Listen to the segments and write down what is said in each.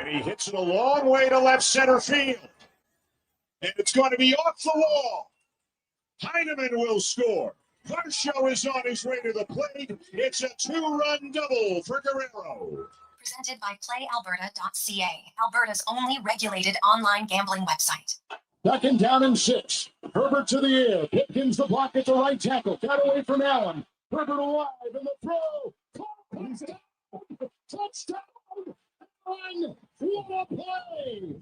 And he hits it a long way to left center field. And it's going to be off the wall. Heineman will score. Varsho is on his way to the plate. It's a 2-run double for Guerrero. Presented by PlayAlberta.ca, Alberta's only regulated online gambling website. Second down and 6. Herbert to the air. Pipkins the block at the right tackle. Got away from Allen. Herbert alive in the throw. Touchdown! Touchdown! Run! What a play!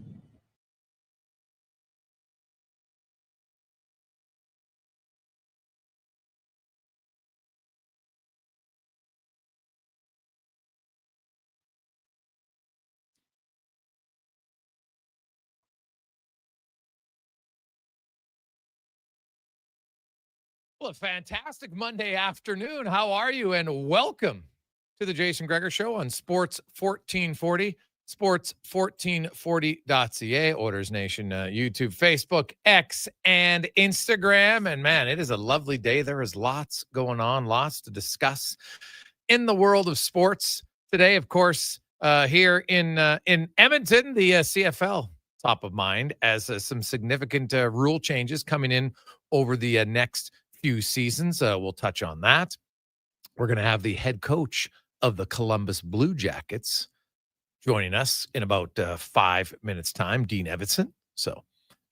Well, a fantastic Monday afternoon. How are you? And welcome to the Jason Gregor Show on Sports 1440, sports1440.ca, Orders Nation, YouTube, Facebook, X, and Instagram. And man, it is a lovely day. There is lots going on, lots to discuss in the world of sports today. Of course, here in Edmonton, the CFL top of mind as some significant rule changes coming in over the next few seasons. We'll touch on that. We're going to have the head coach of the Columbus Blue Jackets joining us in about 5 minutes time, Dean Evason. So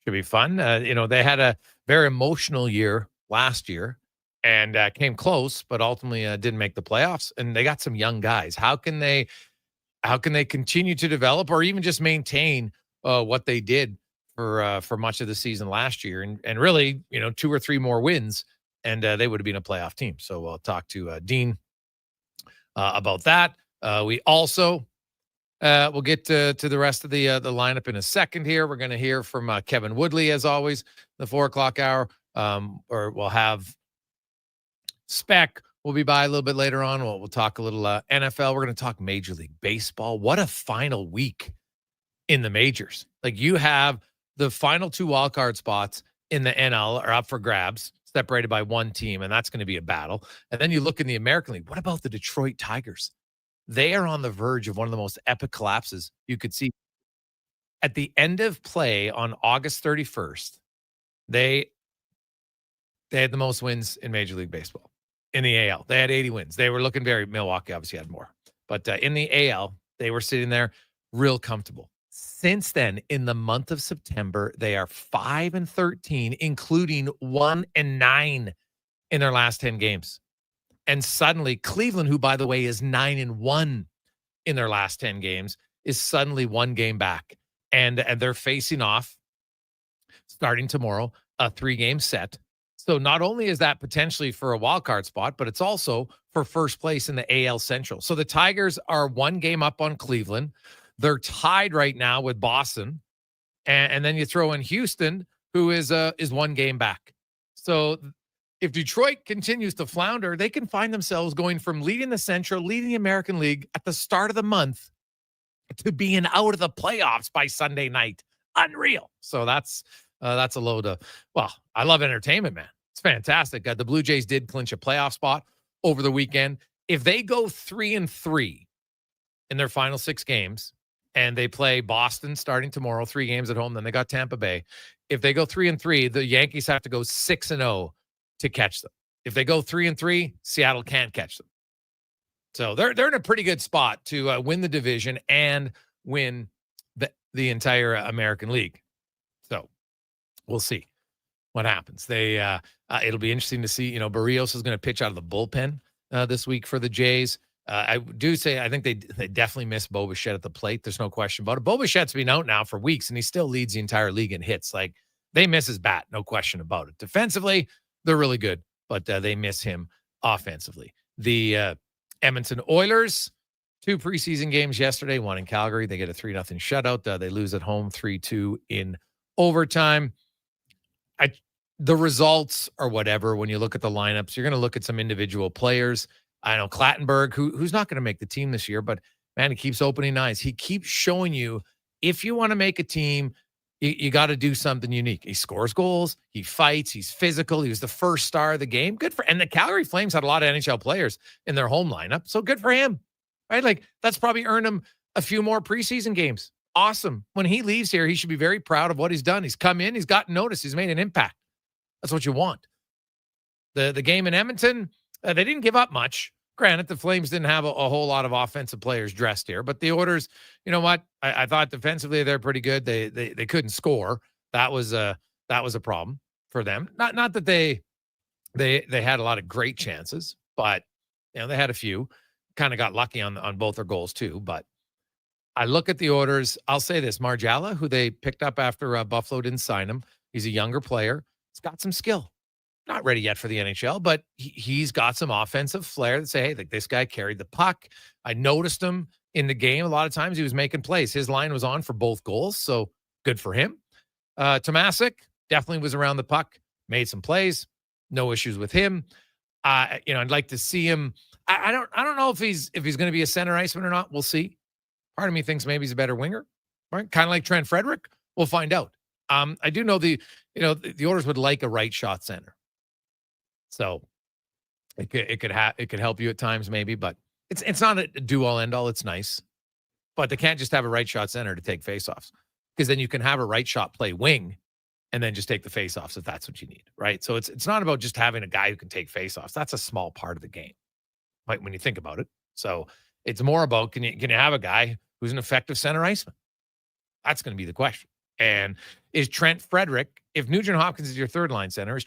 should be fun. They had a very emotional year last year and came close, but ultimately didn't make the playoffs. And they got some young guys. How can they continue to develop or even just maintain what they did for much of the season last year and really, 2 or 3 more wins and they would have been a playoff team. So we'll talk to Dean about that. We also we'll get to the rest of the lineup in a second here. We're going to hear from Kevin Woodley, as always, the 4 o'clock hour. Or we'll have Spec. We'll be by a little bit later on. We'll talk a little NFL. We're going to talk Major League Baseball. What a final week in the majors. Like, you have the final 2 wildcard spots in the NL are up for grabs, separated by 1 team, and that's going to be a battle. And then you look in the American League. What about the Detroit Tigers? They are on the verge of one of the most epic collapses you could see. At the end of play on August 31st, they had the most wins in Major League Baseball. In the AL, they had 80 wins. They were looking Milwaukee obviously had more. But in the AL, they were sitting there real comfortable. Since then, in the month of September, they are 5-13, including 1-9 in their last 10 games. And suddenly, Cleveland, who, by the way, is 9-1 in their last 10 games, is suddenly 1 game back. And they're facing off, starting tomorrow, a 3-game set. So not only is that potentially for a wild card spot, but it's also for first place in the AL Central. So the Tigers are 1 game up on Cleveland. They're tied right now with Boston. And then you throw in Houston, who is 1 game back. So if Detroit continues to flounder, they can find themselves going from leading the Central, leading the American League at the start of the month to being out of the playoffs by Sunday night. Unreal. So that's a load of, well, I love entertainment, man. It's fantastic. The Blue Jays did clinch a playoff spot over the weekend. If they go 3-3 in their final 6 games, and they play Boston starting tomorrow, 3 games at home, then they got Tampa Bay. If they go 3-3, the Yankees have to go 6-0 to catch them. If they go 3-3, Seattle can't catch them. So they're in a pretty good spot to win the division and win the entire American League. So we'll see what happens. It'll be interesting to see. Barrios is going to pitch out of the bullpen this week for the Jays. I do say I think they definitely miss Bo Bichette at the plate. There's no question about it. Bo Bichette's been out now for weeks, and he still leads the entire league in hits. Like, they miss his bat, no question about it. Defensively, they're really good, but they miss him offensively. The Edmonton Oilers, 2 preseason games yesterday, 1 in Calgary. They get a 3-0 shutout. They lose at home 3-2 in overtime. The results are whatever. When you look at the lineups, you're going to look at some individual players. I know Clattenburg, who's not going to make the team this year, but man, he keeps opening eyes. He keeps showing you, if you want to make a team, you got to do something unique. He scores goals. He fights. He's physical. He was the first star of the game. Good for, and the Calgary Flames had a lot of NHL players in their home lineup. So good for him, right? Like, that's probably earned him a few more preseason games Awesome. When he leaves here, he should be very proud of what he's done. He's come in, he's gotten notice, he's made an impact. That's what you want. The game in Edmonton, they didn't give up much. Granted, the Flames didn't have a whole lot of offensive players dressed here, but the Oilers, you know what? I thought defensively they're pretty good. They couldn't score. That was a problem for them. Not that they had a lot of great chances, but they had a few. Kind of got lucky on both their goals too. But I look at the Oilers. I'll say this: Margella, who they picked up after Buffalo didn't sign him, he's a younger player. He's got some skill. Not ready yet for the NHL, but he's got some offensive flair that say, hey, like this guy carried the puck. I noticed him in the game. A lot of times he was making plays. His line was on for both goals, so good for him. Tomasic definitely was around the puck, made some plays. No issues with him. I'd like to see him. I don't know if he's going to be a center iceman or not. We'll see. Part of me thinks maybe he's a better winger, right? Kind of like Trent Frederick. We'll find out. I do know the Oilers would like a right shot center. So it could help you at times maybe, but it's not a do all end all. It's nice, but they can't just have a right shot center to take faceoffs, because then you can have a right shot play wing and then just take the faceoffs if that's what you need, right? So it's not about just having a guy who can take faceoffs. That's a small part of the game, right, when you think about it. So it's more about can you have a guy who's an effective center iceman? That's going to be the question. And is Trent Frederick, if Nugent Hopkins is your third line center,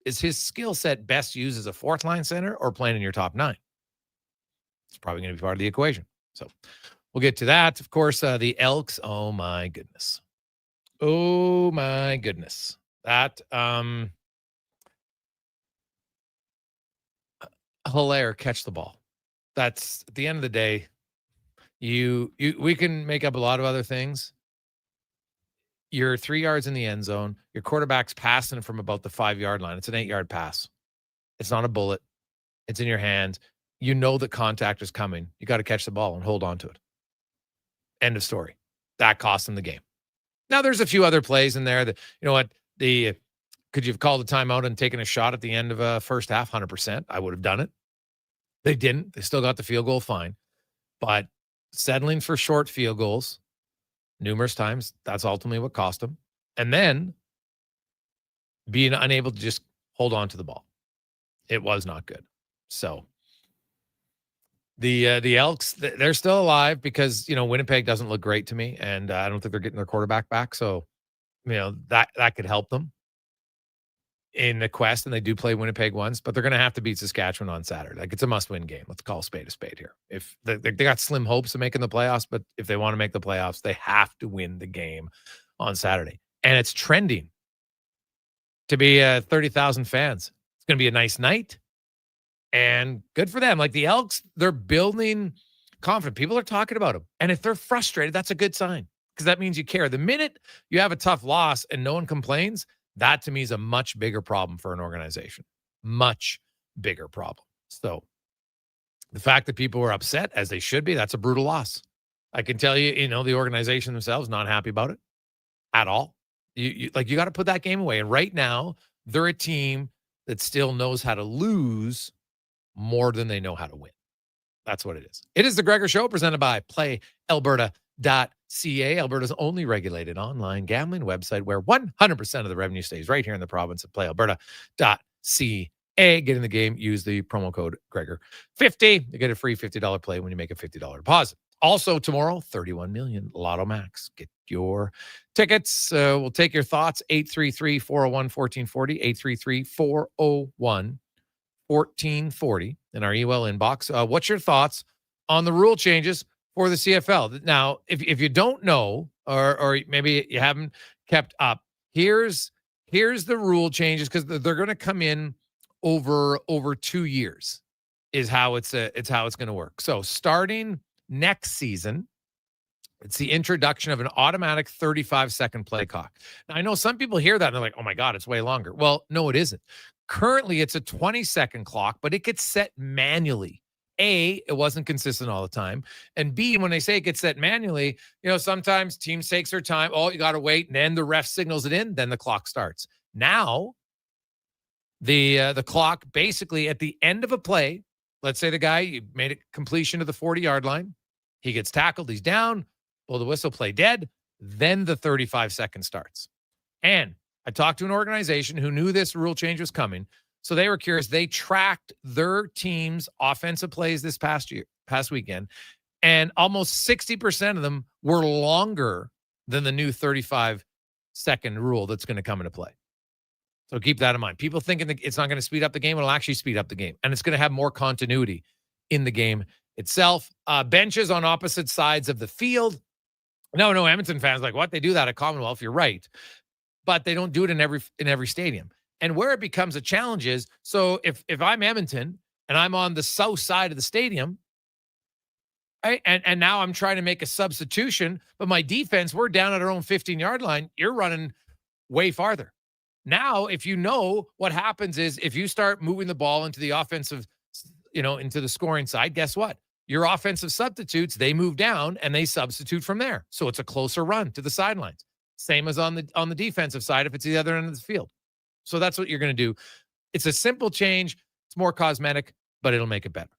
is his skill set best used as a fourth line center or playing in your top nine? It's probably going to be part of the equation. So we'll get to that. Of course, the Elks. Oh my goodness. That Hilaire catch the ball. That's at the end of the day. We can make up a lot of other things. You're 3 yards in the end zone. Your quarterback's passing from about the 5-yard line. It's an 8-yard pass. It's not a bullet. It's in your hand. You know that contact is coming. You got to catch the ball and hold on to it. End of story. That cost them the game. Now, there's a few other plays in there that, you know what, could you have called a timeout and taken a shot at the end of a first half? 100%. I would have done it. They didn't. They still got the field goal fine. But settling for short field goals numerous times, that's ultimately what cost them. And then being unable to just hold on to the ball. It was not good. So the Elks, they're still alive because, Winnipeg doesn't look great to me, and I don't think they're getting their quarterback back. So, that could help them in the quest, and they do play Winnipeg once, but they're going to have to beat Saskatchewan on Saturday. Like, it's a must-win game. Let's call a spade here. If they got slim hopes of making the playoffs, but if they want to make the playoffs, they have to win the game on Saturday. And it's trending to be 30,000 fans. It's going to be a nice night, and good for them. Like the Elks, they're building confidence. People are talking about them, and if they're frustrated, that's a good sign, because that means you care. The minute you have a tough loss and no one complains, that to me is a much bigger problem for an organization. Much bigger problem. So the fact that people were upset, as they should be, that's a brutal loss. I can tell you, the organization themselves not happy about it at all. You got to put that game away. And right now, they're a team that still knows how to lose more than they know how to win. That's what it is. It is the Gregor Show, presented by PlayAlberta.ca, Alberta's only regulated online gambling website, where 100% of the revenue stays right here in the province of PlayAlberta.ca. Get in the game, use the promo code Gregor50. You get a free $50 play when you make a $50 deposit. Also tomorrow, 31 million Lotto Max. Get your tickets. We'll take your thoughts. 833-401-1440, 833-401-1440 in our email inbox. What's your thoughts on the rule changes for the CFL? Now, if you don't know, or maybe you haven't kept up, here's the rule changes, because they're going to come in over 2 years is how it's going to work. So starting next season, it's the introduction of an automatic 35-second play clock. Now, I know some people hear that and they're like, oh my God, it's way longer. Well, no, it isn't. Currently, it's a 20-second clock, but it gets set manually. A, it wasn't consistent all the time. And B, when they say it gets set manually, sometimes teams takes their time. Oh, you got to wait. And then the ref signals it in. Then the clock starts. Now, the clock basically at the end of a play, let's say the guy, you made a completion to the 40-yard line. He gets tackled. He's down. blow the whistle, play dead, then the 35 seconds starts. And I talked to an organization who knew this rule change was coming, so they were curious. They tracked their team's offensive plays this past weekend, and almost 60% of them were longer than the new 35-second rule that's going to come into play. So keep that in mind. People thinking that it's not going to speed up the game. It'll actually speed up the game, and it's going to have more continuity in the game itself. Benches on opposite sides of the field. No, Edmonton fans like, what? They do that at Commonwealth. You're right. But they don't do it in every stadium. And where it becomes a challenge is, so if I'm Edmonton and I'm on the south side of the stadium, right, and now I'm trying to make a substitution, but my defense, we're down at our own 15-yard line, you're running way farther. Now, if you know what happens is if you start moving the ball into the offensive, into the scoring side, guess what? Your offensive substitutes, they move down and they substitute from there. So it's a closer run to the sidelines. Same as on the defensive side if it's the other end of the field. So that's what you're going to do. It's a simple change. It's more cosmetic, but it'll make it better.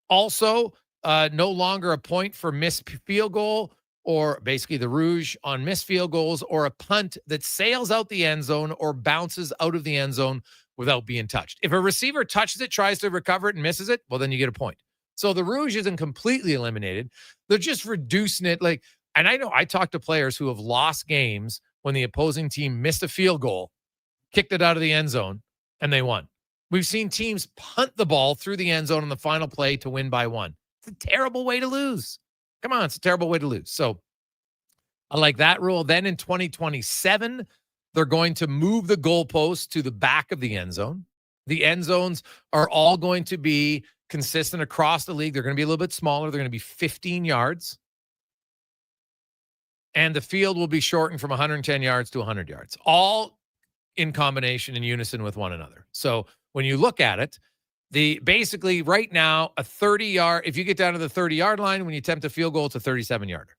Also, no longer a point for missed field goal, or basically the rouge on missed field goals, or a punt that sails out the end zone or bounces out of the end zone without being touched. If a receiver touches it, tries to recover it, and misses it, well, then you get a point. So the rouge isn't completely eliminated. They're just reducing it. And I know I talked to players who have lost games when the opposing team missed a field goal, kicked it out of the end zone, and they won. We've seen teams punt the ball through the end zone on the final play to win by one. It's a terrible way to lose. Come on, it's a terrible way to lose. So I like that rule. Then in 2027, they're going to move the goalpost to the back of the end zone. The end zones are all going to be consistent across the league. They're going to be a little bit smaller. They're going to be 15 yards. And the field will be shortened from 110 yards to 100 yards, all in combination, in unison with one another. So when you look at it, basically right now, a 30-yard, if you get down to the 30-yard line, when you attempt a field goal, it's a 37-yarder.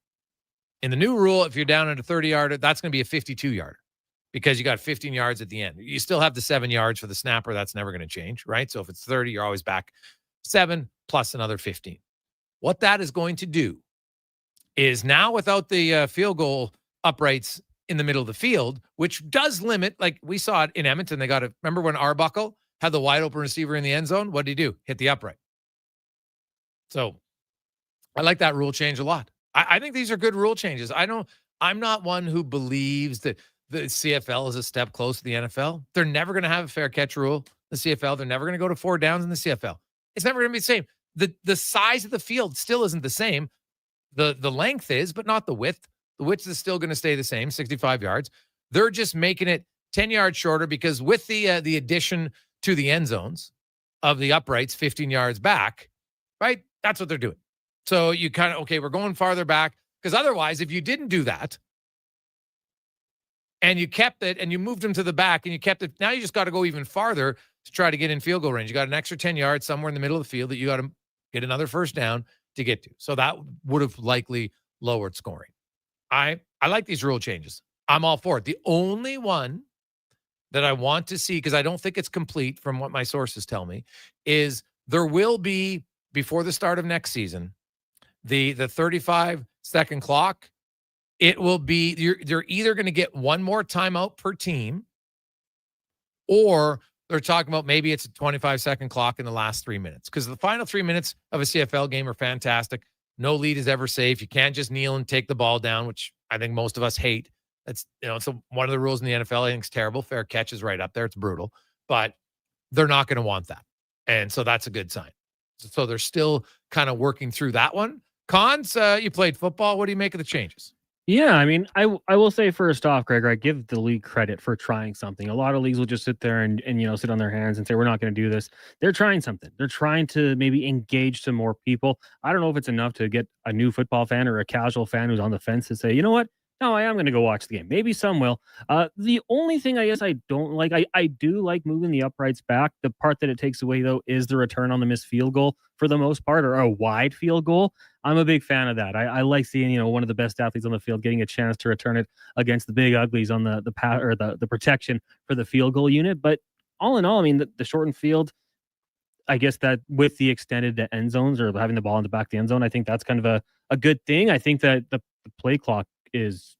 In the new rule, if you're down at a 30-yarder, that's going to be a 52-yarder because you got 15 yards at the end. You still have the 7 yards for the snapper. That's never going to change, right? So if it's 30, you're always back 7 plus another 15. What that is going to do is now without the field goal uprights in the middle of the field, which does limit, like we saw it in Edmonton, remember when Arbuckle had the wide open receiver in the end zone? What did he do? Hit the upright. So I like that rule change a lot. I think these are good rule changes. I'm not one who believes that the CFL is a step close to the NFL. They're never going to have a fair catch rule, the CFL. They're never going to go to 4 downs in the CFL. It's never going to be the same. The size of the field still isn't the same. The length is, but not the width. The width is still going to stay the same, 65 yards. They're just making it 10 yards shorter because with the addition to the end zones of the uprights 15 yards back, right? That's what they're doing. So you kind of, okay, we're going farther back because otherwise, if you didn't do that and you kept it and you moved them to the back and you kept it, now you just got to go even farther to try to get in field goal range. You got an extra 10 yards somewhere in the middle of the field that you got to get another first down to get to. So that would have likely lowered scoring. I like these rule changes. I'm all for it. The only one that I want to see, because I don't think it's complete from what my sources tell me, is there will be, before the start of next season, the 35-second clock, it will be, you're either going to get one more timeout per team, or they're talking about maybe it's a 25-second clock in the last 3 minutes, because the final 3 minutes of a CFL game are fantastic. No lead is ever safe. You can't just kneel and take the ball down, which I think most of us hate. That's, it's one of the rules in the NFL. I think it's terrible. Fair catch is right up there. It's brutal, but they're not going to want that. And so that's a good sign. So they're still kind of working through that one. Cons, you played football. What do you make of the changes? Yeah, I mean, I will say first off, Gregor, I give the league credit for trying something. A lot of leagues will just sit there and sit on their hands and say, we're not going to do this. They're trying something. They're trying to maybe engage some more people. I don't know if it's enough to get a new football fan or a casual fan who's on the fence to say, you know what? No, I am going to go watch the game. Maybe some will. The only thing I guess I don't like, I do like moving the uprights back. The part that it takes away, though, is the return on the missed field goal for the most part, or a wide field goal. I'm a big fan of that. I like seeing, one of the best athletes on the field getting a chance to return it against the big uglies on the protection for the field goal unit. But all in all, I mean, the shortened field, I guess that with the extended end zones or having the ball in the back of the end zone, I think that's kind of a good thing. I think that the play clock is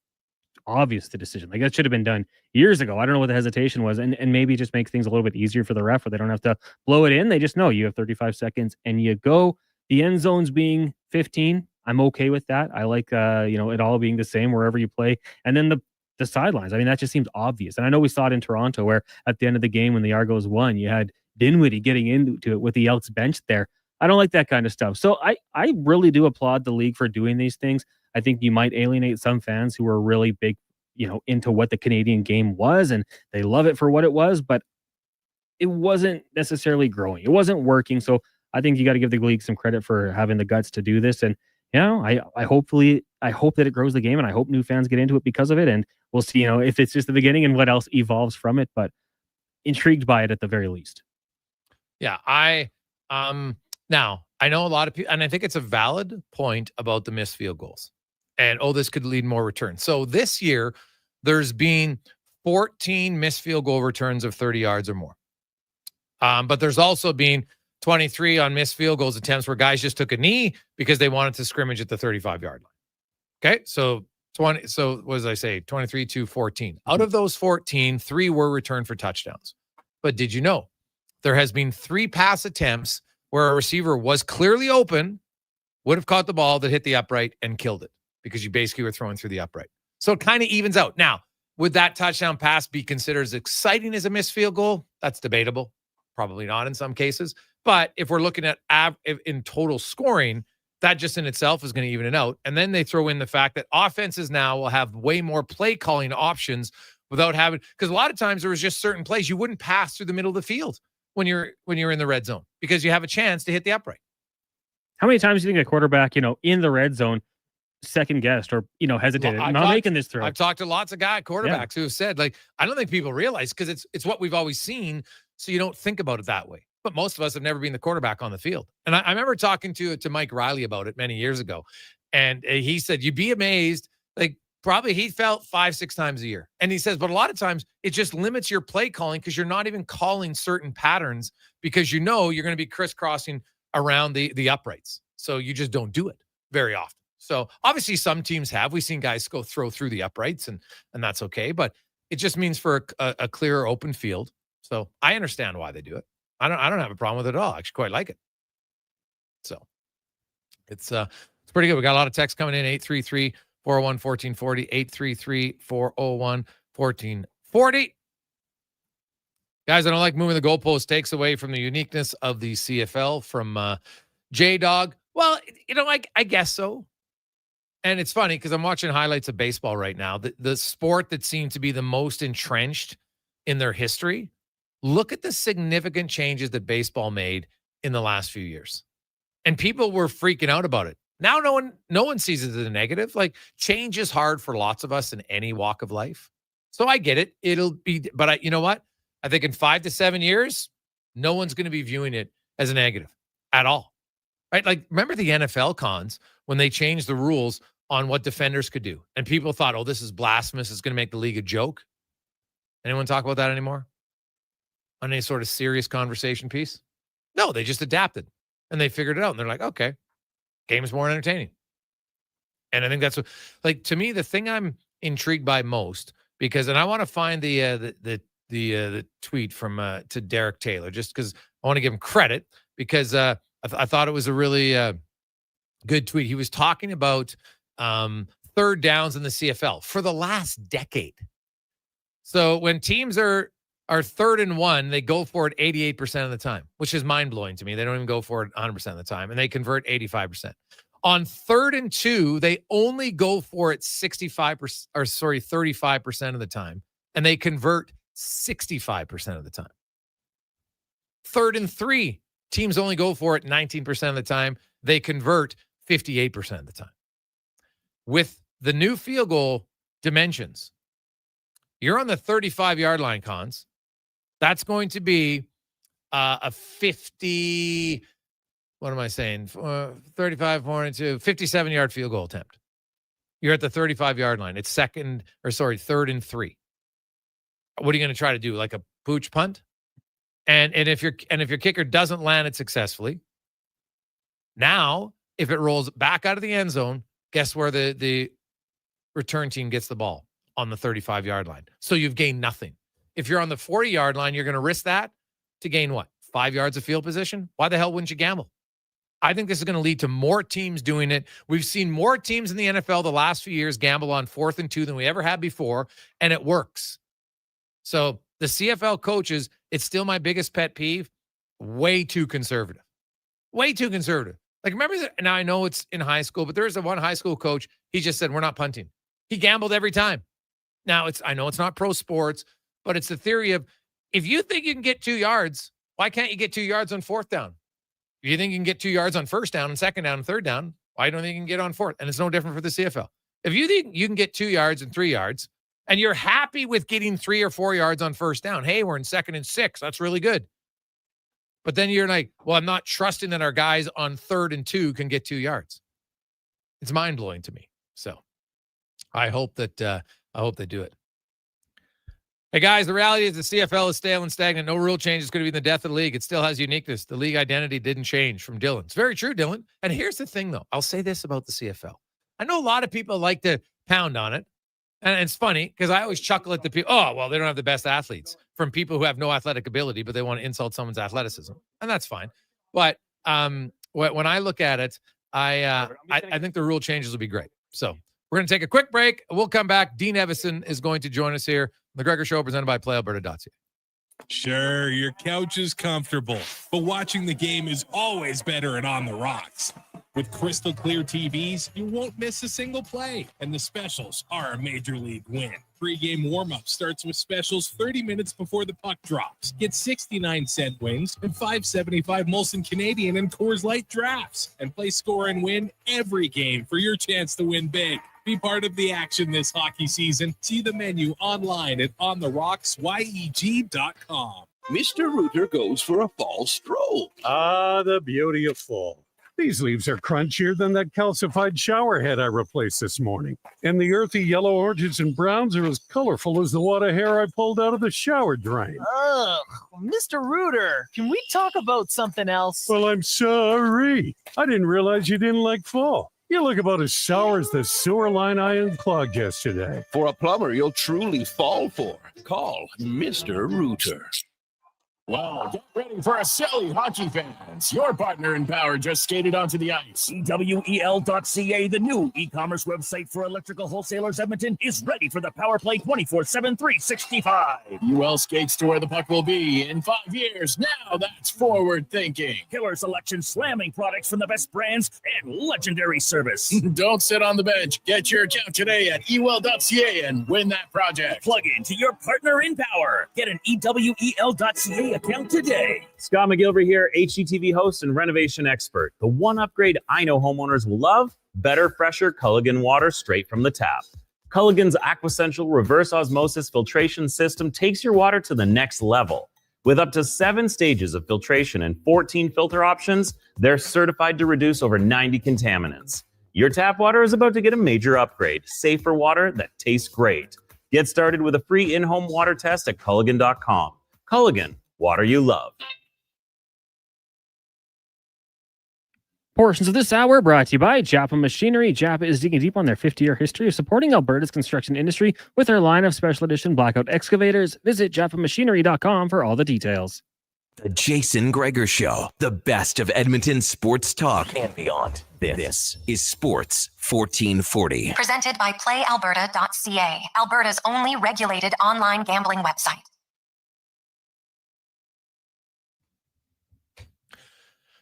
obvious the decision. Like that should have been done years ago. I don't know what the hesitation was. And maybe just make things a little bit easier for the ref where they don't have to blow it in. They just know you have 35 seconds and you go. The end zones being 15. I'm okay with that. I like it all being the same wherever you play. And then the sidelines. I mean, that just seems obvious. And I know we saw it in Toronto where at the end of the game when the Argos won, you had Dinwiddie getting into it with the Elks bench there. I don't like that kind of stuff. So I really do applaud the league for doing these things. I think you might alienate some fans who are really big, into what the Canadian game was, and they love it for what it was, but it wasn't necessarily growing. It wasn't working. So I think you got to give the league some credit for having the guts to do this. And, I hope that it grows the game, and I hope new fans get into it because of it. And we'll see, if it's just the beginning and what else evolves from it, but intrigued by it at the very least. Yeah. Now I know a lot of people, and I think it's a valid point about the missed field goals and, this could lead more returns. So this year there's been 14 missed field goal returns of 30 yards or more. But there's also been 23 on missed field goals attempts where guys just took a knee because they wanted to scrimmage at the 35-yard line. Okay. So 20. So what did I say? 23 to 14. Out of those 14, 3 were returned for touchdowns. But did you know there has been 3 pass attempts where a receiver was clearly open, would have caught the ball that hit the upright and killed it because you basically were throwing through the upright. So it kind of evens out. Now, would that touchdown pass be considered as exciting as a missed field goal? That's debatable. Probably not in some cases. But if we're looking at in total scoring, that just in itself is going to even it out. And then they throw in the fact that offenses now will have way more play calling options without having, because a lot of times there was just certain plays you wouldn't pass through the middle of the field when you're in the red zone because you have a chance to hit the upright. How many times do you think a quarterback, in the red zone second guessed or, hesitated, making this throw? I've talked to lots of quarterbacks who have said, like, I don't think people realize because it's what we've always seen. So you don't think about it that way. But most of us have never been the quarterback on the field. And I remember talking to Mike Riley about it many years ago. And he said, you'd be amazed. Like probably he felt 5-6 times a year. And he says, but a lot of times it just limits your play calling because you're not even calling certain patterns because you're going to be crisscrossing around the uprights. So you just don't do it very often. So obviously some teams have. We've seen guys go throw through the uprights and that's okay. But it just means for a clearer open field. So I understand why they do it. I don't have a problem with it at all. I actually quite like it. So it's pretty good. We got a lot of texts coming in. 833-401-1440, 833-401-1440. Guys, I don't like moving the goalpost. Takes away from the uniqueness of the CFL from J-Dog. Well, I guess so. And it's funny because I'm watching highlights of baseball right now. The sport that seemed to be the most entrenched in their history. Look at the significant changes that baseball made in the last few years. And people were freaking out about it. Now no one sees it as a negative. Like change is hard for lots of us in any walk of life. So I get it. It'll be, but you know what? I think in 5 to 7 years, no one's going to be viewing it as a negative at all. Right? Like remember the NFL cons when they changed the rules on what defenders could do. And people thought, oh, this is blasphemous. It's going to make the league a joke. Anyone talk about that anymore? On any sort of serious conversation piece? No, they just adapted and they figured it out. And they're like, okay, game's more entertaining. And I think that's what, like, to me, the thing I'm intrigued by most and I want to find the tweet from to Derek Taylor, just because I want to give him credit because I thought it was a really good tweet. He was talking about third downs in the CFL for the last decade. So when teams are 3rd and 1, they go for it 88% of the time, which is mind-blowing to me. They don't even go for it 100% of the time, and they convert 85%. On 3rd and 2, they only go for it 35% of the time, and they convert 65% of the time. 3rd and 3, teams only go for it 19% of the time. They convert 58% of the time. With the new field goal dimensions, you're on the 35-yard line, Cons. That's going to be a 50, what am I saying? 35, 42, 57-yard field goal attempt. You're at the 35-yard line. It's 3rd and 3. What are you going to try to do? Like a pooch punt? And if your kicker doesn't land it successfully, now if it rolls back out of the end zone, guess where the return team gets the ball? On the 35-yard line. So you've gained nothing. If you're on the 40-yard line, you're going to risk that to gain what? 5 yards of field position? Why the hell wouldn't you gamble? I think this is going to lead to more teams doing it. We've seen more teams in the NFL the last few years gamble on 4th and 2 than we ever had before, and it works. So the CFL coaches, it's still my biggest pet peeve, way too conservative. Way too conservative. Like, remember that? Now, I know it's in high school, but there's one high school coach, he just said, we're not punting. He gambled every time. Now, I know it's not pro sports, but it's the theory of, if you think you can get 2 yards, why can't you get 2 yards on 4th down? If you think you can get 2 yards on 1st down and 2nd down and 3rd down, why don't you think you can get on 4th? And it's no different for the CFL. If you think you can get 2 yards and 3 yards, and you're happy with getting 3 or 4 yards on 1st down, hey, we're in 2nd and 6. That's really good. But then you're like, well, I'm not trusting that our guys on 3rd and 2 can get 2 yards. It's mind-blowing to me. So I hope they do it. Hey, guys, the reality is the CFL is stale and stagnant. No rule change is going to be the death of the league. It still has uniqueness. The league identity didn't change from Dylan. It's very true, Dylan. And here's the thing, though. I'll say this about the CFL. I know a lot of people like to pound on it. And it's funny because I always chuckle at the people. Oh, well, they don't have the best athletes, from people who have no athletic ability, but they want to insult someone's athleticism. And that's fine. But when I look at it, I think the rule changes will be great. So we're going to take a quick break. We'll come back. Dean Evason is going to join us here. The Gregor Show, presented by PlayAlberta.ca. Sure, your couch is comfortable, but watching the game is always better and on the rocks. With crystal clear TVs, you won't miss a single play, and the specials are a major league win. Pre-game warm-up starts with specials 30 minutes before the puck drops. Get 69-cent wings and $5.75 Molson Canadian and Coors Light drafts, and play score and win every game for your chance to win big. Be part of the action this hockey season. See the menu online at ontherocksyeg.com. Mr. Rooter goes for a fall stroll. Ah, the beauty of fall. These leaves are crunchier than that calcified shower head I replaced this morning. And the earthy yellow, oranges, and browns are as colorful as the wad of hair I pulled out of the shower drain. Ugh, Mr. Rooter, can we talk about something else? Well, I'm sorry. I didn't realize you didn't like fall. You look about as sour as the sewer line I unclogged yesterday. For a plumber you'll truly fall for. Call Mr. Rooter. Well, get ready for a silly hockey fans. Your partner in power just skated onto the ice. EWEL.ca, the new e-commerce website for electrical wholesalers Edmonton, is ready for the power play 24/7, 365. UL skates to where the puck will be in 5 years. Now that's forward thinking. Killer selection, slamming products from the best brands, and legendary service. Don't sit on the bench. Get your account today at ewell.ca and win that project. Plug into your partner in power. Get an EWEL.ca account today. Scott McGilvery here, HGTV host and renovation expert. The one upgrade I know homeowners will love: better, fresher Culligan water straight from the tap. Culligan's Aquasential reverse osmosis filtration system takes your water to the next level. With up to 7 stages of filtration and 14 filter options, they're certified to reduce over 90 contaminants. Your tap water is about to get a major upgrade. Safer water that tastes great. Get started with a free in-home water test at Culligan.com. Culligan, water you love. Portions of this hour brought to you by Japa Machinery. Japa is digging deep on their 50-year history of supporting Alberta's construction industry with their line of special edition blackout excavators. Visit japamachinery.com for all the details. The Jason Gregor Show, the best of Edmonton sports talk and beyond. This is Sports 1440. Presented by PlayAlberta.ca, Alberta's only regulated online gambling website.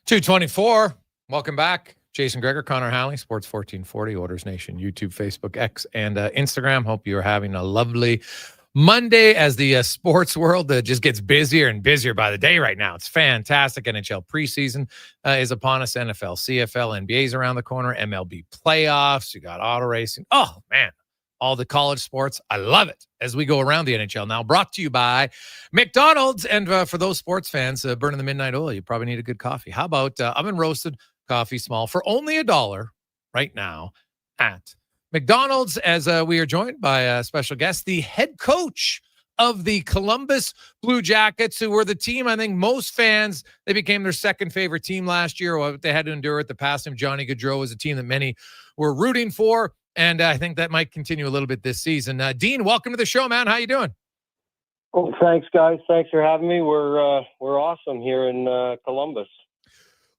2:24. Welcome back. Jason Gregor, Connor Halley, Sports 1440, Orders Nation, YouTube, Facebook, X, and Instagram. Hope you're having a lovely Monday as the sports world just gets busier and busier by the day right now. It's fantastic. NHL preseason is upon us. NFL, CFL, NBA's around the corner. MLB playoffs. You got auto racing. Oh, man. All the college sports. I love it as we go around the NHL now. Brought to you by McDonald's. And for those sports fans burning the midnight oil, you probably need a good coffee. How about oven roasted coffee small for only $1 right now at McDonald's, as we are joined by a special guest, the head coach of the Columbus Blue Jackets, who were the team, I think most fans, they became their second favorite team last year. What they had to endure at the past him, Johnny Gaudreau, was a team that many were rooting for. And I think that might continue a little bit this season. Dean, welcome to the show, man. How you doing? Oh, thanks, guys. Thanks for having me. We're awesome here in Columbus.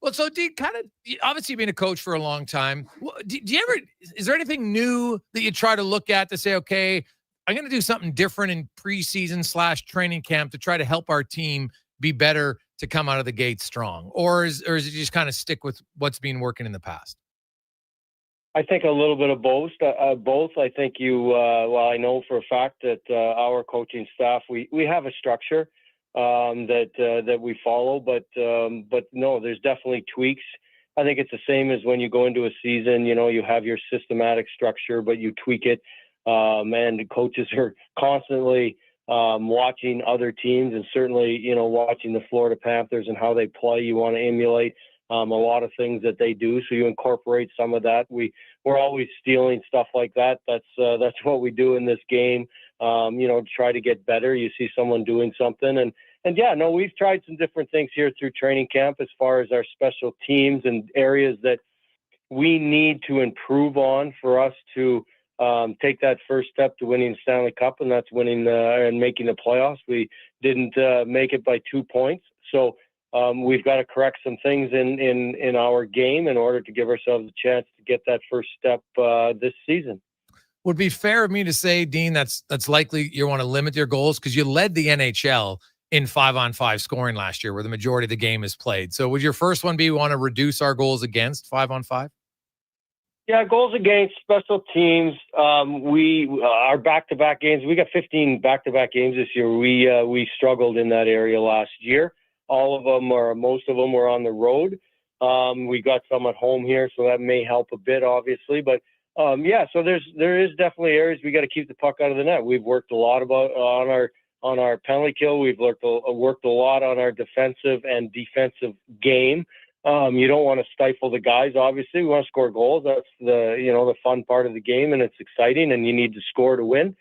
Well, so Dean, kind of obviously you've been a coach for a long time. Is there anything new that you try to look at to say, okay, I'm going to do something different in preseason / training camp to try to help our team be better to come out of the gate strong? Or is it just kind of stick with what's been working in the past? I think a little bit of both. I think I know for a fact that our coaching staff, we have a structure that we follow, but no, there's definitely tweaks. I think it's the same as when you go into a season, you have your systematic structure, but you tweak it. And coaches are constantly watching other teams, and certainly, watching the Florida Panthers and how they play. You want to emulate a lot of things that they do, so you incorporate some of that. We're always stealing stuff like that. That's what we do in this game. To try to get better. You see someone doing something, and yeah, no, we've tried some different things here through training camp as far as our special teams and areas that we need to improve on for us to take that first step to winning the Stanley Cup, and that's winning and making the playoffs. We didn't make it by 2 points, so we've got to correct some things in our game in order to give ourselves a chance to get that first step this season. Would it be fair of me to say, Dean, that's likely you want to limit your goals because you led the NHL in 5-on-5 scoring last year, where the majority of the game is played. So would your first one be we want to reduce our goals against 5-on-5? Yeah, goals against, special teams. Our back-to-back games. We got 15 back-to-back games this year. We struggled in that area last year. All of them, or most of them, were on the road. We got some at home here, so that may help a bit, obviously. But so there is definitely areas we got to keep the puck out of the net. We've worked a lot on our penalty kill. We've worked a lot on our defensive and defensive game. You don't want to stifle the guys. Obviously, we want to score goals. That's the fun part of the game, and it's exciting. And you need to score to win.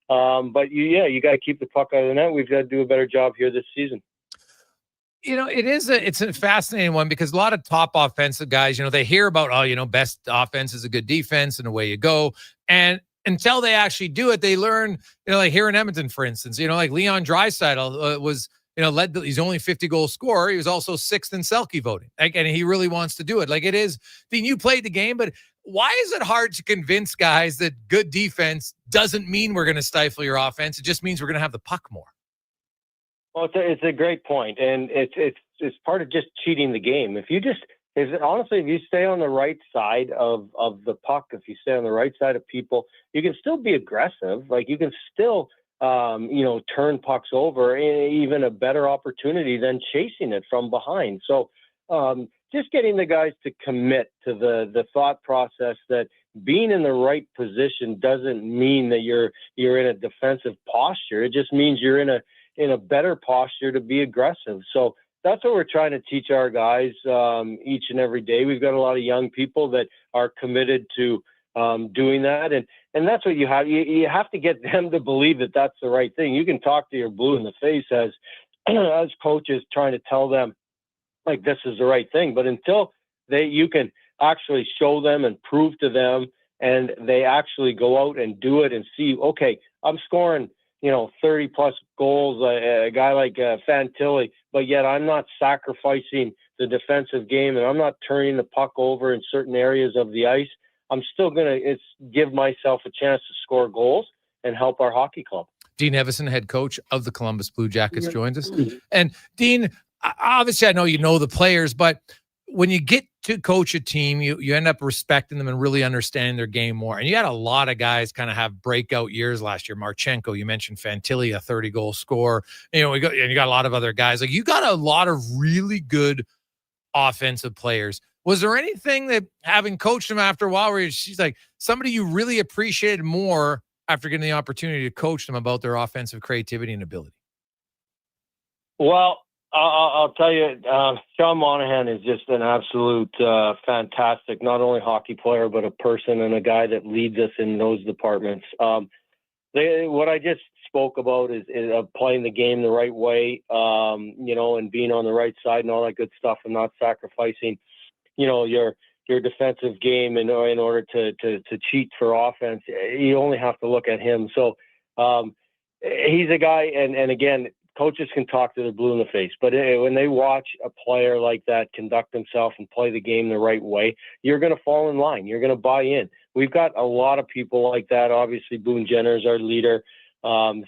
But you got to keep the puck out of the net. We've got to do a better job here this season. It's a fascinating one because a lot of top offensive guys, they hear about, best offense is a good defense and away you go. And until they actually do it, they learn, like here in Edmonton, for instance, like Leon Draisaitl was, he's only 50-goal scorer. He was also 6th in Selke voting. And he really wants to do it. Like it is, Dean, you played the game, but why is it hard to convince guys that good defense doesn't mean we're going to stifle your offense? It just means we're going to have the puck more. Well, it's a great point, and it's part of just cheating the game. If you stay on the right side of the puck, if you stay on the right side of people, you can still be aggressive. Like you can still, turn pucks over, even a better opportunity than chasing it from behind. So, just getting the guys to commit to the thought process that being in the right position doesn't mean that you're in a defensive posture. It just means you're in a better posture to be aggressive. So that's what we're trying to teach our guys each and every day. We've got a lot of young people that are committed to doing that. And that's what you have. You have to get them to believe that that's the right thing. You can talk to your blue in the face as coaches trying to tell them, like, this is the right thing. But until you can actually show them and prove to them, and they actually go out and do it and see, okay, I'm scoring 30 plus goals, a guy like Fantilli, but yet I'm not sacrificing the defensive game and I'm not turning the puck over in certain areas of the ice. I'm still going to give myself a chance to score goals and help our hockey club. Dean Evason, head coach of the Columbus Blue Jackets, joins us. And Dean, obviously I know you know the players, but when you get to coach a team, you end up respecting them and really understanding their game more. And you had a lot of guys kind of have breakout years last year. Marchenko, you mentioned Fantilli, a 30-goal scorer. You got a lot of other guys. Like you got a lot of really good offensive players. Was there anything that, having coached them after a while, where she's like somebody you really appreciated more after getting the opportunity to coach them about their offensive creativity and ability? Well, I'll tell you, Sean Monahan is just an absolute fantastic, not only hockey player, but a person and a guy that leads us in those departments. what I just spoke about is playing the game the right way, and being on the right side and all that good stuff, and not sacrificing, your defensive game in order to cheat for offense. You only have to look at him. So he's a guy, and again, coaches can talk to the blue in the face, but when they watch a player like that conduct himself and play the game the right way, you're going to fall in line. You're going to buy in. We've got a lot of people like that. Obviously, Boone Jenner is our leader.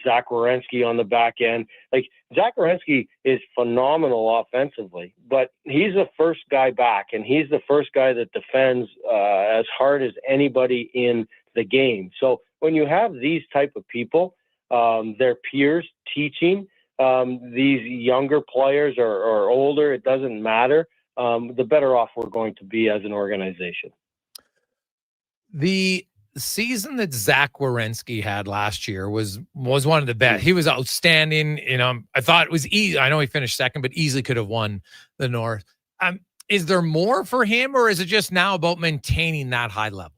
Zach Werenski on the back end. Like, Zach Werenski is phenomenal offensively, but he's the first guy back, and he's the first guy that defends as hard as anybody in the game. So when you have these type of people, their peers teaching these younger players or older, it doesn't matter, the better off we're going to be as an organization. The season that Zach Werenski had last year was one of the best. He was outstanding. I thought it was easy. I know he finished second, but easily could have won the North. Is there more for him, or is it just now about maintaining that high level?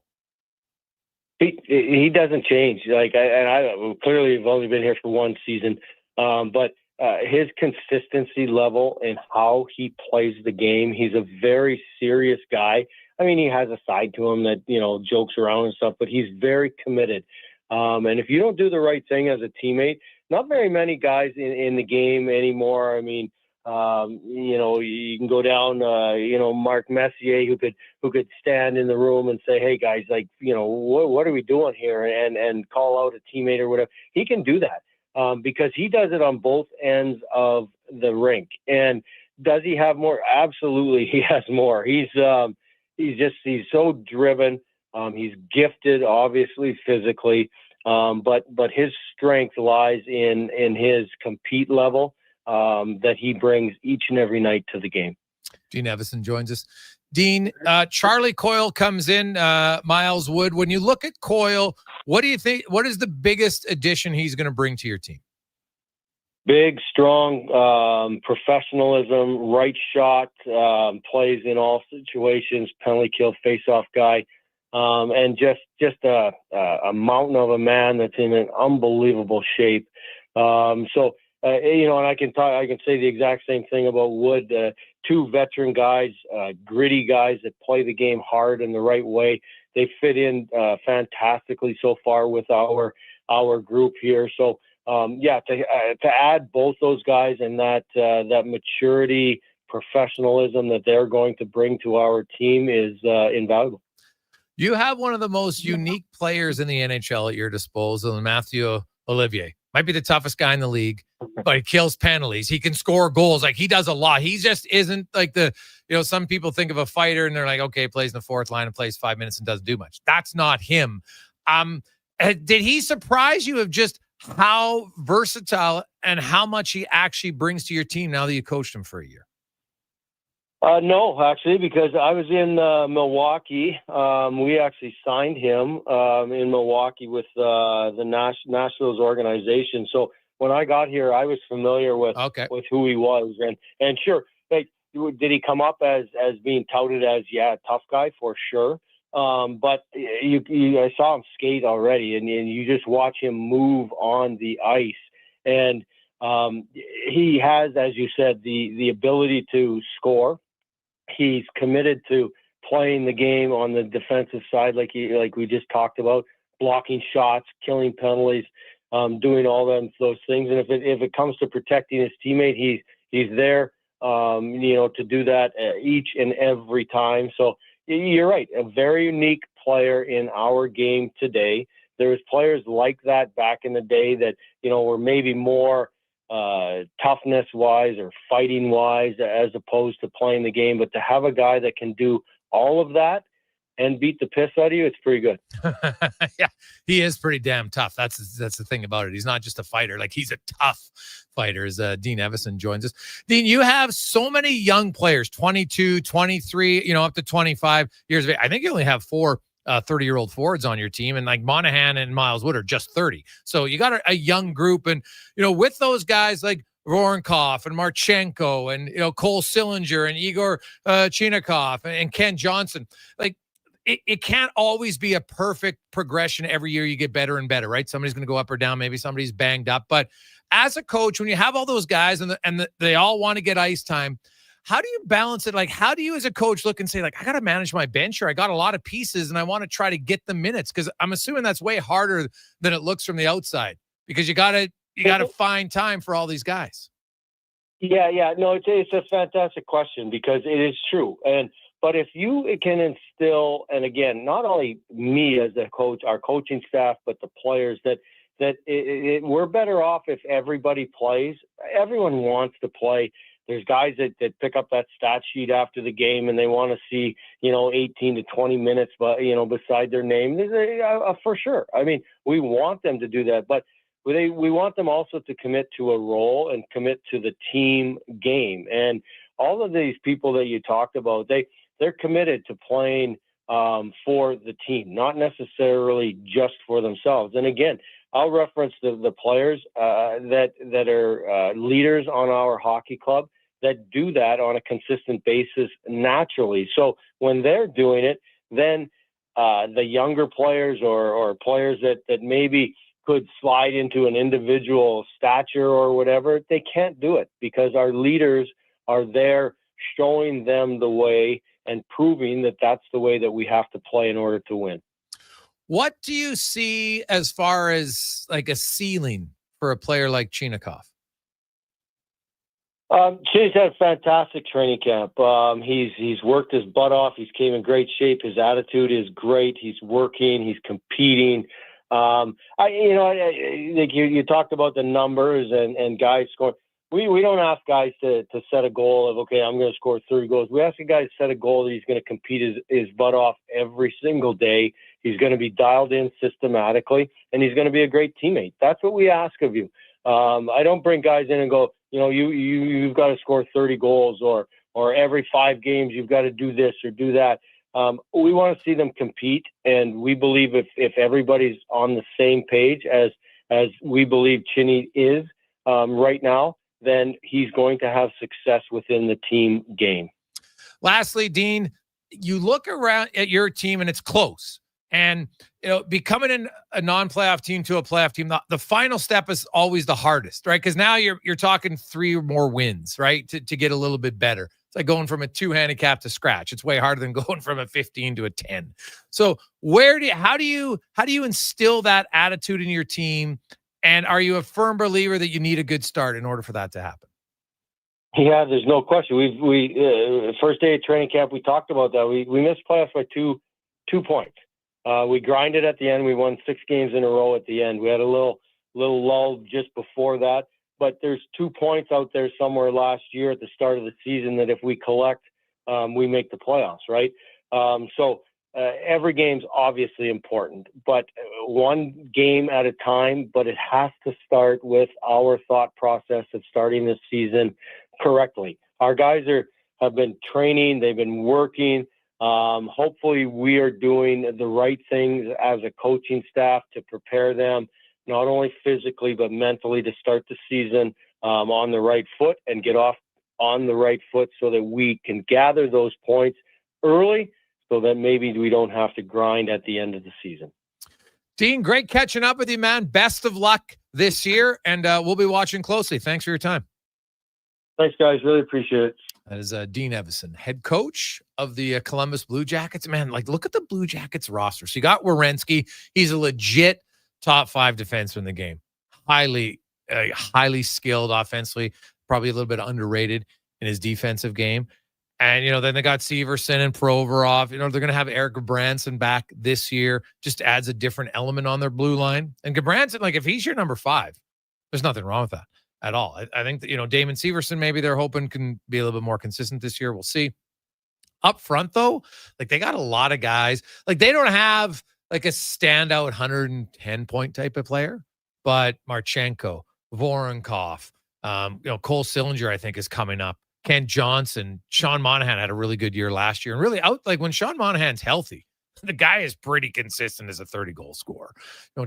He doesn't change. I clearly have only been here for one season, but his consistency level and how he plays the game, he's a very serious guy. I mean, he has a side to him that, jokes around and stuff, but he's very committed. And if you don't do the right thing as a teammate, not very many guys in the game anymore. I mean, you can go down, Mark Messier, who could stand in the room and say, hey guys, what are we doing here? And call out a teammate or whatever. He can do that because he does it on both ends of the rink. And does he have more? Absolutely. He has more. He's so driven. He's gifted, obviously, physically, but his strength lies in his compete level that he brings each and every night to the game. Dean Evason joins us. Dean, Charlie Coyle comes in, Miles Wood. When you look at Coyle, what do you think? What is the biggest addition he's going to bring to your team? Big, strong, professionalism, right shot, plays in all situations, penalty kill, face-off guy, and just a mountain of a man that's in an unbelievable shape. And I can say the exact same thing about Wood. Two veteran guys, gritty guys that play the game hard in the right way. They fit in fantastically so far with our group here. So. To add both those guys and that maturity, professionalism that they're going to bring to our team is invaluable. You have one of the most unique players in the NHL at your disposal, and Matthew Olivier. Might be the toughest guy in the league, but he kills penalties. He can score goals. Like, he does a lot. He just isn't like some people think of a fighter and they're like, okay, plays in the fourth line and plays 5 minutes and doesn't do much. That's not him. Did he surprise you of just how versatile and how much he actually brings to your team now that you coached him for a year? No, actually, because I was in Milwaukee. We actually signed him in Milwaukee with the Nationals organization. So when I got here, I was familiar with who he was. And sure, did he come up as being touted as, a tough guy? For sure. But I saw him skate already, and you just watch him move on the ice. And he has, as you said, the ability to score. He's committed to playing the game on the defensive side, like we just talked about, blocking shots, killing penalties, doing all those things. And if it comes to protecting his teammate, he's there, to do that each and every time. So you're right, a very unique player in our game today. There was players like that back in the day that, were maybe more toughness-wise or fighting-wise as opposed to playing the game. But to have a guy that can do all of that and beat the piss out of you, it's pretty good. Yeah, he is pretty damn tough. That's the thing about it. He's not just a fighter. Like, he's a tough fighter, as Dean Evason joins us. Dean, you have so many young players, 22, 23, up to 25 years of age. I think you only have 4 30-year-old forwards on your team, and like Monahan and Miles Wood are just 30. So you got a young group, and with those guys like Voronkov and Marchenko and Cole Sillinger and Igor Chinakov and Ken Johnson, like, it can't always be a perfect progression. Every year you get better and better, right? Somebody's going to go up or down. Maybe somebody's banged up. But as a coach, when you have all those guys and they all want to get ice time, how do you balance it? Like, how do you as a coach look and say, like, I got to manage my bench, or I got a lot of pieces and I want to try to get the minutes? Because I'm assuming that's way harder than it looks from the outside, because you got to find time for all these guys. Yeah. No, it's a fantastic question, because it is true. But if you can instill, and again, not only me as a coach, our coaching staff, but the players, that we're better off if everybody plays. Everyone wants to play. There's guys that pick up that stat sheet after the game and they want to see, 18 to 20 minutes, but, beside their name, for sure. I mean, we want them to do that, but we want them also to commit to a role and commit to the team game. And all of these people that you talked about, they're committed to playing for the team, not necessarily just for themselves. And again, I'll reference the players that are leaders on our hockey club that do that on a consistent basis naturally. So when they're doing it, then the younger players or players that maybe could slide into an individual stature or whatever, they can't do it, because our leaders are there showing them the way and proving that that's the way that we have to play in order to win. What do you see as far as like a ceiling for a player like Chinakhov? Chase had a fantastic training camp. He's worked his butt off. He's came in great shape. His attitude is great. He's working. He's competing. You talked about the numbers and guys scoring. We don't ask guys to set a goal of, okay, I'm going to score 30 goals. We ask a guy to set a goal that he's going to compete his butt off every single day. He's going to be dialed in systematically, and he's going to be a great teammate. That's what we ask of you. I don't bring guys in and go, you've got to score 30 goals or every 5 games you've got to do this or do that. We want to see them compete, and we believe if everybody's on the same page as we believe Chinny is right now, then he's going to have success within the team game. Lastly, Dean, you look around at your team and it's close. And, becoming a non-playoff team to a playoff team, the final step is always the hardest, right? Because now you're talking 3 or more wins, right? To get a little bit better. It's like going from a 2 handicap to scratch. It's way harder than going from a 15 to a 10. So how do you instill that attitude in your team? And are you a firm believer that you need a good start in order for that to happen? Yeah, there's no question. We first day of training camp, we talked about that. We missed playoffs by two points. We grinded at the end. We won 6 games in a row at the end. We had a little lull just before that, but there's 2 points out there somewhere last year at the start of the season that if we collect, we make the playoffs, right? So every game's obviously important, but one game at a time. But it has to start with our thought process of starting this season correctly. Our guys have been training. They've been working. Hopefully we are doing the right things as a coaching staff to prepare them, not only physically, but mentally, to start the season on the right foot and get off on the right foot so that we can gather those points early so that maybe we don't have to grind at the end of the season. Dean, great catching up with you, man. Best of luck this year, and we'll be watching closely. Thanks for your time. Thanks, guys. Really appreciate it. That is Dean Evason, head coach of the Columbus Blue Jackets. Man, look at the Blue Jackets roster. So you got Werenski. He's a legit top 5 defenseman in the game. Highly skilled offensively, probably a little bit underrated in his defensive game. And, then they got Severson and Provorov. They're going to have Eric Gabranson back this year. Just adds a different element on their blue line. And Gabranson, if he's your number 5, there's nothing wrong with that at all. I think that, Damon Severson, maybe they're hoping can be a little bit more consistent this year. We'll see. Up front, though, they got a lot of guys. They don't have a standout 110-point type of player, but Marchenko, Voronkov, Cole Sillinger, I think, is coming up. Ken Johnson, Sean Monahan had a really good year last year. And really when Sean Monahan's healthy, The guy is pretty consistent as a 30-goal scorer.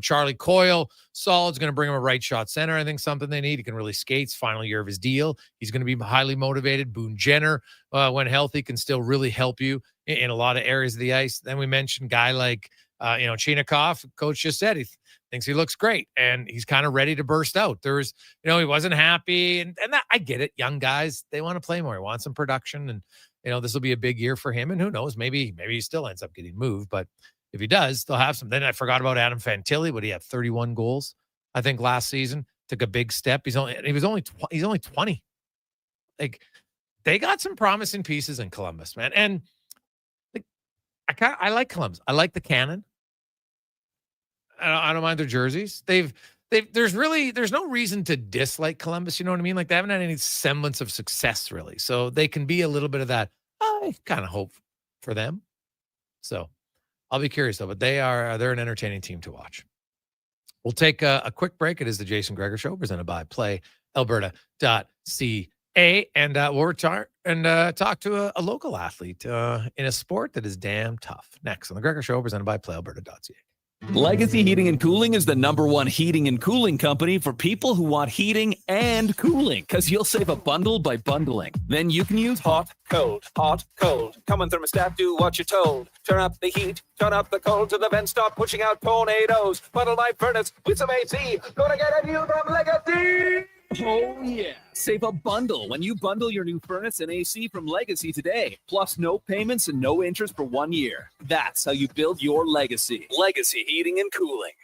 Charlie Coyle, solid's going to bring him a right shot center. I think something they need. He can really skate. Final year of his deal. He's going to be highly motivated. Boone Jenner, when healthy, can still really help you in a lot of areas of the ice. Then we mentioned guy like, Chinnikov. Coach just said he thinks he looks great, and he's kind of ready to burst out. There's, he wasn't happy, and that, I get it. Young guys, they want to play more. He wants some production, and this will be a big year for him, and who knows, maybe he still ends up getting moved, but if he does, they'll have some. Then I forgot about Adam Fantilli, but he had 31 goals, I think, last season. Took a big step. He's only 20. Like, they got some promising pieces in Columbus, man. And I like Columbus. I like the cannon. I don't mind their jerseys. There's no reason to dislike Columbus. You know what I mean? Like, they haven't had any semblance of success, really. So they can be a little bit of that. I kind of hope for them. So I'll be curious, though. But they're an entertaining team to watch. We'll take a quick break. It is the Jason Gregor Show, presented by PlayAlberta.ca. And we'll retire and talk to a local athlete in a sport that is damn tough. Next on the Gregor Show, presented by PlayAlberta.ca. Legacy Heating and Cooling is the #1 heating and cooling company for people who want heating and cooling, because you'll save a bundle by bundling. Then you can use hot, cold, Come on, thermostat, do what you're told. Turn up the heat, turn up the cold, to the vent stop pushing out tornadoes. Bundle my furnace with some AC. Gonna get a new from Legacy. Oh, yeah. Save a bundle when you bundle your new furnace and AC from Legacy today. Plus no payments and no interest for 1 year. That's how you build your legacy. Legacy Heating and Cooling.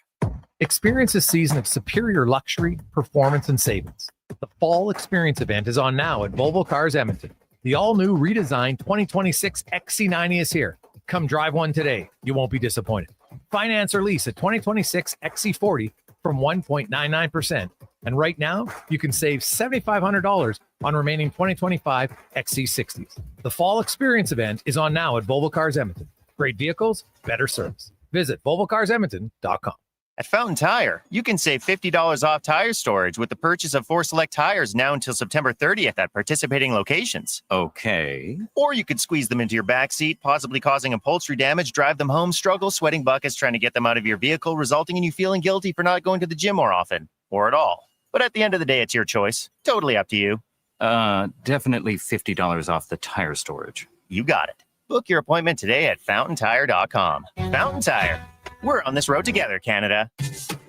Experience a season of superior luxury, performance, and savings. The Fall Experience event is on now at Volvo Cars Edmonton. The all-new redesigned 2026 XC90 is here. Come drive one today. You won't be disappointed. Finance or lease a 2026 XC40 from 1.99%. And right now, you can save $7,500 on remaining 2025 XC60s. The Fall Experience event is on now at Volvo Cars Edmonton. Great vehicles, better service. Visit VolvoCarsEdmonton.com. At Fountain Tire, you can save $50 off tire storage with the purchase of 4 select tires now until September 30th at participating locations. Okay. Or you could squeeze them into your back seat, possibly causing upholstery damage, drive them home, struggle, sweating buckets trying to get them out of your vehicle, resulting in you feeling guilty for not going to the gym more often, or at all. But at the end of the day, it's your choice. Totally up to you. Definitely $50 off the tire storage. You got it. Book your appointment today at fountaintire.com. Fountain Tire. We're on this road together, Canada.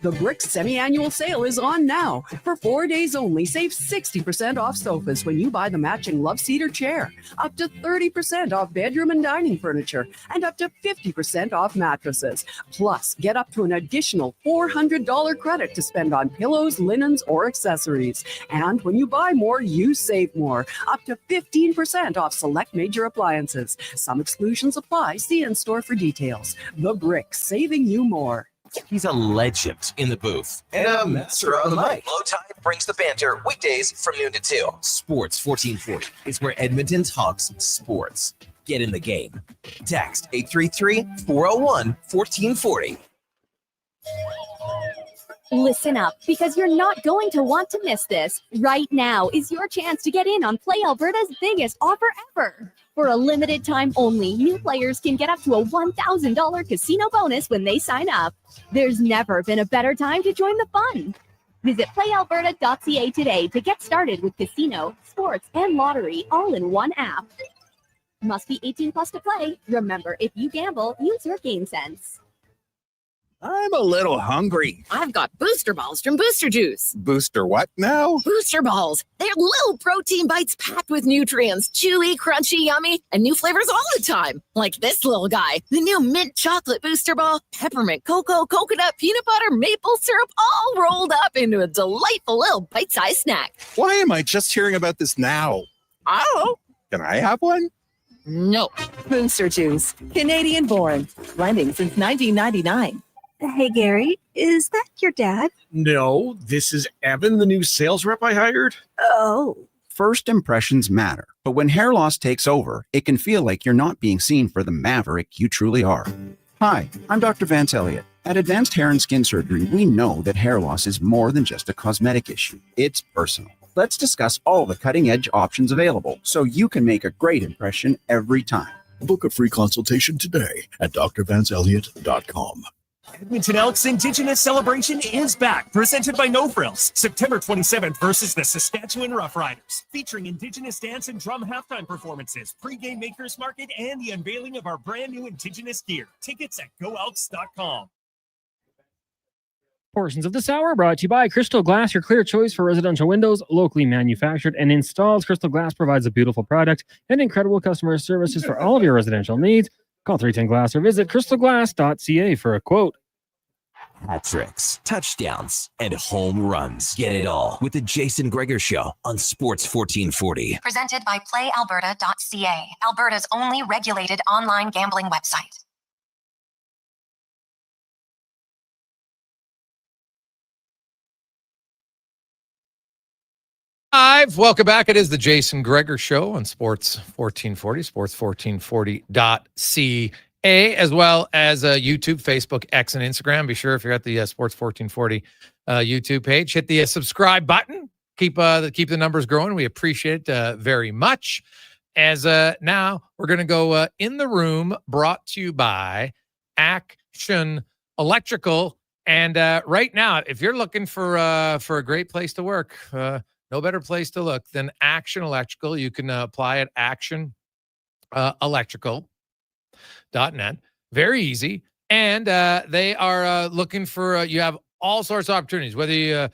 The Bricks semi-annual sale is on now. For 4 days only, save 60% off sofas when you buy the matching love seater chair, up to 30% off bedroom and dining furniture, and up to 50% off mattresses. Plus, get up to an additional $400 credit to spend on pillows, linens, or accessories. And when you buy more, you save more, up to 15% off select major appliances. Some exclusions apply. See in-store for details. The Bricks, saving you more. He's a legend in the booth and a master on the mic. Low Tide brings the banter weekdays from noon to 2. Sports 1440 is where Edmonton talks sports. Get in the game. Text 833-401-1440. Listen up, because you're not going to want to miss this. Right now is your chance to get in on Play Alberta's biggest offer ever. For a limited time only, new players can get up to a $1,000 casino bonus when they sign up. There's never been a better time to join the fun. Visit PlayAlberta.ca today to get started with casino, sports, and lottery all in one app. Must be 18 plus to play. Remember, if you gamble, use your game sense. I'm a little hungry. I've got Booster Balls from Booster Juice. Booster what now? Booster Balls. They're little protein bites packed with nutrients. Chewy, crunchy, yummy, and new flavors all the time. Like this little guy. The new mint chocolate Booster Ball. Peppermint, cocoa, coconut, peanut butter, maple syrup, all rolled up into a delightful little bite-sized snack. Why am I just hearing about this now? I don't know. Can I have one? No. Booster Juice. Canadian born. Blending since 1999. Hey, Gary, is that your dad? No, this is Evan, the new sales rep I hired. Oh. First impressions matter, but when hair loss takes over, it can feel like you're not being seen for the maverick you truly are. Hi, I'm Dr. Vance Elliott. At Advanced Hair and Skin Surgery, we know that hair loss is more than just a cosmetic issue. It's personal. Let's discuss all the cutting-edge options available so you can make a great impression every time. Book a free consultation today at drvanselliot.com. Edmonton Elks Indigenous Celebration is back, presented by No Frills. September 27th versus the Saskatchewan Roughriders, featuring Indigenous dance and drum halftime performances, pre-game makers market, and the unveiling of our brand new Indigenous gear. Tickets at goelks.com. Portions of this hour brought to you by Crystal Glass, your clear choice for residential windows, locally manufactured and installed. Crystal Glass provides a beautiful product and incredible customer services for all of your residential needs. Call 310-GLASS or visit crystalglass.ca for a quote. Hat tricks, touchdowns, and home runs. Get it all with the Jason Gregor Show on Sports 1440. Presented by PlayAlberta.ca, Alberta's only regulated online gambling website. Welcome back. It is the Jason Gregor Show on Sports 1440, sports1440.ca, as well as YouTube, Facebook, X, and Instagram. Be sure if you're at the Sports 1440 YouTube page, hit the subscribe button. Keep the numbers growing. We appreciate it very much. As now we're going to go in the room, brought to you by Action Electrical. And right now, if you're looking for a great place to work, no better place to look than Action Electrical. You can apply at actionelectrical.net. Very easy. And they are looking for, you have all sorts of opportunities, whether you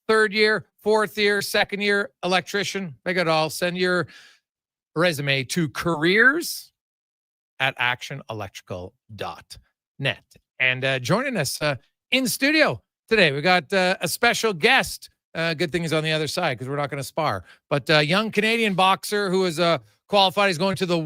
third year, fourth year, second year electrician, they got it all. Send your resume to careers@actionelectrical.net. And joining us in studio today, we got a special guest. Good thing he's on the other side because we're not going to spar. But young Canadian boxer who is qualified. He's going to the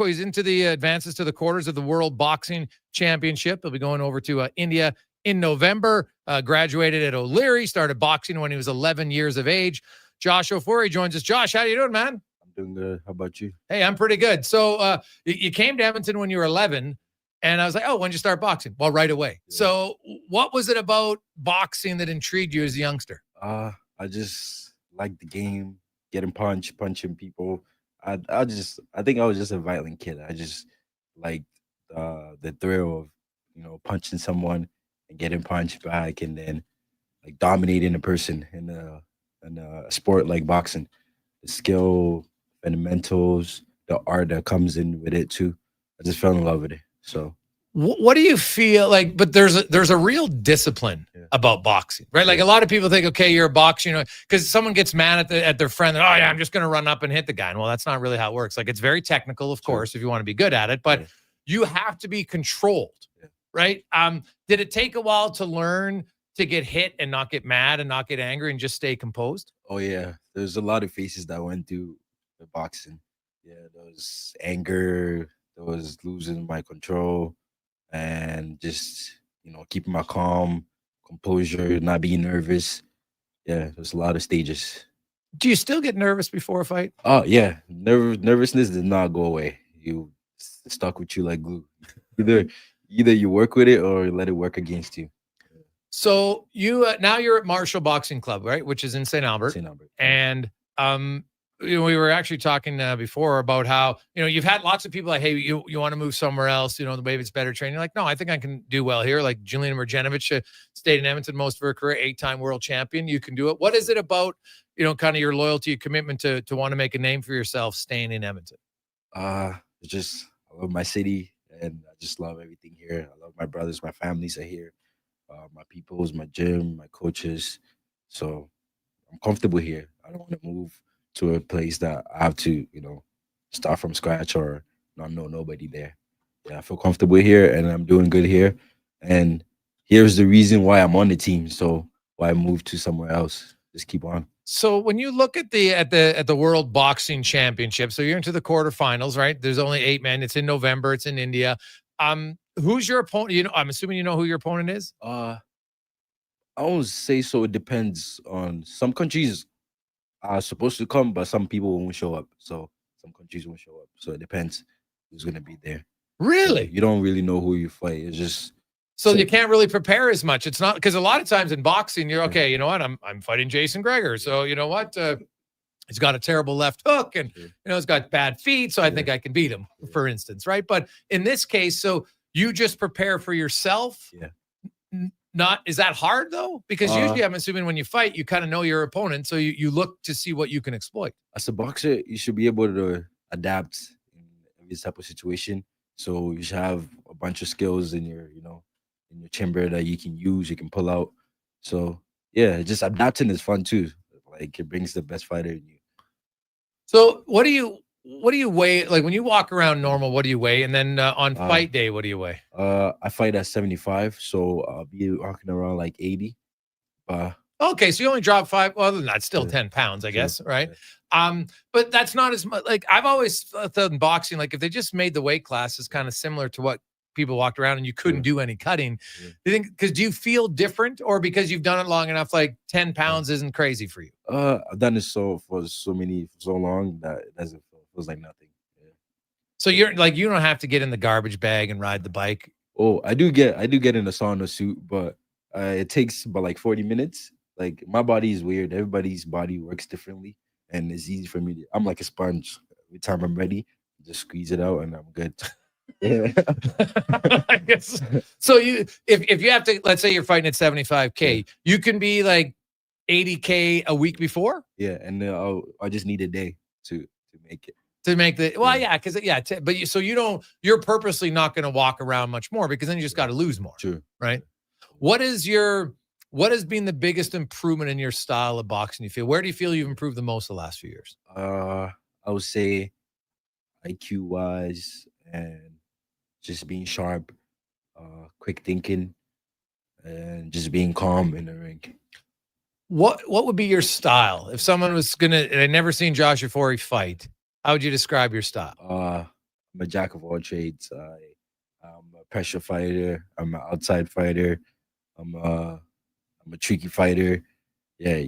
he's into the advances to the quarters of the World Boxing Championship. He'll be going over to India in November. Graduated at O'Leary, started boxing when he was 11 years of age. Joshua Ofori joins us. Josh, how you doing, man? I'm doing good. How about you? Hey, I'm pretty good. So you came to Edmonton when you were 11. And I was like, oh, when did you start boxing? Well, right away. Yeah. So what was it about boxing that intrigued you as a youngster? I just like the game, getting punching people. I think I was just a violent kid. I just liked the thrill of, punching someone and getting punched back, and then like dominating a person in a sport like boxing. The skill, fundamentals, the art that comes in with it too. I just fell in love with it. So what do you feel like? But there's a real discipline about boxing, right? Like a lot of people think, okay, you're a boxer, because someone gets mad at their friend, and, oh yeah, I'm just going to run up and hit the guy. And well, that's not really how it works. Like it's very technical, of course, if you want to be good at it, but you have to be controlled, right? Did it take a while to learn to get hit and not get mad and not get angry and just stay composed? Oh yeah, there's a lot of phases that went through the boxing. Yeah, there was anger, there was losing my control, and just, keeping my calm, composure, not being nervous. Yeah, there's a lot of stages. Do you still get nervous before a fight? Oh, yeah. Nervousness did not go away. It's stuck with you like glue. Either you work with it or let it work against you. So you now you're at Marshall Boxing Club, right? Which is in St. Albert. St. Albert. And we were actually talking before about how, you've had lots of people like, hey, you want to move somewhere else, maybe it's better training. You're like, no, I think I can do well here. Like Jelena Marjanovic stayed in Edmonton most of her career, 8-time world champion. You can do it. What is it about, kind of your loyalty, your commitment to want to make a name for yourself staying in Edmonton? I love my city, and I just love everything here. I love my brothers, my families are here, my peoples, my gym, my coaches. So I'm comfortable here. I don't want to move to a place that I have to, start from scratch or not know nobody there. Yeah, I feel comfortable here, and I'm doing good here. And here's the reason why I'm on the team. So why move to somewhere else? Just keep on. So when you look at the World Boxing Championship, so you're into the quarterfinals, right? There's only 8 men. It's in November. It's in India. Who's your opponent? I'm assuming you know who your opponent is. I won't say so. It depends on some countries are supposed to come, but some people won't show up. So some countries won't show up. So it depends who's going to be there. Really? So you don't really know who you fight. It's just you can't really prepare as much. It's not because a lot of times in boxing, you're okay. You know what? I'm fighting Jason Gregor. So you know what? he's got a terrible left hook and, he's got bad feet. So I think I can beat him, for instance. Right. But in this case, so you just prepare for yourself. Yeah. Is that hard though? Because usually I'm assuming when you fight, you kind of know your opponent. So you look to see what you can exploit. As a boxer, you should be able to adapt in this type of situation. So you should have a bunch of skills in your, in your chamber that you can use, you can pull out. So yeah, just adapting is fun too. Like it brings the best fighter in you. So what do you weigh? Like when you walk around normal, what do you weigh? And then on fight day, what do you weigh? I fight at 75, so I'll be walking around like 80. Okay, so you only drop 5. Well, that's still 10 pounds, I guess, right? But that's not as much. Like I've always thought in boxing, like if they just made the weight classes kind of similar to what people walked around and you couldn't do any cutting. Do you feel different, or because you've done it long enough, like 10 pounds isn't crazy for you? I've done it for so long that it doesn't feels like nothing. So you're like, you don't have to get in the garbage bag and ride the bike. Oh, I do get in a sauna suit, but it takes about like 40 minutes. Like my body is weird. Everybody's body works differently, and it's easy for me. I'm like a sponge. Every time I'm ready, just squeeze it out, and I'm good. Yeah. I guess. So if you have to, let's say you're fighting at 75K, you can be like 80K a week before. Yeah, and I just need a day to make it. To make the because you're purposely not going to walk around much more, because then you just got to lose more. True. Right. What has been the biggest improvement in your style of boxing? You feel, where do you feel you've improved the most the last few years? I would say IQ wise and just being sharp, quick thinking, and just being calm in the ring. What would be your style if someone was I'd never seen Joshua Ofori fight? How would you describe your style? I'm a jack of all trades. I'm a pressure fighter. I'm an outside fighter. I'm a tricky fighter. Yeah,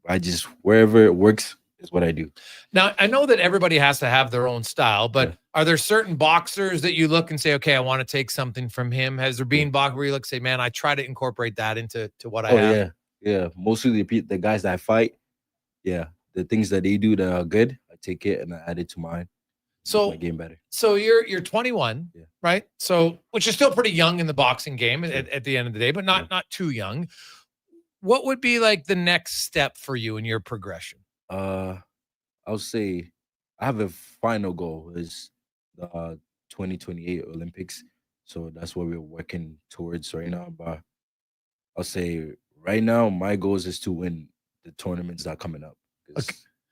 I just wherever it works is what I do. Now, I know that everybody has to have their own style, but are there certain boxers that you look and say, okay, I want to take something from him? Has there been boxers where you look and say, man, I try to incorporate that into what I have? Yeah. Mostly the guys that I fight, the things that they do that are good, I take it and I add it to mine. So my game better. So you're 21, right? So which is still pretty young in the boxing game at the end of the day, but not too young. What would be like the next step for you in your progression? I'll say I have a final goal is the 2028 Olympics. So that's what we're working towards right now. But I'll say right now my goal is to win the tournaments that are coming up.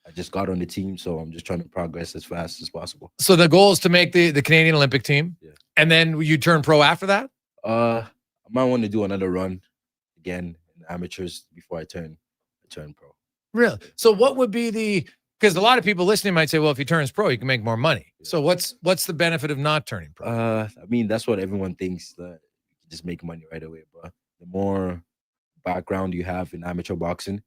I just got on the team, so I'm just trying to progress as fast as possible. So the goal is to make the Canadian Olympic team, and then you turn pro after that? I might want to do another run again in amateurs before I turn pro. Really? So what would be because a lot of people listening might say, well, if he turns pro, he can make more money. So what's the benefit of not turning pro? I mean, that's what everyone thinks, that you can just make money right away. But the more background you have in amateur boxing,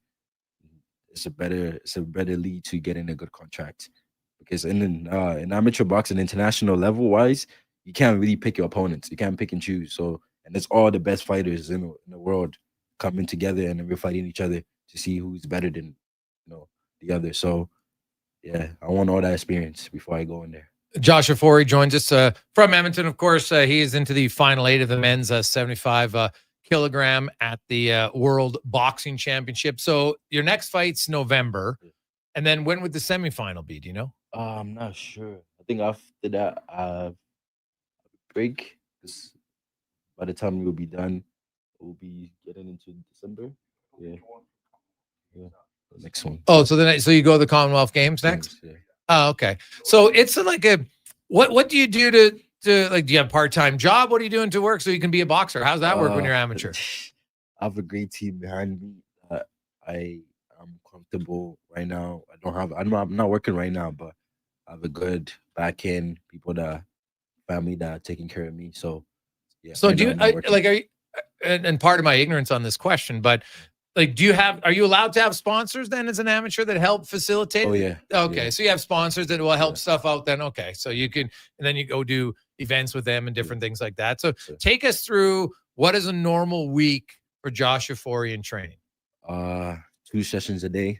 it's a better lead to getting a good contract. Because in amateur boxing, international level wise, you can't really pick your opponents. You can't pick and choose. So, and it's all the best fighters in the world coming together, and we're fighting each other to see who's better than the other. So yeah, I want all that experience before I go in there. Joshua Ofori joins us from Edmonton. Of course, he is into the final 8 of the men's 75 kilogram at the World Boxing Championship. So your next fight's November, and then when would the semifinal be? Do you know? I'm not sure. I think after that I break. By the time we'll be done, we'll be getting into December. Yeah. The next one. Oh, so you go to the Commonwealth Games next? Yeah. Oh, okay. So it's like what do you do to like, do you have a part-time job? What are you doing to work so you can be a boxer? How's that work when you're amateur? I have a great team behind me. I'm comfortable right now. I'm not working right now, but I have a good back end, family that are taking care of me. So yeah. So and part of my ignorance on this question, but like, are you allowed to have sponsors then as an amateur that help facilitate? Oh yeah. Okay. Yeah. So you have sponsors that will help stuff out then. Okay. So you can, and then you go do events with them and different things like that. So take us through, what is a normal week for Joshua Ofori in training? 2 sessions a day.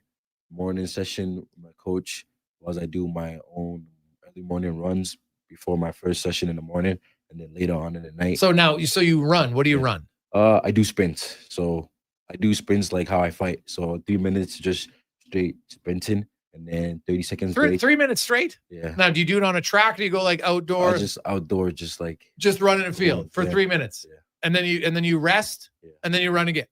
morning session with my coach, was I do my own early morning runs before my first session in the morning, and then later on in the night. So now, so you run. What do you run? I do sprints. So I do sprints like how I fight. So 3 minutes just straight sprinting, and then 30 seconds break. 3 minutes straight? Yeah. Now, do you do it on a track? Or do you go like outdoors? Just outdoor, just like run in a field for 3 minutes. Yeah. And then you rest, and then you run again.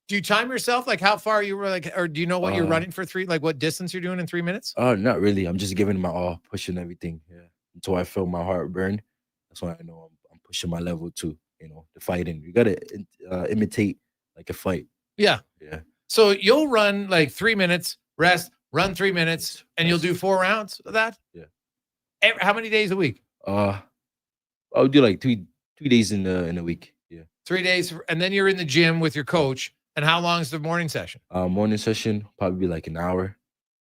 Do you time yourself? Like how far you were like, or do you know what you're running for like what distance you're doing in 3 minutes? Not really. I'm just giving my all, pushing everything. Yeah. Until I feel my heart burn. That's when I know I'm pushing my level to, the fighting. You gotta imitate like a fight. Yeah. Yeah. So you'll run like 3 minutes, rest, run 3 minutes, and you'll do 4 rounds of that? Yeah. How many days a week? I'll do like three days in a week. Yeah. 3 days, and then you're in the gym with your coach. And how long is the morning session? Morning session probably be like an hour.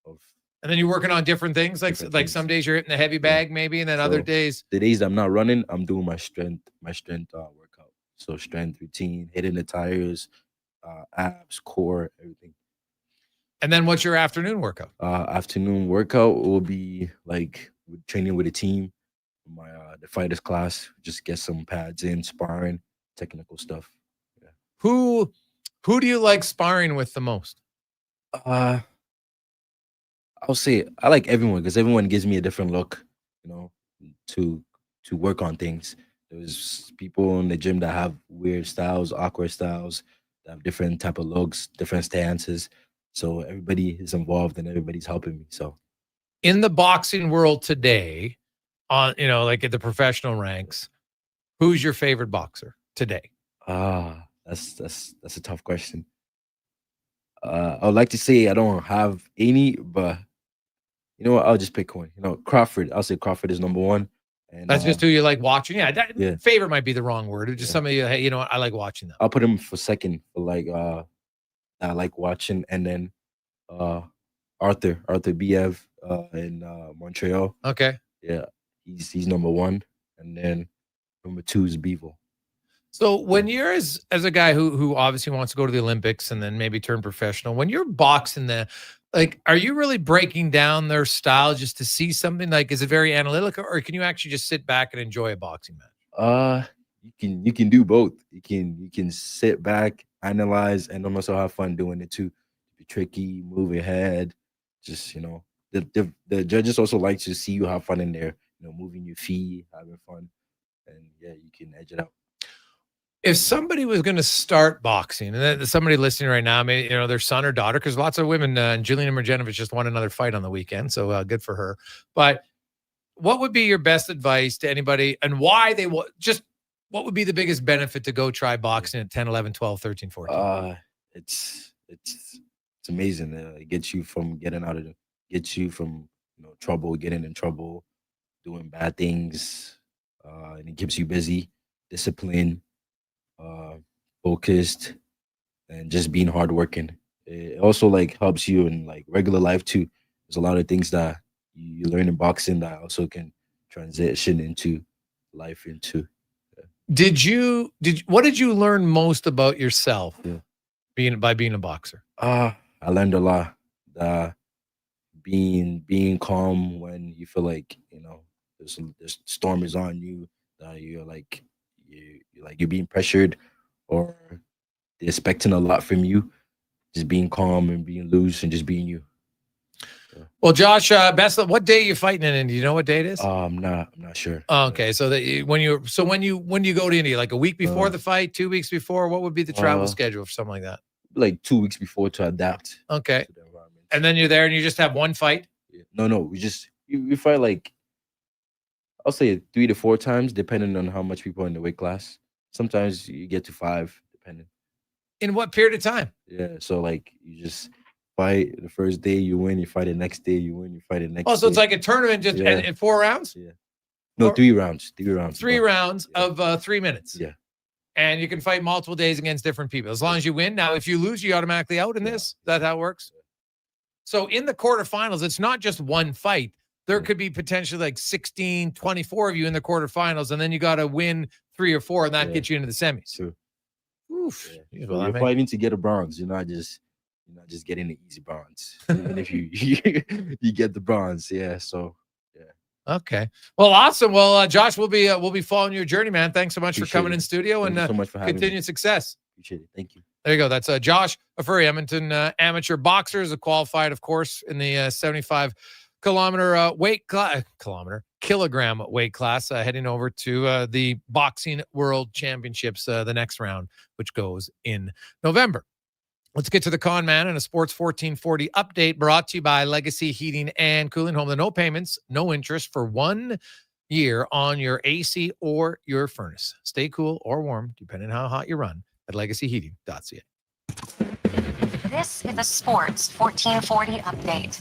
And then you're working on different things, like some days you're hitting the heavy bag, maybe, and then other days. The days I'm not running, I'm doing my strength workout. So strength routine, hitting the tires, abs, core, everything. And then what's your afternoon workout? Afternoon workout will be like training with a team, my the fighters class, just get some pads in, sparring, technical stuff. Yeah. Who do you like sparring with the most? I'll say I like everyone because everyone gives me a different look, to work on things. There's people in the gym that have weird styles, awkward styles, that have different type of looks, different stances. So everybody is involved and everybody's helping me. So in the boxing world today, on like at the professional ranks, who's your favorite boxer today? That's a tough question. I would like to say I don't have any, but you know what? I'll just pick one. Crawford. I'll say Crawford is number one. And that's just who you like watching. Yeah, favorite might be the wrong word. It's just somebody I like watching them. I'll put him for second for like I like watching, and then Arthur Biev in Montreal. Okay. Yeah, he's number one, and then number two is Bevo. So when you're as a guy who obviously wants to go to the Olympics and then maybe turn professional, when you're boxing are you really breaking down their style just to see something? Like, is it very analytical, or can you actually just sit back and enjoy a boxing match? You can do both. You can sit back, analyze, and also have fun doing it too. Be tricky, move your head. Just the judges also like to see you have fun in there. Moving your feet, having fun, and yeah, you can edge it out. If somebody was going to start boxing, and then somebody listening right now, maybe their son or daughter, because lots of women, and Juliana Marjanovic just won another fight on the weekend, so good for her. But what would be your best advice to anybody, and why they what would be the biggest benefit to go try boxing at 10, 11, 12, 13, 14? It's amazing. It gets you from trouble, getting in trouble, doing bad things, and it keeps you busy, disciplined, focused, and just being hardworking. It also helps you in regular life too. There's a lot of things that you learn in boxing that also can transition into life into. What did you learn most about yourself being a boxer? I learned a lot. Being calm when you feel like there's storm is on you, that you're being pressured, or they're expecting a lot from you. Just being calm and being loose and just being you. Yeah. Well, Josh, what day are you fighting in Indy? Do you know what day it is? I'm not sure. Oh, okay, so when you go to Indy, like a week before the fight, 2 weeks before, what would be the travel schedule for something like that? Like 2 weeks before to adapt. Okay. To the environment. And then you're there and you just have one fight? Yeah. No, we fight I'll say 3 to 4 times, depending on how much people are in the weight class. Sometimes you get to 5, depending. In what period of time? Yeah, so you just fight the first day, you win. You fight the next day, you win. You fight the next. Oh, so it's like a tournament, just in 4 rounds? Yeah. No, 3 rounds. 3 rounds. 3 rounds of 3 minutes. Yeah. And you can fight multiple days against different people as long as you win. Now, if you lose, you automatically out in this. Is that how it works? So in the quarterfinals, it's not just one fight. There could be potentially 16, 24 of you in the quarterfinals, and then you got to win 3 or 4, and that gets you into the semis. True. Oof. Yeah. So you're fighting to get a bronze. You're not just you're not just getting the easy bronze. Even if you get the bronze, yeah. So Okay. Well, awesome. Well, Josh, we'll be following your journey, man. Thanks so much for coming in studio. Thank and you so much for having continued me. success. Appreciate it. Thank you. There you go. That's Josh Ofori, Edmonton amateur boxers, qualified, of course, in the 75 kilogram weight class, heading over to the Boxing World Championships, the next round, which goes in November. Let's get to the con man and a Sports 1440 update brought to you by Legacy Heating and Cooling Home. The no payments, no interest for 1 year on your AC or your furnace. Stay cool or warm, depending on how hot you run, at legacyheating.ca. This is a Sports 1440 update.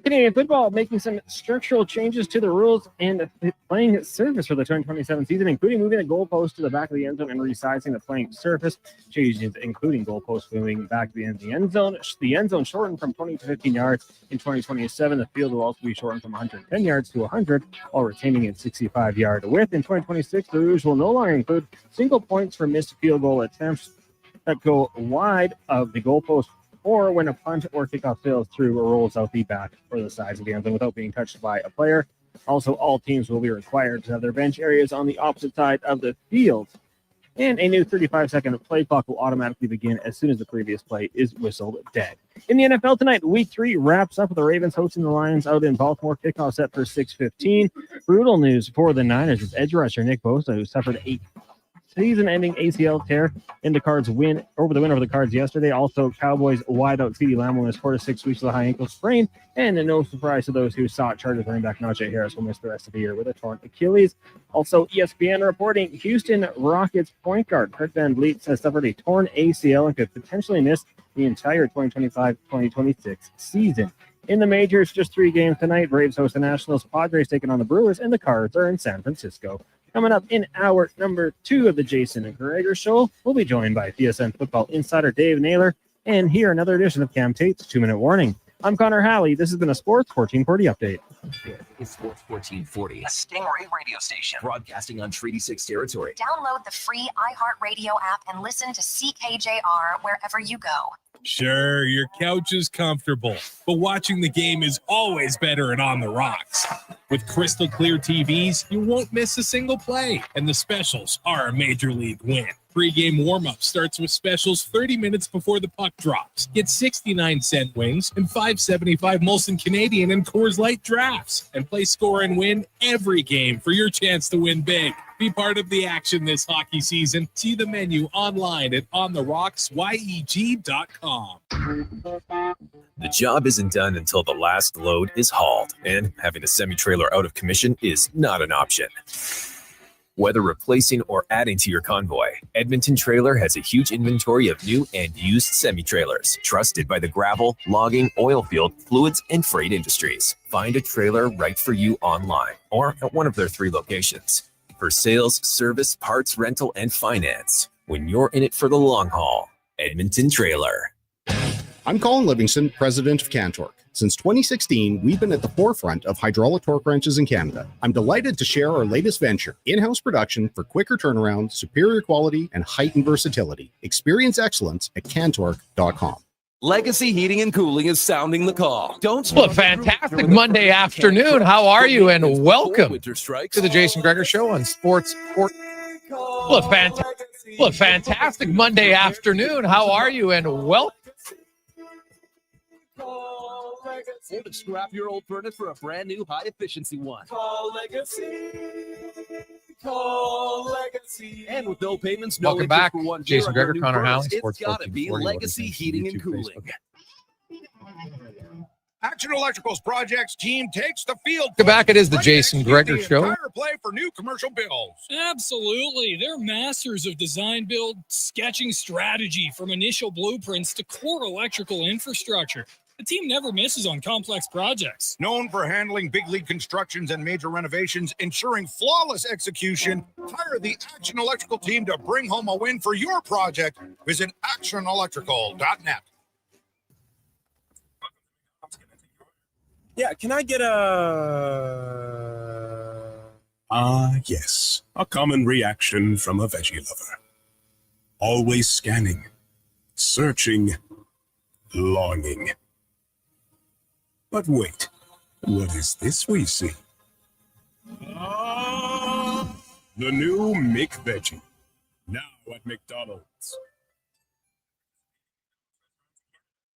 Canadian football making some structural changes to the rules and playing surface for the 2027 season, including moving the goalpost to the back of the end zone and resizing the playing surface. Changes including goalposts moving back to the end of the end zone. The end zone shortened from 20 to 15 yards in 2027. The field will also be shortened from 110 yards to 100 while retaining its 65-yard width. In 2026, the rules will no longer include single points for missed field goal attempts that go wide of the goalpost, or when a punt or kickoff fails through or rolls out the back or the sides of the end zone without being touched by a player. Also, all teams will be required to have their bench areas on the opposite side of the field. And a new 35-second play clock will automatically begin as soon as the previous play is whistled dead. In the NFL tonight, Week 3 wraps up with the Ravens hosting the Lions out in Baltimore. Kickoff set for 6:15. Brutal news for the Niners is edge rusher Nick Bosa, who suffered a season-ending ACL tear in the Cards win over the Cards yesterday. Also, Cowboys wide-out CeeDee Lamb will miss 4 to 6 weeks with a high ankle sprain. And no surprise to those who saw it, Chargers running back Najee Harris will miss the rest of the year with a torn Achilles. Also, ESPN reporting Houston Rockets point guard Kurt Van Vliet has suffered a torn ACL and could potentially miss the entire 2025-2026 season. In the majors, just 3 games tonight. Braves host the Nationals, Padres taking on the Brewers, and the Cards are in San Francisco. Coming up in hour number 2 of the Jason Gregor Show, we'll be joined by TSN football insider Dave Naylor, and here another edition of Cam Tate's 2-Minute Warning. I'm Connor Halley. This has been a Sports 1440 update. It's Sports 1440, a Stingray radio station broadcasting on Treaty 6 territory. Download the free iHeartRadio app and listen to CKJR wherever you go. Sure, your couch is comfortable, but watching the game is always better and on the rocks. With crystal clear TVs, you won't miss a single play, and the specials are a major league win. Pre-game warm-up starts with specials 30 minutes before the puck drops. Get 69-cent wings and $5.75 Molson Canadian and Coors Light drafts. And play score and win every game for your chance to win big. Be part of the action this hockey season. See the menu online at ontherocksyeg.com. The job isn't done until the last load is hauled, and having a semi-trailer out of commission is not an option. Whether replacing or adding to your convoy, Edmonton Trailer has a huge inventory of new and used semi-trailers, trusted by the gravel, logging, oil field, fluids, and freight industries. Find a trailer right for you online or at one of their 3 locations. For sales, service, parts, rental, and finance, when you're in it for the long haul, Edmonton Trailer. I'm Colin Livingston, president of Cantork. Since 2016, we've been at the forefront of hydraulic torque wrenches in Canada. I'm delighted to share our latest venture, in-house production for quicker turnaround, superior quality, and heightened versatility. Experience excellence at cantork.com. Legacy Heating and Cooling is sounding the call. Well, fantastic Monday afternoon. How are you? And welcome to the Jason Gregor Show on Sports. Fantastic Monday afternoon. How are you? And welcome. Scrap your old furnace for a brand new high-efficiency one. Call Legacy. And with no payments, no Welcome interest back. for 1 year Jason on your Gregor, new Connor furnace. Halley, Sports It's got to be 1440, Legacy Heating and Cooling. Action Electrical's projects team takes the field. Welcome back. It is the Jason Gregor Show. Entire play for new commercial builds. Absolutely. They're masters of design, build, sketching strategy from initial blueprints to core electrical infrastructure. The team never misses on complex projects. Known for handling big league constructions and major renovations, ensuring flawless execution, hire the Action Electrical team to bring home a win for your project. Visit actionelectrical.net. Yeah, can I get a Ah, yes, a common reaction from a veggie lover. Always scanning, searching, longing. But wait, what is this we see? Ah, the new McVeggie, now at McDonald's.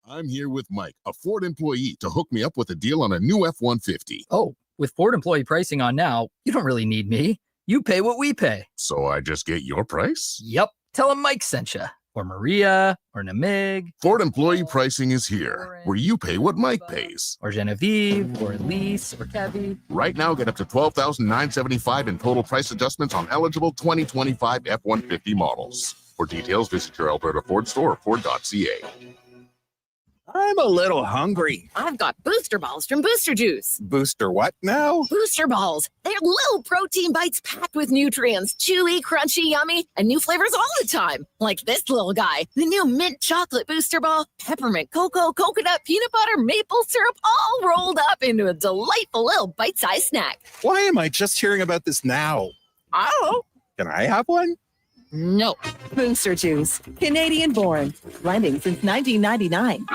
I'm here with Mike, a Ford employee, to hook me up with a deal on a new F-150. Oh, with Ford employee pricing on now, you don't really need me. You pay what we pay. So I just get your price? Yep. Tell them Mike sent you. Or Maria, or Namig. Ford employee pricing is here, where you pay what Mike pays. Or Genevieve, or Elise, or Kevy. Right now, get up to $12,975 in total price adjustments on eligible 2025 F-150 models. For details, visit your Alberta Ford store or Ford.ca. I'm a little hungry. I've got booster balls from Booster Juice. Booster what now? Booster balls. They're little protein bites packed with nutrients, chewy, crunchy, yummy, and new flavors all the time. Like this little guy, the new mint chocolate booster ball, peppermint cocoa, coconut, peanut butter, maple syrup, all rolled up into a delightful little bite-sized snack. Why am I just hearing about this now? I don't know. Can I have one? No. Booster Juice, Canadian born, blending since 1999.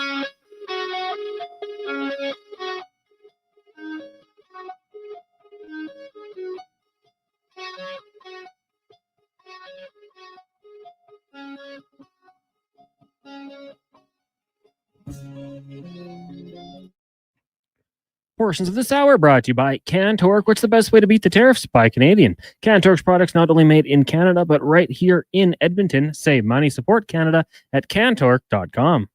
Portions of this hour brought to you by Cantork. What's the best way to beat the tariffs? By Canadian. Cantork's products not only made in Canada, but right here in Edmonton. Save money, support Canada at cantork.com.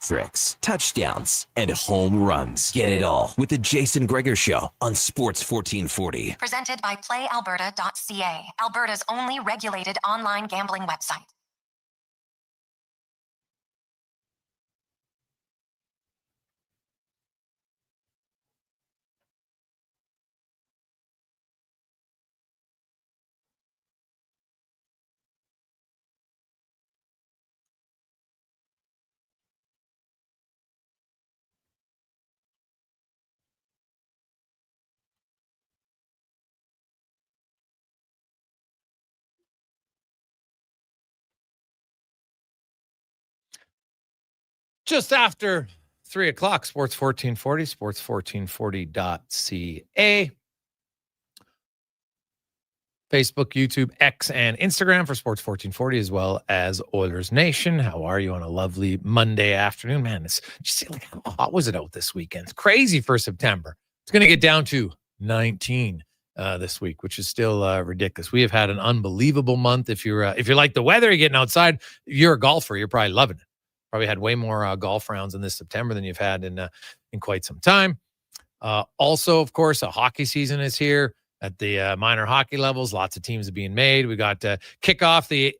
Tricks, touchdowns, and home runs. Get it all with the Jason Gregor Show on Sports 1440. Presented by PlayAlberta.ca, Alberta's only regulated online gambling website. Just after 3 o'clock, Sports 1440, sports1440.ca. Facebook, YouTube, X, and Instagram for Sports 1440, as well as Oilers Nation. How are you on a lovely Monday afternoon? Man, it's just like, how hot was it out this weekend? It's crazy for September. It's going to get down to 19 this week, which is still ridiculous. We have had an unbelievable month. If you're like the weather, you're getting outside, if you're a golfer, you're probably loving it. Probably had way more golf rounds in this September than you've had in quite some time. Also, of course, a hockey season is here at the minor hockey levels. Lots of teams are being made. We got kick off the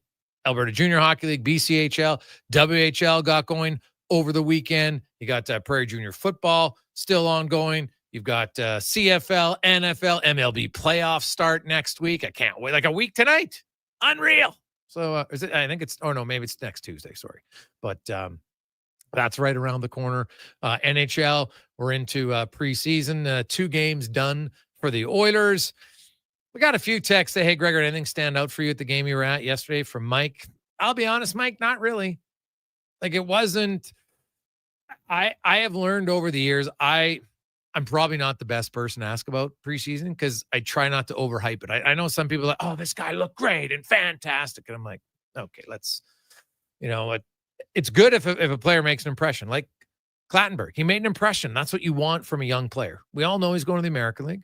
Alberta Junior Hockey League, BCHL, WHL got going over the weekend. You got Prairie Junior Football still ongoing. You've got CFL, NFL, MLB playoffs start next week. I can't wait. Like a week tonight. Unreal. So is it? I think it's. Oh no, maybe it's next Tuesday. Sorry, but that's right around the corner. NHL. We're into preseason. 2 games done for the Oilers. We got a few texts that, hey, Gregor, anything stand out for you at the game you were at yesterday from Mike? I'll be honest, Mike, not really. Like it wasn't. I have learned over the years. I'm probably not the best person to ask about preseason because I try not to overhype it. I know some people are like, oh, this guy looked great and fantastic. And I'm like, okay, let's, it's good if a player makes an impression. Like Clattenburg, he made an impression. That's what you want from a young player. We all know he's going to the American League,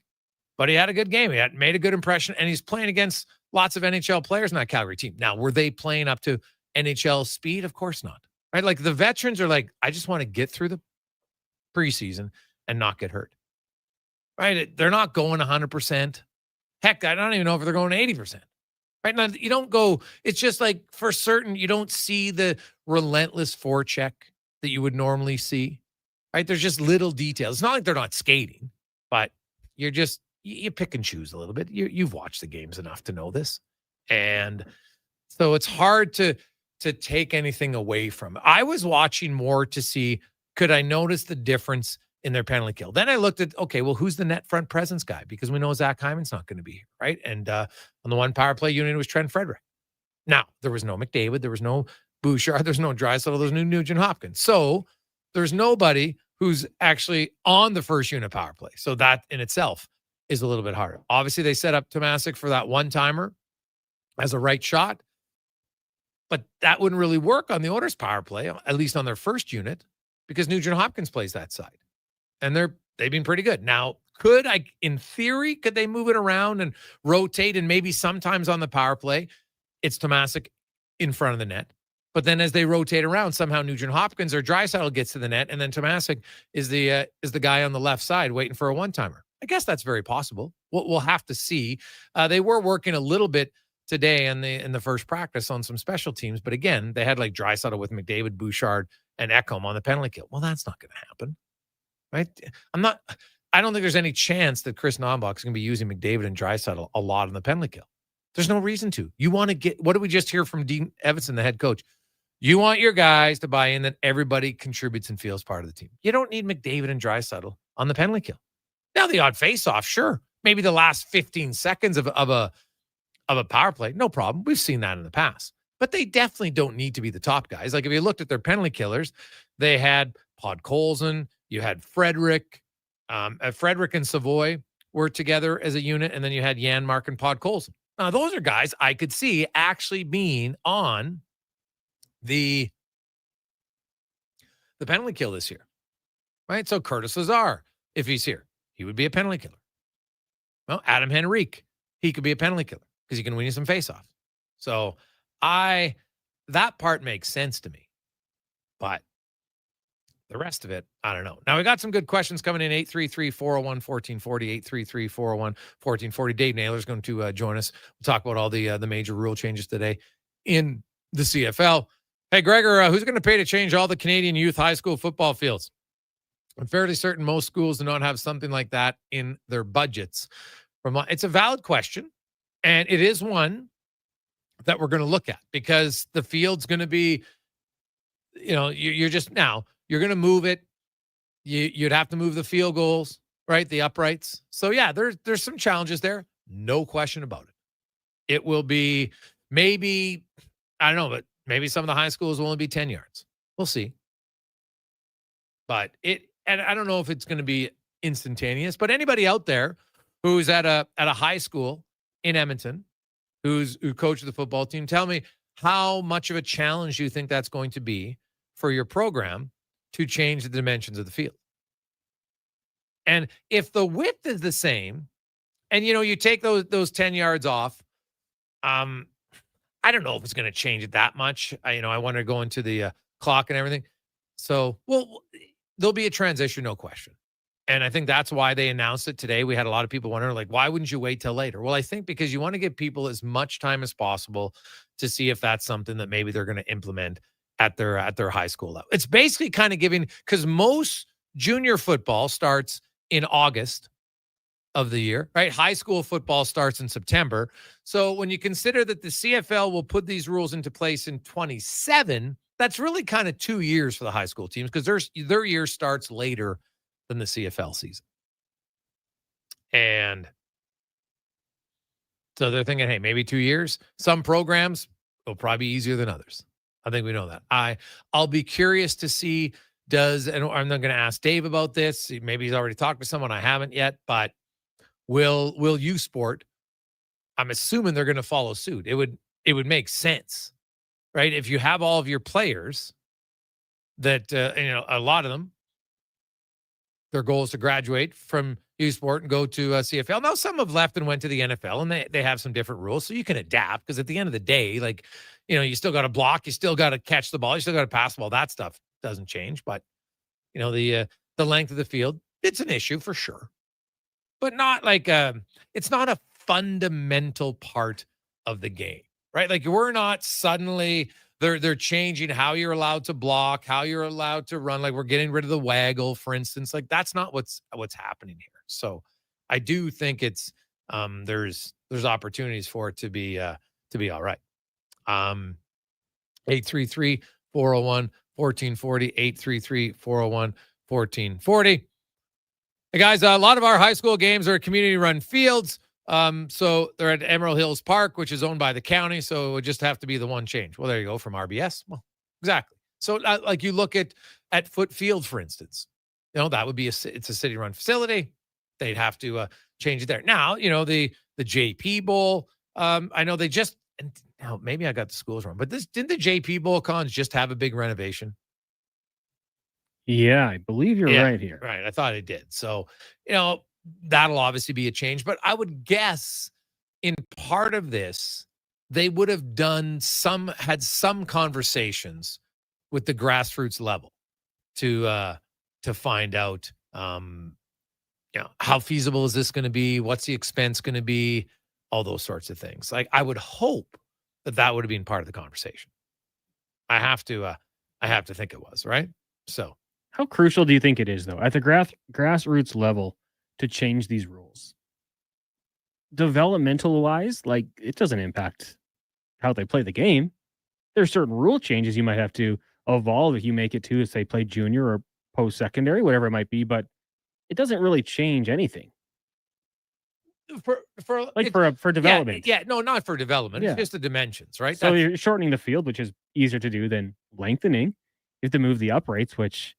but he had a good game. He had made a good impression, and he's playing against lots of NHL players in that Calgary team. Now, were they playing up to NHL speed? Of course not. Right? Like the veterans are like, I just want to get through the preseason and not get hurt. Right? They're not going 100%. Heck, I don't even know if they're going 80%. Right? Now, you don't go, it's just like for certain, you don't see the relentless forecheck that you would normally see. Right? There's just little details. It's not like they're not skating, but you're just, you pick and choose a little bit. You've watched the games enough to know this. And so it's hard to take anything away from it. I was watching more to see, could I notice the difference in their penalty kill. Then I looked at, okay, well, who's the net front presence guy? Because we know Zach Hyman's not going to be here, right? And on the one power play unit, it was Trent Frederick. Now, there was no McDavid, there was no Bouchard, there's no Draisaitl, there's no Nugent Hopkins. So there's nobody who's actually on the first unit power play. So that in itself is a little bit harder. Obviously, they set up Tomasic for that one-timer as a right shot, but that wouldn't really work on the Oilers power play, at least on their first unit, because Nugent Hopkins plays that side. And they've been pretty good. Now, in theory, could they move it around and rotate, and maybe sometimes on the power play, it's Tomasic in front of the net. But then as they rotate around, somehow Nugent Hopkins or Draisaitl gets to the net, and then Tomasic is the guy on the left side waiting for a one-timer. I guess that's very possible. We'll have to see. They were working a little bit today in the first practice on some special teams, but again, they had like Draisaitl with McDavid, Bouchard, and Ekholm on the penalty kill. Well, that's not going to happen, right? I don't think there's any chance that Chris Knoblauch is going to be using McDavid and Draisaitl a lot on the penalty kill. There's no reason to. You want to get, what did we just hear from Dean Evason, the head coach? You want your guys to buy in that everybody contributes and feels part of the team. You don't need McDavid and Draisaitl on the penalty kill. Now, the odd face-off, sure. Maybe the last 15 seconds of a power play, no problem. We've seen that in the past. But they definitely don't need to be the top guys. Like if you looked at their penalty killers, they had Podkolzin, you had Frederick. Frederick and Savoy were together as a unit, and then you had Janmark and Podkolzin. Now, those are guys I could see actually being on the penalty kill this year, right? So Curtis Lazar, if he's here, he would be a penalty killer. Well, Adam Henrique, he could be a penalty killer because he can win you some faceoffs. So that part makes sense to me, but the rest of it, I don't know. Now, we got some good questions coming in. 833-401-1440, 833-401-1440. Dave Naylor is going to join us. We'll talk about all the major rule changes today in the CFL. Hey, Gregor, who's going to pay to change all the Canadian youth high school football fields? I'm fairly certain most schools do not have something like that in their budgets. It's a valid question, and it is one that we're going to look at because the field's going to be, you're just now, you're going to move it. You'd have to move the field goals, right? The uprights. So, yeah, there's some challenges there. No question about it. It will be maybe, I don't know, but maybe some of the high schools will only be 10 yards. We'll see. But and I don't know if it's going to be instantaneous, but anybody out there who's at a high school in Edmonton who coaches the football team, tell me how much of a challenge you think that's going to be for your program to change the dimensions of the field. And if the width is the same, and you take those 10 yards off, I don't know if it's going to change it that much. I want to go into the clock and everything. So, there'll be a transition, no question. And I think that's why they announced it today. We had a lot of people wondering, why wouldn't you wait till later? Well, I think because you want to give people as much time as possible to see if that's something that maybe they're going to implement at their high school level. It's basically kind of giving, because most junior football starts in August of the year, right? High school football starts in September. So when you consider that the CFL will put these rules into place in 27, that's really kind of 2 years for the high school teams because their year starts later than the CFL season. And so they're thinking, hey, maybe 2 years. Some programs will probably be easier than others. I think we know that. I'll be curious to see and I'm not going to ask Dave about this. Maybe he's already talked to someone. I haven't yet, but will U Sport, I'm assuming they're going to follow suit. It would make sense, right? If you have all of your players that, a lot of them, their goal is to graduate from U Sport and go to CFL. Now, some have left and went to the NFL, and they have some different rules, so you can adapt because at the end of the day, you still got to block, you still got to catch the ball, you still got to pass the ball. That stuff doesn't change, but the length of the field, it's an issue for sure, but not it's not a fundamental part of the game, right? We're not suddenly they're changing how you're allowed to block, how you're allowed to run. We're getting rid of the waggle, for instance. That's not what's happening here. So I do think it's there's opportunities for it to be all right. 833-401-1440, 833-401-1440. Hey guys, a lot of our high school games are at community-run fields. So they're at Emerald Hills Park, which is owned by the county. So it would just have to be the one change. Well, there you go, from RBS. Well, exactly. So like you look at Foot Field, for instance, that would be it's a city-run facility. They'd have to change it there. Now, the JP Bowl. I know they just, and now maybe I got the schools wrong, but didn't the JP Bowl cons just have a big renovation? Yeah, I believe you're right here. Right. I thought it did. So, that'll obviously be a change, but I would guess in part of this, they would have had some conversations with the grassroots level to find out, how feasible is this going to be? What's the expense going to be? All those sorts of things. Like, I would hope that would have been part of the conversation. I have to think it was, right? So, how crucial do you think it is, though, at the grassroots level to change these rules? Developmental-wise, like, it doesn't impact how they play the game. There's certain rule changes you might have to evolve if you make it to, say, play junior or post-secondary, whatever it might be, but it doesn't really change anything. For development. Yeah, no, not for development. Yeah. It's just the dimensions, right? So you're shortening the field, which is easier to do than lengthening. You have to move the uprights, which,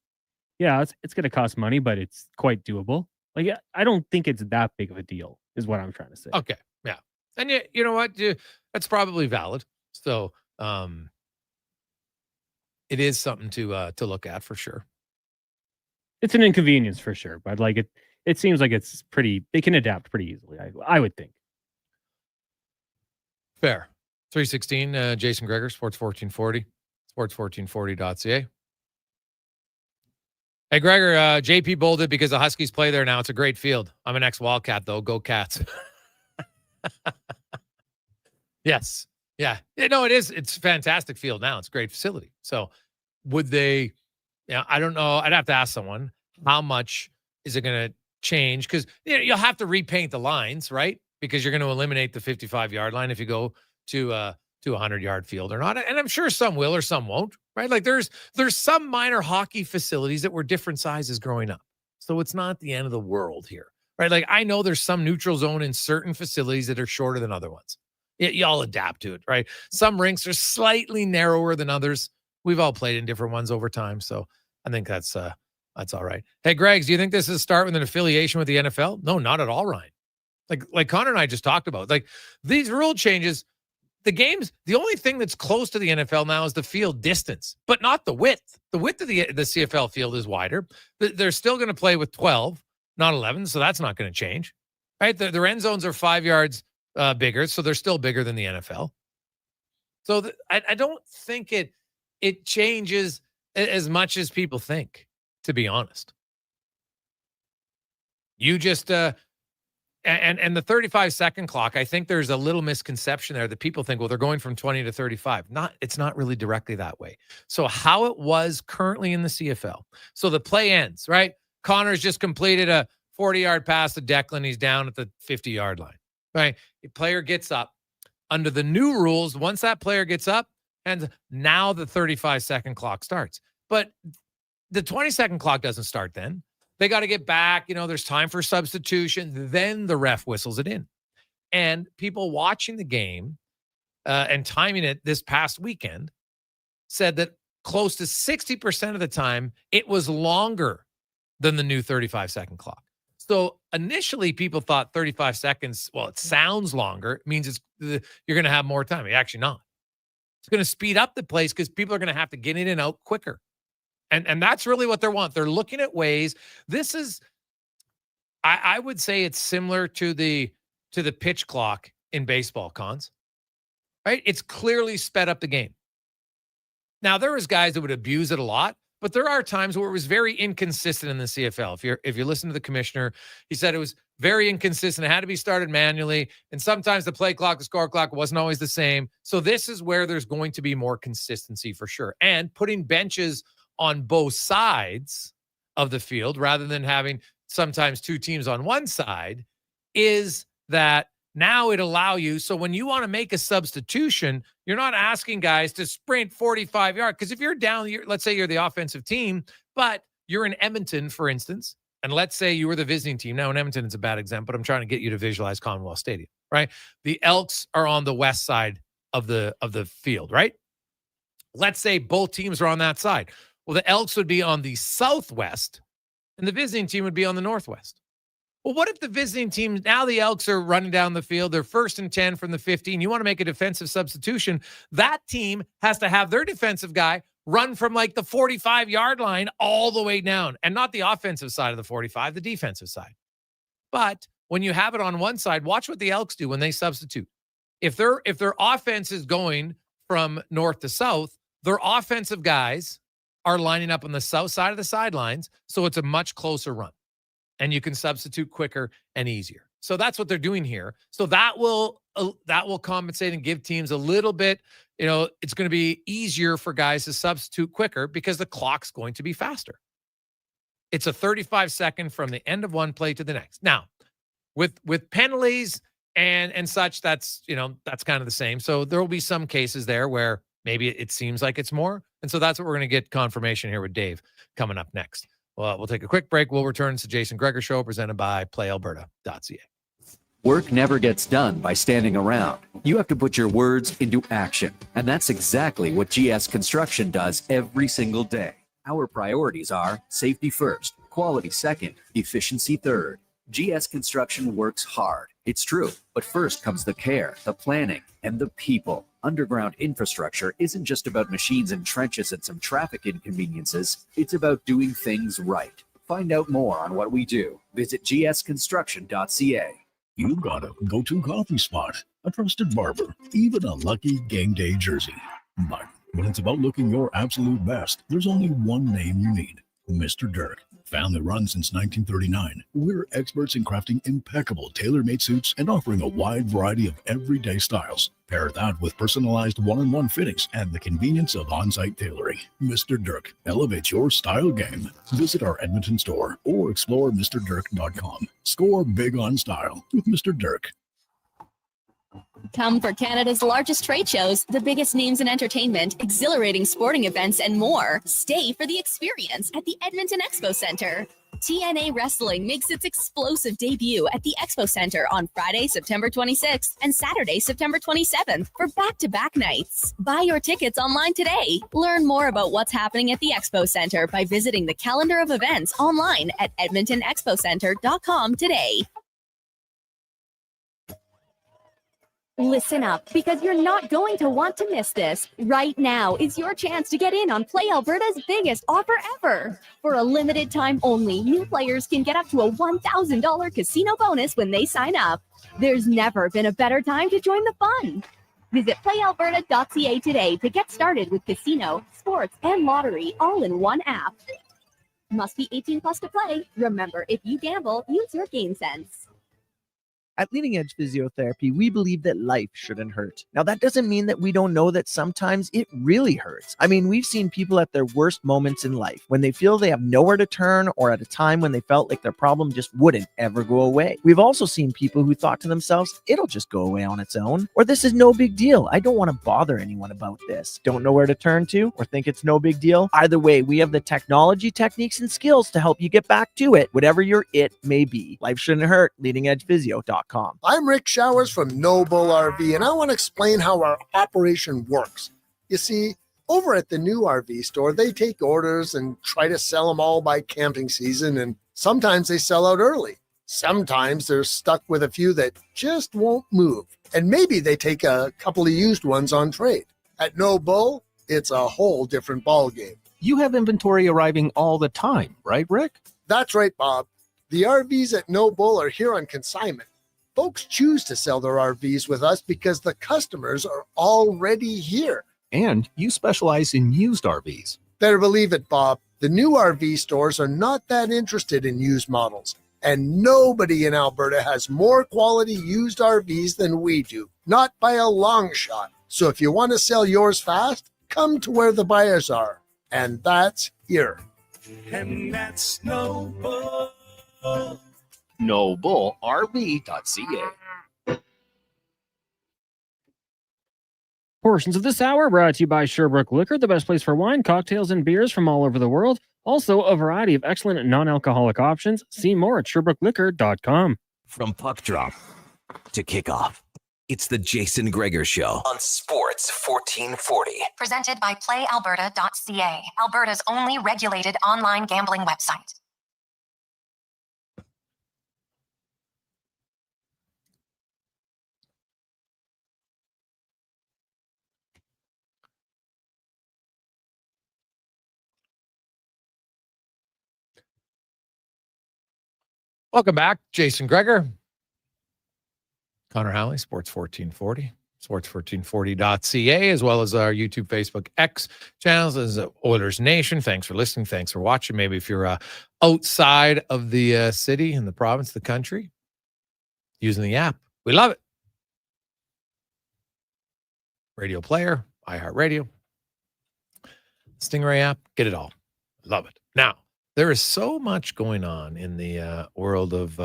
yeah, it's going to cost money, but it's quite doable. Like, I don't think it's that big of a deal, is what I'm trying to say. Okay, yeah. And you know what? That's probably valid. So it is something to look at for sure. It's an inconvenience for sure, but like it seems like they can adapt pretty easily, I would think. Fair. 316, Jason Gregor, Sports 1440, sports1440.ca. Hey, Gregor, JP bolded because the Huskies play there now. It's a great field. I'm an ex-Wildcat, though. Go Cats. Yes. Yeah. No, it is. It's a fantastic field now. It's a great facility. So would they, I don't know. I'd have to ask someone, how much is it going to change? Because you'll have to repaint the lines, right? Because you're going to eliminate the 55-yard line if you go to a 100-yard field or not. And I'm sure some will or some won't, right? Like there's some minor hockey facilities that were different sizes growing up. So it's not the end of the world here, right? Like I know there's some neutral zone in certain facilities that are shorter than other ones. Y'all adapt to it, right? Some rinks are slightly narrower than others. We've all played in different ones over time. So I think that's all right. Hey, Gregs, do you think this is a start with an affiliation with the NFL? No, not at all, Ryan. Like Connor and I just talked about, like these rule changes, the games, the only thing that's close to the NFL now is the field distance, but not the width. The width of the CFL field is wider. They're still going to play with 12, not 11, so that's not going to change, right? Their end zones are 5 yards bigger, so they're still bigger than the NFL. So I don't think it changes as much as people think, to be honest. You just and the 35-second clock, I think there's a little misconception there that people think, well, they're going from 20 to 35. It's not really directly that way. So how it was currently in the CFL. So the play ends, right? Connor's just completed a 40-yard pass to Declan. He's down at the 50-yard line, right? The player gets up. Under the new rules, once that player gets up, and now the 35-second clock starts. But the 20-second clock doesn't start then. They got to get back. There's time for substitution. Then the ref whistles it in. And people watching the game and timing it this past weekend said that close to 60% of the time, it was longer than the new 35-second clock. So initially, people thought 35 seconds, well, it sounds longer. It means you're going to have more time. Actually not. It's going to speed up the plays because people are going to have to get in and out quicker. And that's really what they want. They're looking at ways. This is, I would say it's similar to the pitch clock in baseball, Cons, right? It's clearly sped up the game. Now, there was guys that would abuse it a lot, but there are times where it was very inconsistent in the CFL. If you listen to the commissioner, he said it was very inconsistent. It had to be started manually. And sometimes the play clock, the score clock wasn't always the same. So this is where there's going to be more consistency for sure. And putting benches on both sides of the field rather than having sometimes two teams on one side is that now it allow you. So when you want to make a substitution, you're not asking guys to sprint 45 yards. Because if you're down, let's say you're the offensive team, but you're in Edmonton, for instance, and let's say you were the visiting team. Now in Edmonton, it's a bad example, but I'm trying to get you to visualize Commonwealth Stadium, right? The Elks are on the west side of the field, right? Let's say both teams are on that side. Well, the Elks would be on the southwest, and the visiting team would be on the northwest. Well, what if the visiting team, now the Elks are running down the field, they're 1st and 10 from the 15. You want to make a defensive substitution. That team has to have their defensive guy run from like the 45-yard line all the way down, and not the offensive side of the 45, the defensive side. But when you have it on one side, watch what the Elks do when they substitute. If their offense is going from north to south, their offensive guys are lining up on the south side of the sidelines, so it's a much closer run. And you can substitute quicker and easier. So that's what they're doing here. So that will compensate and give teams a little bit, it's going to be easier for guys to substitute quicker because the clock's going to be faster. It's a 35-second from the end of one play to the next. Now, with penalties and such, that's kind of the same. So there will be some cases there where maybe it seems like it's more. And so that's what we're going to get confirmation here with Dave coming up next. Well, we'll take a quick break. We'll return to Jason Gregor Show presented by PlayAlberta.ca. Work never gets done by standing around. You have to put your words into action. And that's exactly what GS Construction does every single day. Our priorities are safety first, quality second, efficiency third. GS Construction works hard. It's true. But first comes the care, the planning, and the people. Underground infrastructure isn't just about machines and trenches and some traffic inconveniences. It's about doing things right. Find out more on what we do. Visit gsconstruction.ca. You've got a go-to coffee spot, a trusted barber, even a lucky game day jersey. But when it's about looking your absolute best, there's only one name you need: Mr. Dirk. Family run since 1939, we're experts in crafting impeccable tailor-made suits and offering a wide variety of everyday styles. Pair that with personalized one-on-one fittings and the convenience of on-site tailoring. Mr. Dirk elevates your style game. Visit our Edmonton store or explore MrDirk.com. Score big on style with Mr. Dirk. Come for Canada's largest trade shows, the biggest names in entertainment, exhilarating sporting events, and more. Stay for the experience at the Edmonton Expo Centre. TNA Wrestling makes its explosive debut at the Expo Center on Friday, September 26th and Saturday, September 27th for back-to-back nights. Buy your tickets online today. Learn more about what's happening at the Expo Center by visiting the calendar of events online at edmontonexpocenter.com today. Listen up, because you're not going to want to miss this. Right now is your chance to get in on Play Alberta's biggest offer ever. For a limited time only, new players can get up to a $1,000 casino bonus when they sign up. There's never been a better time to join the fun. Visit playalberta.ca today to get started with casino, sports, and lottery all in one app. Must be 18 plus to play. Remember, if you gamble, use your game sense. At Leading Edge Physiotherapy, we believe that life shouldn't hurt. Now, that doesn't mean that we don't know that sometimes it really hurts. I mean, we've seen people at their worst moments in life, when they feel they have nowhere to turn, or at a time when they felt like their problem just wouldn't ever go away. We've also seen people who thought to themselves, it'll just go away on its own, or this is no big deal. I don't want to bother anyone about this. Don't know where to turn to, or think it's no big deal. Either way, we have the technology, techniques, and skills to help you get back to it, whatever your it may be. Life shouldn't hurt. LeadingEdgePhysio.com. I'm Rick Showers from No Bull RV, and I want to explain how our operation works. You see, over at the new RV store, they take orders and try to sell them all by camping season, and sometimes they sell out early. Sometimes they're stuck with a few that just won't move, and maybe they take a couple of used ones on trade. At No Bull, it's a whole different ballgame. You have inventory arriving all the time, right, Rick? That's right, Bob. The RVs at No Bull are here on consignment. Folks choose to sell their RVs with us because the customers are already here. And you specialize in used RVs. Better believe it, Bob. The new RV stores are not that interested in used models. And nobody in Alberta has more quality used RVs than we do. Not by a long shot. So if you want to sell yours fast, come to where the buyers are. And that's here. And that's No Bull. NoBullRV.ca. Portions of this hour brought to you by Sherbrooke Liquor, the best place for wine, cocktails, and beers from all over the world. Also, a variety of excellent non-alcoholic options. See more at SherbrookeLiquor.com. From puck drop to kickoff, it's the Jason Gregor Show on Sports 1440. Presented by PlayAlberta.ca, Alberta's only regulated online gambling website. Welcome back. Jason Gregor. Connor Halley, Sports 1440. Sports1440.ca, as well as our YouTube, Facebook, X channels as Oilers Nation. Thanks for listening. Thanks for watching. Maybe if you're outside of the city and the province, the country, using the app. We love it. Radio player, iHeartRadio, Stingray app, get it all. Love it. Now, there is so much going on in the world of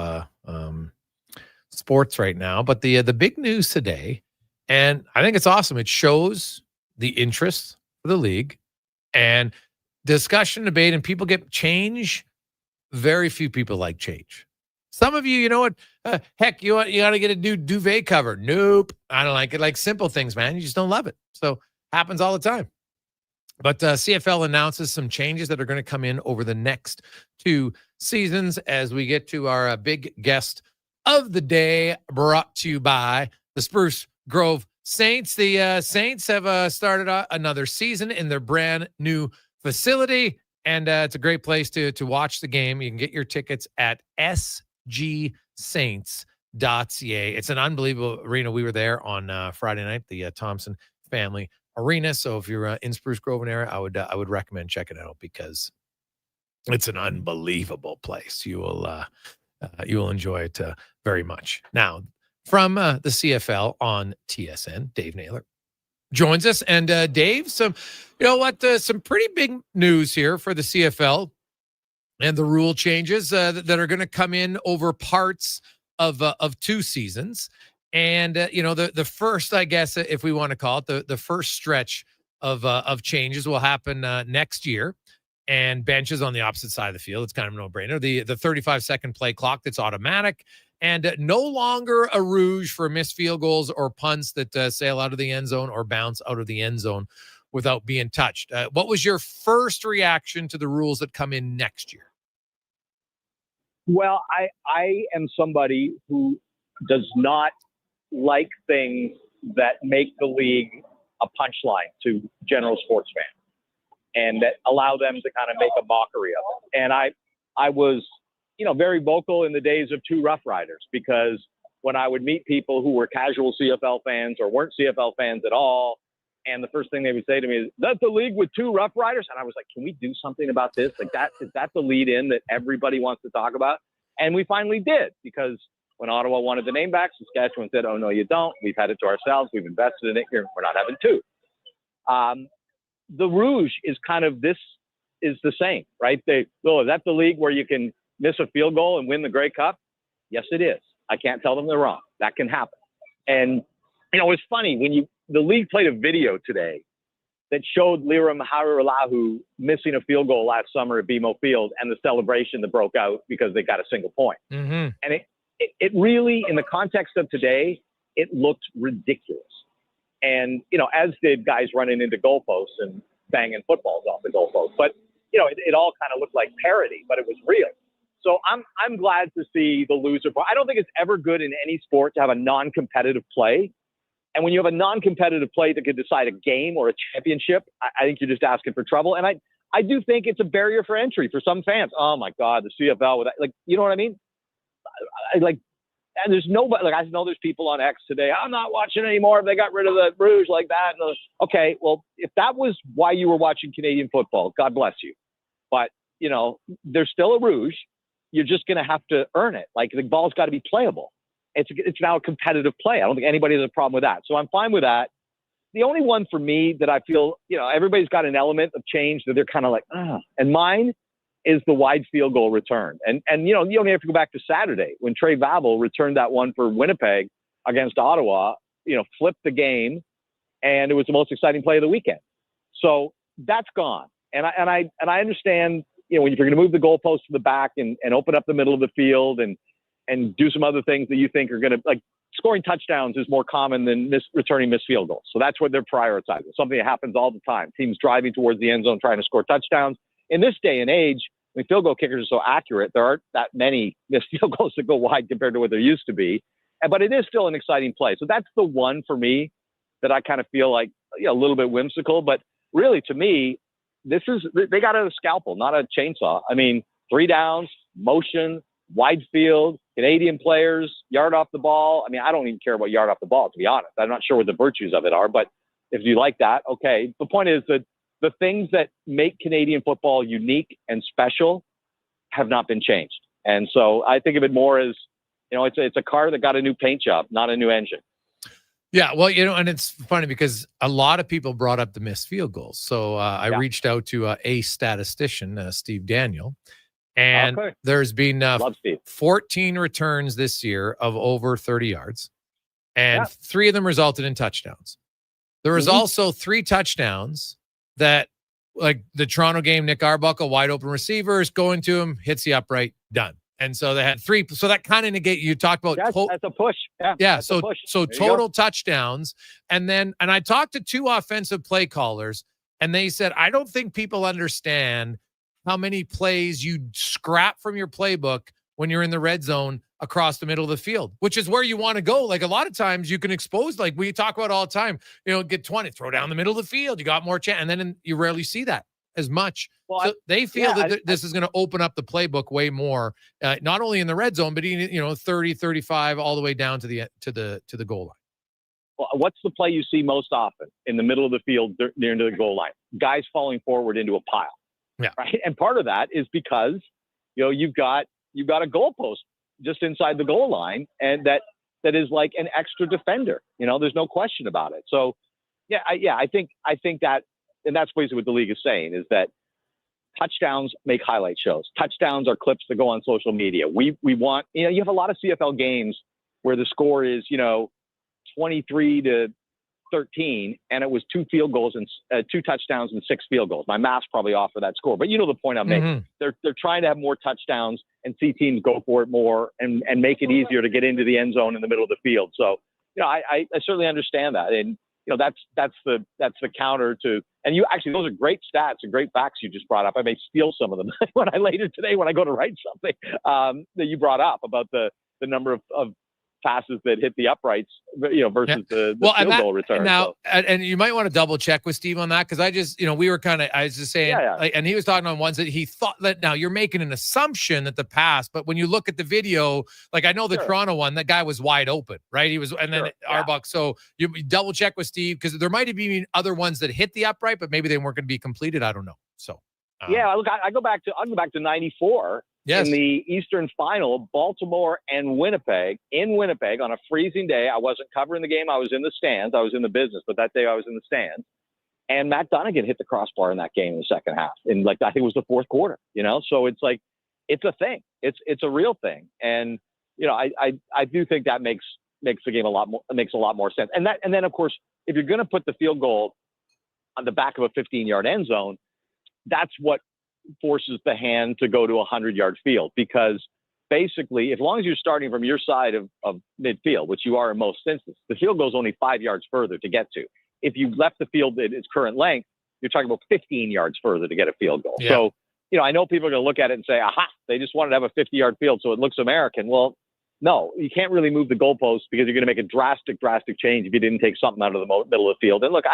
sports right now, but the big news today, and I think it's awesome. It shows the interest for the league and discussion, debate, and people get change. Very few people like change. Some of you, you know what? Heck, you got to get a new duvet cover. Nope, I don't like it. Like simple things, man. You just don't love it. So happens all the time. But CFL announces some changes that are going to come in over the next 2 seasons as we get to our big guest of the day, brought to you by the Spruce Grove Saints. The Saints have started another season in their brand new facility, and it's a great place to watch the game. You can get your tickets at sgsaints.ca. It's an unbelievable arena. We were there on Friday night, the Thompson Family Arena. So if you're in Spruce Grove area, I would recommend checking it out because it's an unbelievable place. You will enjoy it very much. Now, from the CFL on TSN, Dave Naylor joins us, and Dave, some pretty big news here for the CFL and the rule changes that are going to come in over parts of 2 seasons. And, the first, I guess, if we want to call it, the first stretch of changes will happen next year. And benches on the opposite side of the field. It's kind of a no-brainer. The 35-second play clock that's automatic, and no longer a rouge for missed field goals or punts that sail out of the end zone or bounce out of the end zone without being touched. What was your first reaction to the rules that come in next year? Well, I am somebody who does not like things that make the league a punchline to general sports fans and that allow them to kind of make a mockery of it. And I was, very vocal in the days of 2 Rough Riders, because when I would meet people who were casual CFL fans or weren't CFL fans at all, and the first thing they would say to me is, "That's the league with 2 Rough Riders?" And I was like, can we do something about this? Like, is that the lead in that everybody wants to talk about? And we finally did, because when Ottawa wanted the name back, Saskatchewan said, "Oh, no, you don't. We've had it to ourselves. We've invested in it here. We're not having 2. The rouge is kind of, this is the same, right? Is that the league where you can miss a field goal and win the Grey Cup? Yes, it is. I can't tell them they're wrong. That can happen. And, it's funny when the league played a video today that showed Liram Haralahu missing a field goal last summer at BMO Field and the celebration that broke out because they got a single point. Mm-hmm. And it really, in the context of today, it looked ridiculous. And, as did guys running into goalposts and banging footballs off the goalposts. But, it all kind of looked like parody, but it was real. So I'm glad to see the loser. I don't think it's ever good in any sport to have a non-competitive play. And when you have a non-competitive play that could decide a game or a championship, I think you're just asking for trouble. And I do think it's a barrier for entry for some fans. Oh, my God, the CFL, with that. Like, you know what I mean? And there's nobody, I know there's people on X today, I'm not watching anymore. They got rid of the rouge like that. And okay, well, if that was why you were watching Canadian football, God bless you. But, there's still a rouge. You're just going to have to earn it. Like, the ball's got to be playable. It's now a competitive play. I don't think anybody has a problem with that. So I'm fine with that. The only one for me that I feel, everybody's got an element of change that they're kind of like, and mine is the wide field goal return. And you only have to go back to Saturday when Trey Vavel returned that one for Winnipeg against Ottawa, flipped the game, and it was the most exciting play of the weekend. So that's gone. And I understand, when you're going to move the goalpost to the back and open up the middle of the field and do some other things that you think are going to, like, scoring touchdowns is more common than returning missed field goals. So that's what they're prioritizing. Something that happens all the time. Teams driving towards the end zone trying to score touchdowns. In this day and age, when field goal kickers are so accurate, there aren't that many missed field goals that go wide compared to what there used to be. But it is still an exciting play. So that's the one for me that I kind of feel like a little bit whimsical. But really, to me, they got a scalpel, not a chainsaw. I mean, 3 downs, motion, wide field, Canadian players, yard off the ball. I mean, I don't even care about yard off the ball, to be honest. I'm not sure what the virtues of it are, but if you like that, okay. The point is that the things that make Canadian football unique and special have not been changed. And so I think of it more as, it's a car that got a new paint job, not a new engine. Yeah, well, and it's funny because a lot of people brought up the missed field goals. So I reached out to a statistician, Steve Daniel, and there's been 14 returns this year of over 30 yards, and 3 of them resulted in touchdowns. There was also 3 touchdowns that, like the Toronto game, Nick Arbuckle, wide open receivers, going to him, hits the upright, done. And so they had 3. So that kind of negate. You talked about that's a push. Yeah. So total touchdowns, and I talked to 2 offensive play callers, and they said, I don't think people understand how many plays you scrap from your playbook when you're in the red zone across the middle of the field, which is where you want to go. Like a lot of times you can expose, like we talk about all the time, get 20, throw down the middle of the field. You got more chance. And then you rarely see that as much. Well, so they feel that this is going to open up the playbook way more, not only in the red zone, but 30, 35, all the way down to the goal line. Well, what's the play you see most often in the middle of the field near the goal line? Guys falling forward into a pile. Yeah. Right. And part of that is because, you've got a goalpost just inside the goal line, and that is like an extra defender. There's no question about it. So, I think that, and that's basically what the league is saying, is that touchdowns make highlight shows. Touchdowns are clips that go on social media. We want, you have a lot of CFL games where the score is, 23-13, and it was 2 field goals and 2 touchdowns and 6 field goals. My math's probably off for that score, but you know the point I'm making. They're trying to have more touchdowns and see teams go for it more and make it easier to get into the end zone in the middle of the field. So, I certainly understand that. And, that's the counter to, and those are great stats and great facts you just brought up. I may steal some of them when I go to write something that you brought up about the number of passes that hit the uprights, versus the field goal return. Now, and you might want to double check with Steve on that, because I was just saying, and he was talking on ones that he thought that, now you're making an assumption that the pass, but when you look at the video, like I know the Toronto one, that guy was wide open, right? He was, and then Arbuck. So you double check with Steve, because there might have been other ones that hit the upright, but maybe they weren't going to be completed. I don't know. So look, I'll go back to 94. Yes. In the Eastern Final, Baltimore and Winnipeg, on a freezing day. I wasn't covering the game. I was in the stands. I was in the business, but that day I was in the stands. And Matt Donegan hit the crossbar in that game in the second half. And I think it was the fourth quarter, So it's like, it's a thing. It's a real thing. And, I do think that makes the game makes a lot more sense. And then of course, if you're going to put the field goal on the back of a 15-yard end zone, that's what forces the hand to go to a 100-yard field, because basically, as long as you're starting from your side of midfield, which you are in most instances, the field goes only 5 yards further to get to. If you left the field at its current length, you're talking about 15 yards further to get a field goal. Yeah. So, I know people are going to look at it and say, aha, they just wanted to have a 50-yard field, so it looks American. Well, no, you can't really move the goalposts, because you're going to make a drastic change if you didn't take something out of the middle of the field. And look,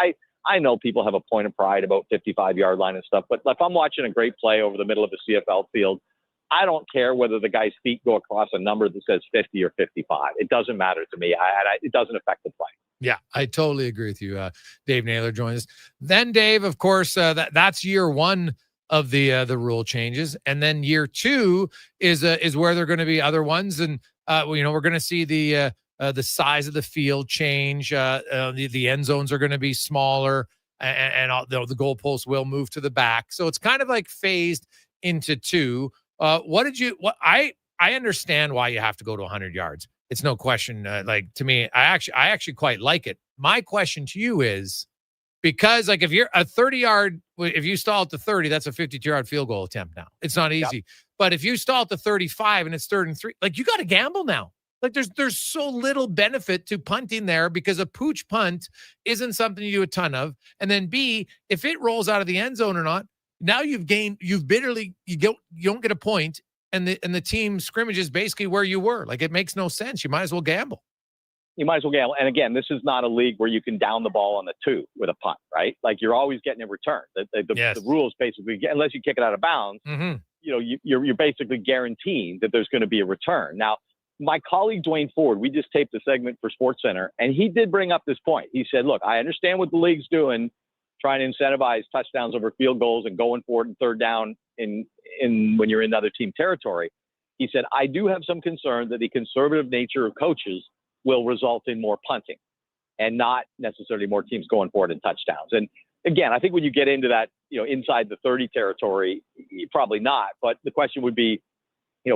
I know people have a point of pride about 55-yard line and stuff, but if I'm watching a great play over the middle of the CFL field, I don't care whether the guy's feet go across a number that says 50 or 55. It doesn't matter to me. It doesn't affect the play. Yeah, I totally agree with you. Dave Naylor joins us. Then, Dave, of course, that's year 1 of the rule changes, and then year 2 is where there are going to be other ones, and we're going to see the size of the field change. The end zones are going to be smaller, and the goalposts will move to the back. So it's kind of like phased into 2. I understand why you have to go to 100 yards. It's no question. To me, I actually quite like it. My question to you is, Because like if you're a 30-yard, if you stall at the 30, that's a 52-yard field goal attempt now. It's not easy. Yep. But if you stall at the 35 and it's 3rd and 3, like you got to gamble now. Like there's so little benefit to punting there because a pooch punt isn't something you do a ton of. And then B, if it rolls out of the end zone or not, now you don't get a point, and the team scrimmage is basically where you were. Like it makes no sense. You might as well gamble. You might as well gamble. And again, this is not a league where you can down the ball on the 2 with a punt, right? Like you're always getting a return. The rules basically, unless you kick it out of bounds, you're basically guaranteeing that there's going to be a return. Now, my colleague Dwayne Ford, we just taped a segment for SportsCenter, and he did bring up this point. He said, "Look, I understand what the league's doing, trying to incentivize touchdowns over field goals and going for it in 3rd down in when you're in other team territory." He said, "I do have some concern that the conservative nature of coaches will result in more punting and not necessarily more teams going for it in touchdowns." And again, I think when you get into that, inside the 30 territory, probably not. But the question would be,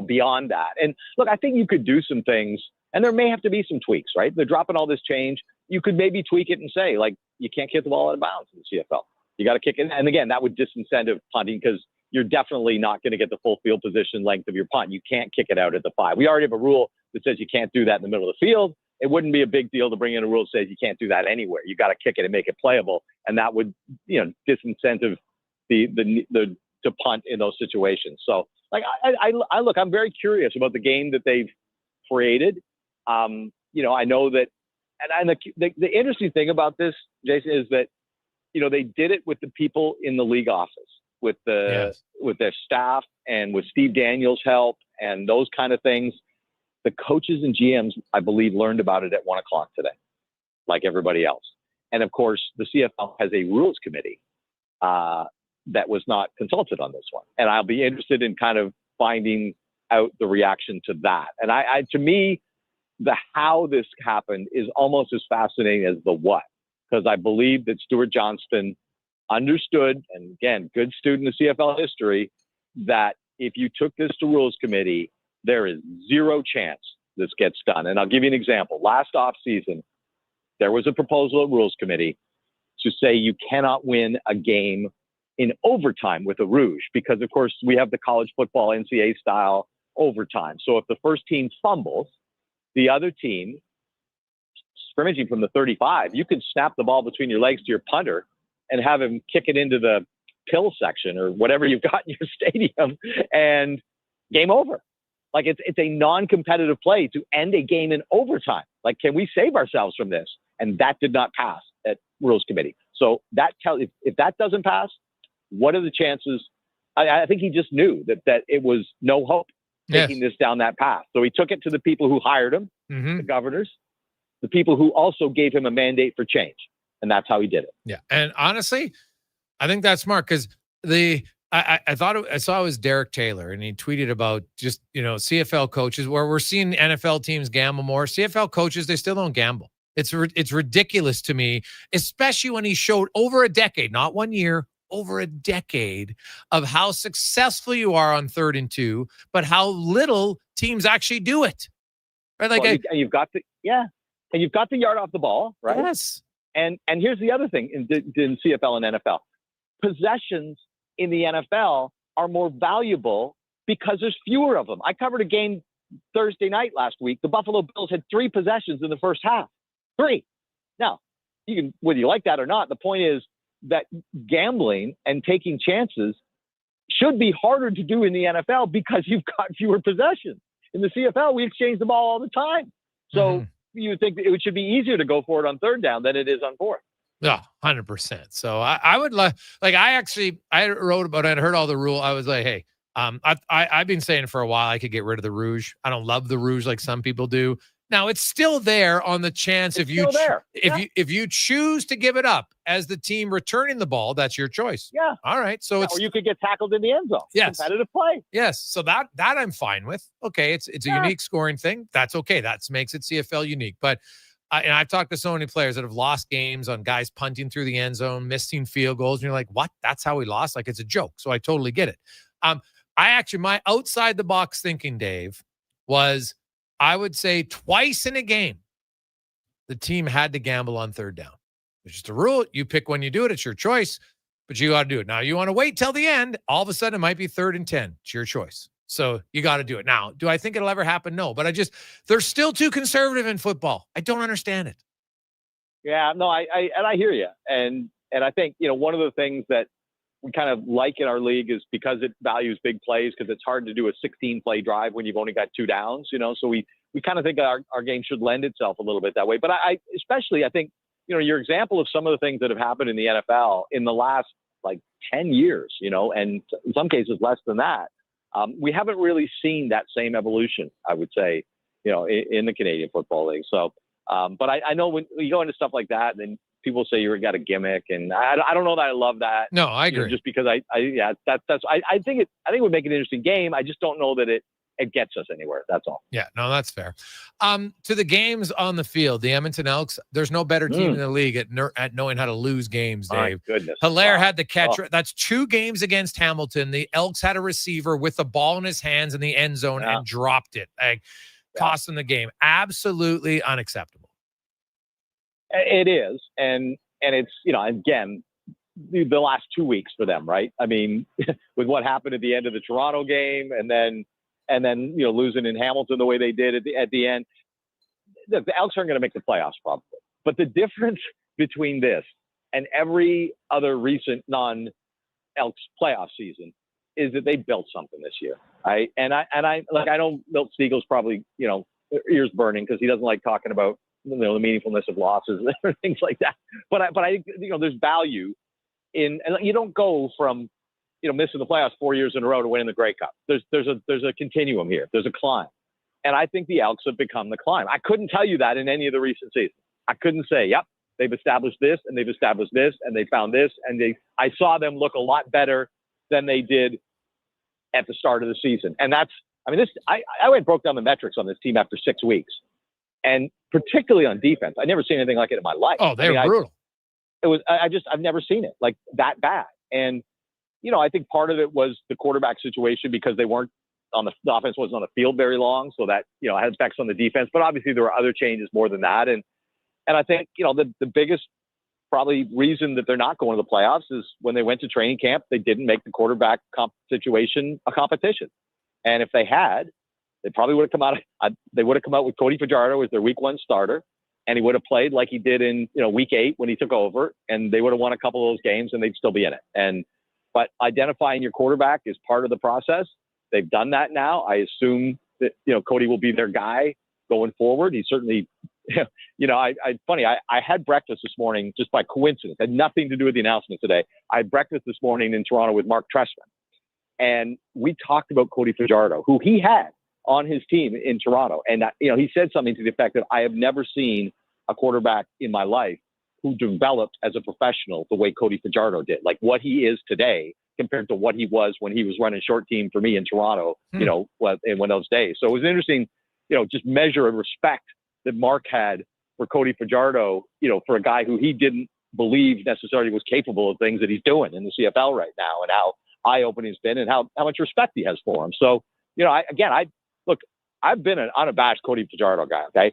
beyond that. And look, I think you could do some things, and there may have to be some tweaks, right? They're dropping all this change. You could maybe tweak it and say, like, you can't kick the ball out of bounds in the CFL. You got to kick it. And again, that would disincentive punting because you're definitely not going to get the full field position length of your punt. You can't kick it out at the 5. We already have a rule that says you can't do that in the middle of the field. It wouldn't be a big deal to bring in a rule that says you can't do that anywhere. You got to kick it and make it playable. And that would, disincentive to punt in those situations. So, like, I look, I'm very curious about the game that they've created. I know that, and the interesting thing about this, Jason, is that, they did it with the people in the league office, with their staff and with Steve Daniels' help and those kind of things. The coaches and GMs, I believe, learned about it at 1:00 today, like everybody else. And of course, the CFL has a rules committee that was not consulted on this one. And I'll be interested in kind of finding out the reaction to that. And to me, the how this happened is almost as fascinating as the what, because I believe that Stuart Johnston understood, and again, good student of CFL history, that if you took this to rules committee, there is zero chance this gets done. And I'll give you an example. Last offseason, there was a proposal at rules committee to say you cannot win a game in overtime with a rouge, because of course we have the college football NCAA style overtime. So if the first team fumbles, the other team scrimmaging from the 35, you can snap the ball between your legs to your punter and have him kick it into the pill section or whatever you've got in your stadium, and game over. Like it's a non-competitive play to end a game in overtime. Like, can we save ourselves from this? And that did not pass at rules committee. So that if that doesn't pass, what are the chances? I think he just knew that it was no hope taking this down that path. So he took it to the people who hired him, the governors, the people who also gave him a mandate for change. And that's how he did it. Yeah. And honestly, I think that's smart, because I thought I saw it was Derek Taylor, and he tweeted about just, CFL coaches, where we're seeing NFL teams gamble more. CFL coaches, they still don't gamble. It's ridiculous to me, especially when he showed over a decade, not 1 year, over a decade of how successful you are on 3rd and 2, but how little teams actually do it. Right? Like, and you've got the yard off the ball, right? Yes. And here's the other thing in CFL and NFL. Possessions in the NFL are more valuable because there's fewer of them. I covered a game Thursday night last week. The Buffalo Bills had 3 possessions in the first half. 3. Now, you can, whether you like that or not, the point is that gambling and taking chances should be harder to do in the NFL because you've got fewer possessions. In the CFL, we exchange the ball all the time. So you would think that it should be easier to go for it on 3rd down than it is on 4th. Yeah, 100%. So I would I wrote about it and heard all the rule. I was like, hey, I've been saying for a while I could get rid of the rouge. I don't love the rouge like some people do. Now it's still there on the chance if you choose to give it up as the team returning the ball, that's your choice. Yeah. All right. So or you could get tackled in the end zone. Yes. Competitive play. Yes. So that I'm fine with. Okay. It's a unique scoring thing. That's okay. That makes it CFL unique. But and I've talked to so many players that have lost games on guys punting through the end zone, missing field goals. And you're like, what? That's how we lost? Like, it's a joke. So I totally get it. My outside the box thinking, Dave, was I would say twice in a game, the team had to gamble on 3rd down. It's just a rule. You pick when you do it. It's your choice, but you got to do it. Now, you want to wait till the end. All of a sudden, it might be 3rd and 10. It's your choice. So you got to do it. Now, do I think it'll ever happen? No, but they're still too conservative in football. I don't understand it. Yeah, no, I hear you. And I think, one of the things that we kind of like in our league is because it values big plays, because it's hard to do a 16-play drive when you've only got 2 downs, so we kind of think our game should lend itself a little bit that way. But I think, your example of some of the things that have happened in the NFL in the last like 10 years, and in some cases less than that, we haven't really seen that same evolution, I would say, in the Canadian Football League. So, but I know when you go into stuff like that, then people say you've got a gimmick, and I don't know that I love that. No, I agree. Just because I think it would make an interesting game. I just don't know that it gets us anywhere. That's all. Yeah, no, that's fair. To the games on the field, the Edmonton Elks, there's no better team in the league at knowing how to lose games, Dave. My goodness. Hilaire had the catch. Oh. That's 2 games against Hamilton. The Elks had a receiver with the ball in his hands in the end zone and dropped it. Cost them the game. Absolutely unacceptable. It is. And it's, again, the last 2 weeks for them, right? I mean, with what happened at the end of the Toronto game and then losing in Hamilton the way they did at the end, the Elks aren't going to make the playoffs probably. But the difference between this and every other recent non-Elks playoff season is that they built something this year. I know Milt Siegel's probably, ears burning because he doesn't like talking about, the meaningfulness of losses and things like that. But I think, there's value in, and you don't go from, missing the playoffs 4 years in a row to winning the Grey Cup. There's a continuum here. There's a climb. And I think the Elks have become the climb. I couldn't tell you that in any of the recent seasons. I couldn't say, yep, they've established this and they've established this and they found this. And I saw them look a lot better than they did at the start of the season. And I went and broke down the metrics on this team after 6 weeks. And particularly on defense, I've never seen anything like it in my life. Oh, they're brutal. I've never seen it like that bad. And, I think part of it was the quarterback situation because they weren't the offense wasn't on the field very long. So that, had effects on the defense, but obviously there were other changes more than that. And I think, the biggest probably reason that they're not going to the playoffs is when they went to training camp, they didn't make the quarterback situation a competition. And if they had, they probably would have come out with Cody Fajardo as their week 1 starter, and he would have played like he did in, week 8 when he took over, and they would have won a couple of those games and they'd still be in it. But identifying your quarterback is part of the process. They've done that now. I assume that, Cody will be their guy going forward. He certainly, I had breakfast this morning just by coincidence. It had nothing to do with the announcement today. I had breakfast this morning in Toronto with Mark Trestman, and we talked about Cody Fajardo, who he had on his team in Toronto. And, he said something to the effect that I have never seen a quarterback in my life who developed as a professional the way Cody Fajardo did, like what he is today compared to what he was when he was running short team for me in Toronto, in those days. So it was interesting, just measure of respect that Mark had for Cody Fajardo, for a guy who he didn't believe necessarily was capable of things that he's doing in the CFL right now, and how eye-opening it's been and how much respect he has for him. So, I've been an unabashed Cody Fajardo guy. Okay.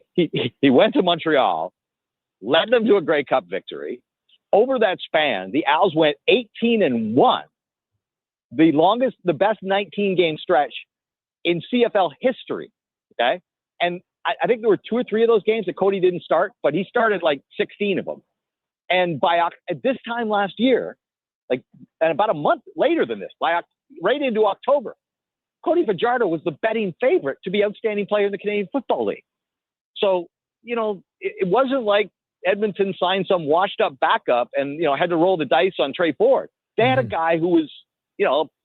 He went to Montreal, led them to a Grey Cup victory. Over that span, the Owls went 18-1, the best 19-game stretch in CFL history. Okay. And I think there were 2 or 3 of those games that Cody didn't start, but he started like 16 of them. And at this time last year, and about a month later than this, right into October, Cody Fajardo was the betting favorite to be outstanding player in the Canadian Football League. So, it wasn't like Edmonton signed some washed up backup and, had to roll the dice on Trey Ford. They had a guy who was,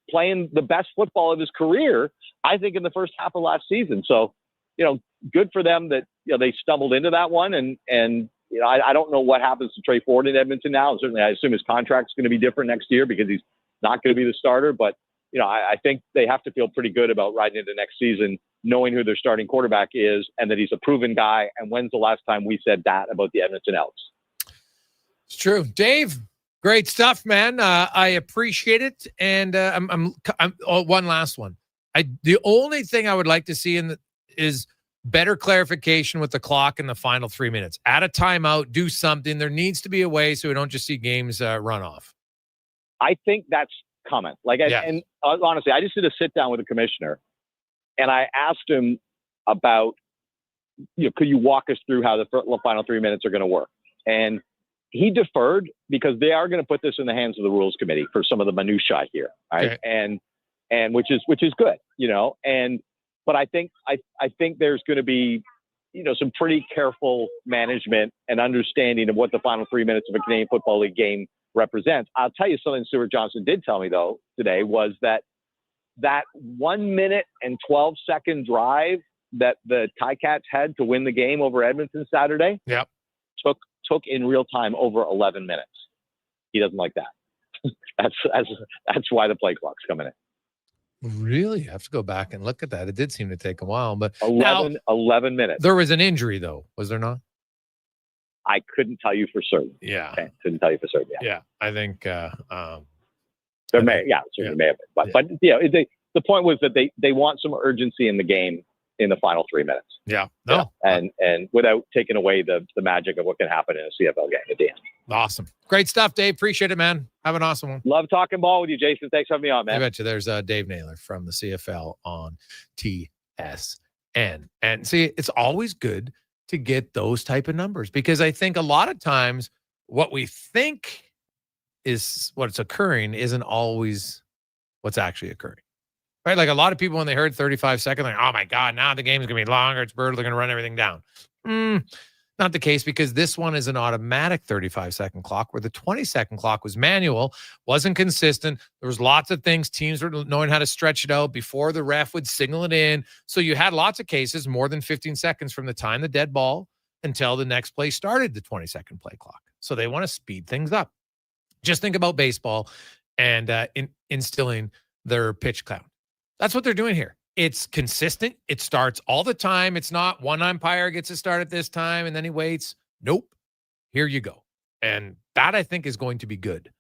playing the best football of his career, I think, in the first half of last season. So, good for them that, they stumbled into that one. And I don't know what happens to Trey Ford in Edmonton now. Certainly, I assume his contract's going to be different next year because he's not going to be the starter. But, I think they have to feel pretty good about riding into next season, knowing who their starting quarterback is and that he's a proven guy. And when's the last time we said that about the Edmonton Elks? It's true. Dave, great stuff, man. I appreciate it. And one last one. The only thing I would like to see is better clarification with the clock in the final 3 minutes. Add a timeout, do something. There needs to be a way so we don't just see games run off. I think that's coming. And honestly, I just did a sit down with the commissioner, and I asked him about, could you walk us through how the final 3 minutes are going to work? And he deferred because they are going to put this in the hands of the rules committee for some of the minutiae here, right? Okay. And which is good, but I think there's going to be, some pretty careful management and understanding of what the final 3 minutes of a Canadian Football League game represents. I'll tell you something Stuart Johnson did tell me though today was that 1 minute and 12 second drive that the Ticats had to win the game over Edmonton Saturday took in real time over 11 minutes. He doesn't like that. That's why the play clock's coming in. Really? I have to go back and look at that. It did seem to take a while, but 11 minutes. There was an injury though, was there not? I couldn't tell you for certain. Yeah. Okay. Couldn't tell you for certain. Yeah. I think there may have been. But the point was that they want some urgency in the game in the final 3 minutes. Yeah. No. And without taking away the magic of what can happen in a CFL game at the end. Awesome. Great stuff, Dave. Appreciate it, man. Have an awesome one. Love talking ball with you, Jason. Thanks for having me on, man. I bet you there's Dave Naylor from the CFL on TSN. And see, it's always good to get those type of numbers because I think a lot of times what we think is what's occurring isn't always what's actually occurring. Right? Like a lot of people, when they heard 35 seconds, like, oh my God, now the game's going to be longer. It's brutal. They're going to run everything down. Not the case because this one is an automatic 35-second clock where the 20-second clock was manual, wasn't consistent. There was lots of things. Teams were knowing how to stretch it out before the ref would signal it in. So you had lots of cases, more than 15 seconds from the time the dead ball until the next play started the 20-second play clock. So they want to speed things up. Just think about baseball and instilling their pitch count. That's what they're doing here. It's consistent. It starts all the time. It's not one umpire gets to start at this time and then he waits. Nope. Here you go. And that I think is going to be good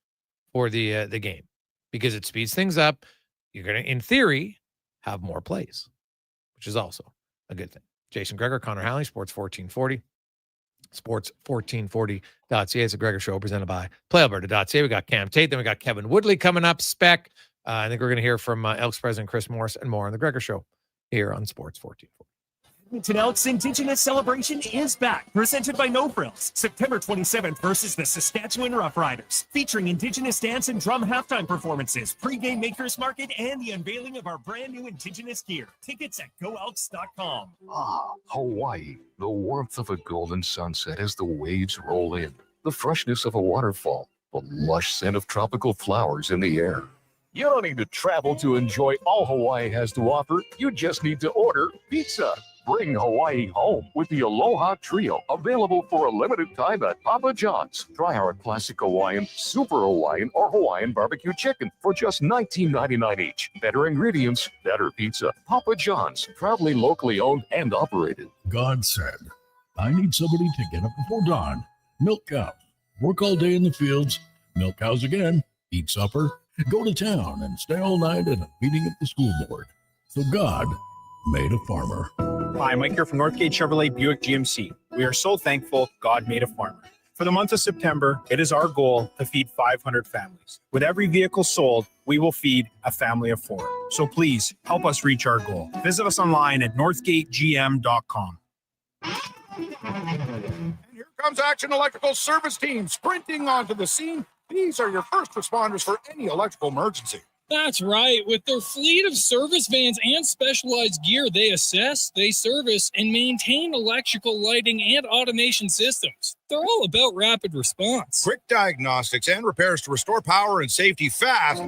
for the game because it speeds things up. You're going to, in theory, have more plays, which is also a good thing. Jason Gregor, Connor Halley, Sports 1440. Sports1440.ca. It's a Gregor Show presented by PlayAlberta.ca. We got Cam Tate. Then we got Kevin Woodley coming up. Spec. I think we're going to hear from Elks President Chris Morris and more on the Gregor Show here on Sports 1440. Edmonton Elks Indigenous Celebration is back, presented by No Frills. September 27th versus the Saskatchewan Roughriders, featuring Indigenous dance and drum halftime performances, pregame makers market, and the unveiling of our brand new Indigenous gear. Tickets at goelks.com. Ah, Hawaii. The warmth of a golden sunset as the waves roll in, the freshness of a waterfall, the lush scent of tropical flowers in the air. You don't need to travel to enjoy all Hawaii has to offer. You just need to order pizza. Bring Hawaii home with the Aloha Trio, available for a limited time at Papa John's. Try our classic Hawaiian, Super Hawaiian, or Hawaiian barbecue chicken for just $19.99 each. Better ingredients, better pizza. Papa John's, proudly locally owned and operated. God said, I need somebody to get up before dawn, milk cows, work all day in the fields, milk cows again, eat supper, go to town, and stay all night at a meeting at the school board. So God made a farmer. Hi, Mike here from Northgate Chevrolet Buick GMC. We are so thankful God made a farmer. For the month of September, it is our goal to feed 500 families. With every vehicle sold, we will feed a family of 4. So please help us reach our goal. Visit us online at northgategm.com. And here comes Action Electrical Service Team sprinting onto the scene. These are your first responders for any electrical emergency. That's right. With their fleet of service vans and specialized gear, they assess, they service, and maintain electrical lighting and automation systems. They're all about rapid response. Quick diagnostics and repairs to restore power and safety fast.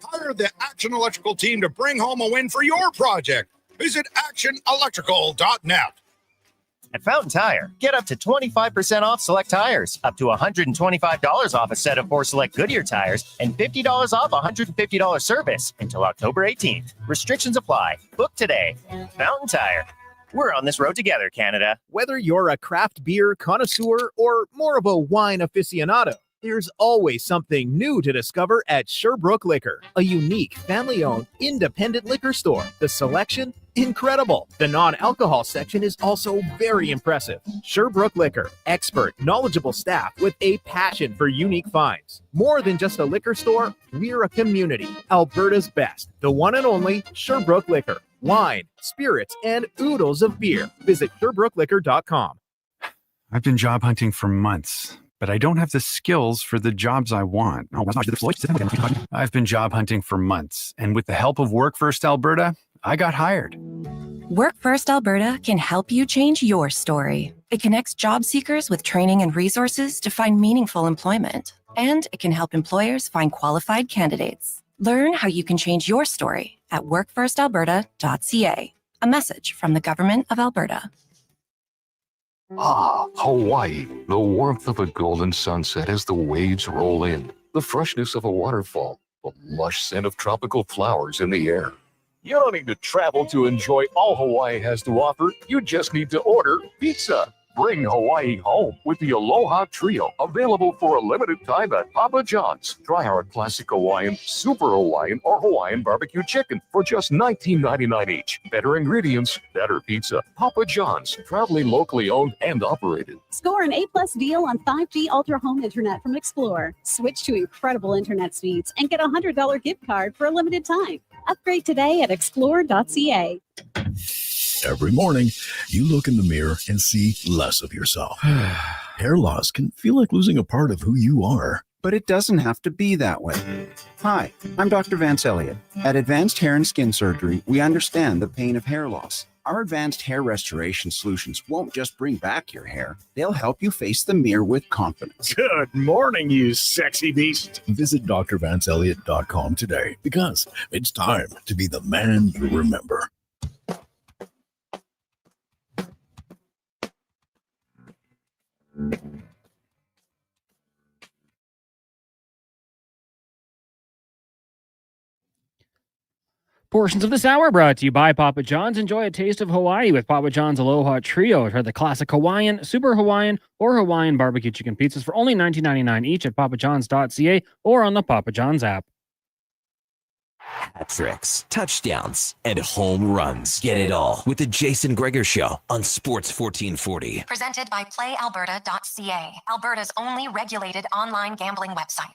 Hire the Action Electrical team to bring home a win for your project. Visit actionelectrical.net. At Fountain Tire, get up to 25% off select tires, up to $125 off a set of 4 select Goodyear tires, and $50 off $150 service until October 18th. Restrictions apply. Book today. Fountain Tire. We're on this road together, Canada. Whether you're a craft beer connoisseur or more of a wine aficionado, there's always something new to discover at Sherbrooke Liquor, a unique, family-owned, independent liquor store. The selection incredible. The non-alcohol section is also very impressive. Sherbrooke Liquor, expert, knowledgeable staff with a passion for unique finds. More than just a liquor store, we're a community. Alberta's best, the one and only Sherbrooke Liquor. Wine, spirits, and oodles of beer. Visit SherbrookeLiquor.com. I've been job hunting for months, but I don't have the skills for the jobs I want. I've been job hunting for months, and with the help of Work First Alberta, I got hired. Work First Alberta can help you change your story. It connects job seekers with training and resources to find meaningful employment. And it can help employers find qualified candidates. Learn how you can change your story at workfirstalberta.ca. A message from the Government of Alberta. Ah, Hawaii. The warmth of a golden sunset as the waves roll in. The freshness of a waterfall. The lush scent of tropical flowers in the air. You don't need to travel to enjoy all Hawaii has to offer. You just need to order pizza. Bring Hawaii home with the Aloha Trio, available for a limited time at Papa John's. Try our classic Hawaiian, Super Hawaiian, or Hawaiian barbecue chicken for just $19.99 each. Better ingredients, better pizza. Papa John's, proudly locally owned and operated. Score an A-plus deal on 5G Ultra Home Internet from Explore. Switch to incredible internet speeds and get a $100 gift card for a limited time. Upgrade today at explore.ca. Every morning, you look in the mirror and see less of yourself. Hair loss can feel like losing a part of who you are. But it doesn't have to be that way. Hi, I'm Dr. Vance Elliott. At Advanced Hair and Skin Surgery, we understand the pain of hair loss. Our advanced hair restoration solutions won't just bring back your hair. They'll help you face the mirror with confidence. Good morning, you sexy beast. Visit drvanceelliott.com today because it's time to be the man you remember. Portions of this hour brought to you by Papa John's. Enjoy a taste of Hawaii with Papa John's Aloha Trio. Try the classic Hawaiian, Super Hawaiian, or Hawaiian barbecue chicken pizzas for only $19.99 each at papajohns.ca or on the Papa John's app. Hat tricks, touchdowns, and home runs. Get it all with the Jason Gregor Show on Sports 1440. Presented by PlayAlberta.ca, Alberta's only regulated online gambling website.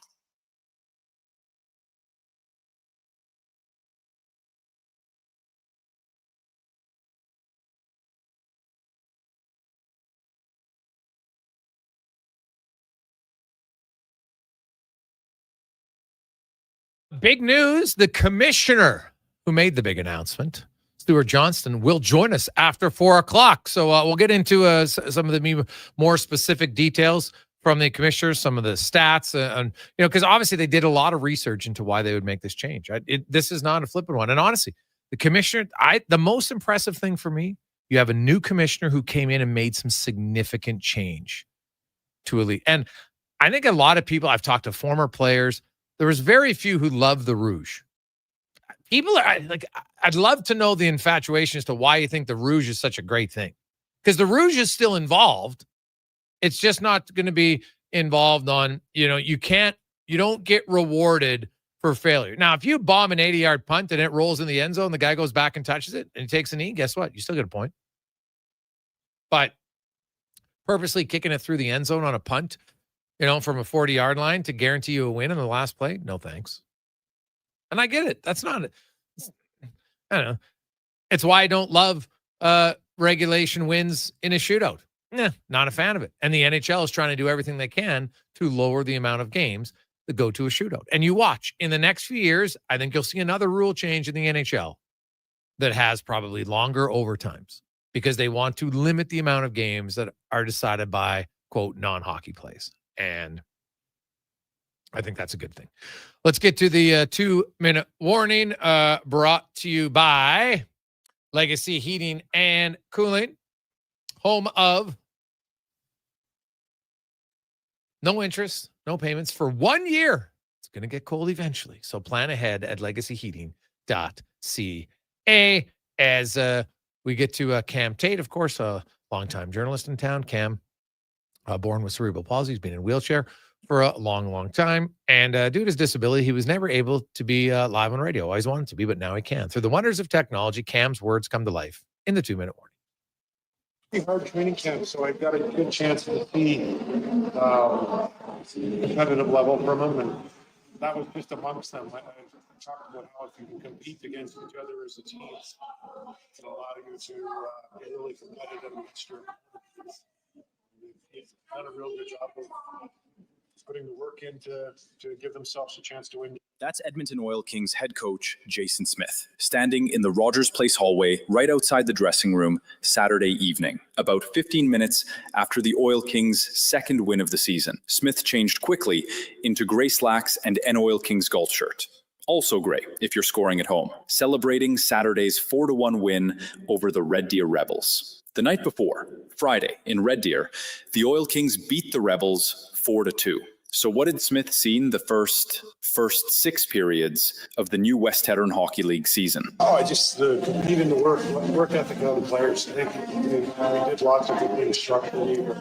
Big news. The commissioner who made the big announcement, Stuart Johnston, will join us after 4 o'clock. So we'll get into some of the more specific details from the commissioner, some of the stats, and because obviously they did a lot of research into why they would make this change. This is not a flippant one. And honestly, the commissioner, the most impressive thing for me, you have a new commissioner who came in and made some significant change to a league. And I think a lot of people, I've talked to former players, there was very few who love the Rouge. People are like, I'd love to know the infatuation as to why you think the Rouge is such a great thing. Because the Rouge is still involved. It's just not going to be involved on, you don't get rewarded for failure. Now, if you bomb an 80-yard punt and it rolls in the end zone, the guy goes back and touches it and he takes a knee, guess what? You still get a point. But purposely kicking it through the end zone on a punt, from a 40-yard line to guarantee you a win in the last play, no thanks. And I get it. That's not, I don't know. It's why I don't love regulation wins in a shootout. Not a fan of it. And the NHL is trying to do everything they can to lower the amount of games that go to a shootout. And you watch, in the next few years, I think you'll see another rule change in the NHL that has probably longer overtimes because they want to limit the amount of games that are decided by, quote, non-hockey plays. And I think that's a good thing. Let's get to the 2-minute warning brought to you by Legacy Heating and Cooling, home of no interest, no payments for 1 year. It's going to get cold eventually. So plan ahead at legacyheating.ca. As we get to Cam Tate, of course, a longtime journalist in town. Cam, born with cerebral palsy, he's been in a wheelchair for a long, long time. And due to his disability, he was never able to be live on radio. Always wanted to be, but now he can. Through the wonders of technology, Cam's words come to life in the 2-minute warning. Hard training camp, so I've got a good chance to see competitive level from them, and that was just amongst them. I talked about how if you can compete against each other as a team, it will allow you to be really competitive against your opponents. He's done a real good job of putting the work in to give themselves a chance to win. That's Edmonton Oil Kings head coach Jason Smith, standing in the Rogers Place hallway right outside the dressing room Saturday evening, about 15 minutes after the Oil Kings' second win of the season. Smith changed quickly into gray slacks and an Oil Kings golf shirt. Also gray if you're scoring at home, celebrating Saturday's 4-1 win over the Red Deer Rebels. The night before, Friday, in Red Deer, the Oil Kings beat the Rebels 4-2. So what did Smith see in the first 6 periods of the new West Hedron Hockey League season? Oh, I just competing the work ethic of the players. I think we did lots of good things structurally. We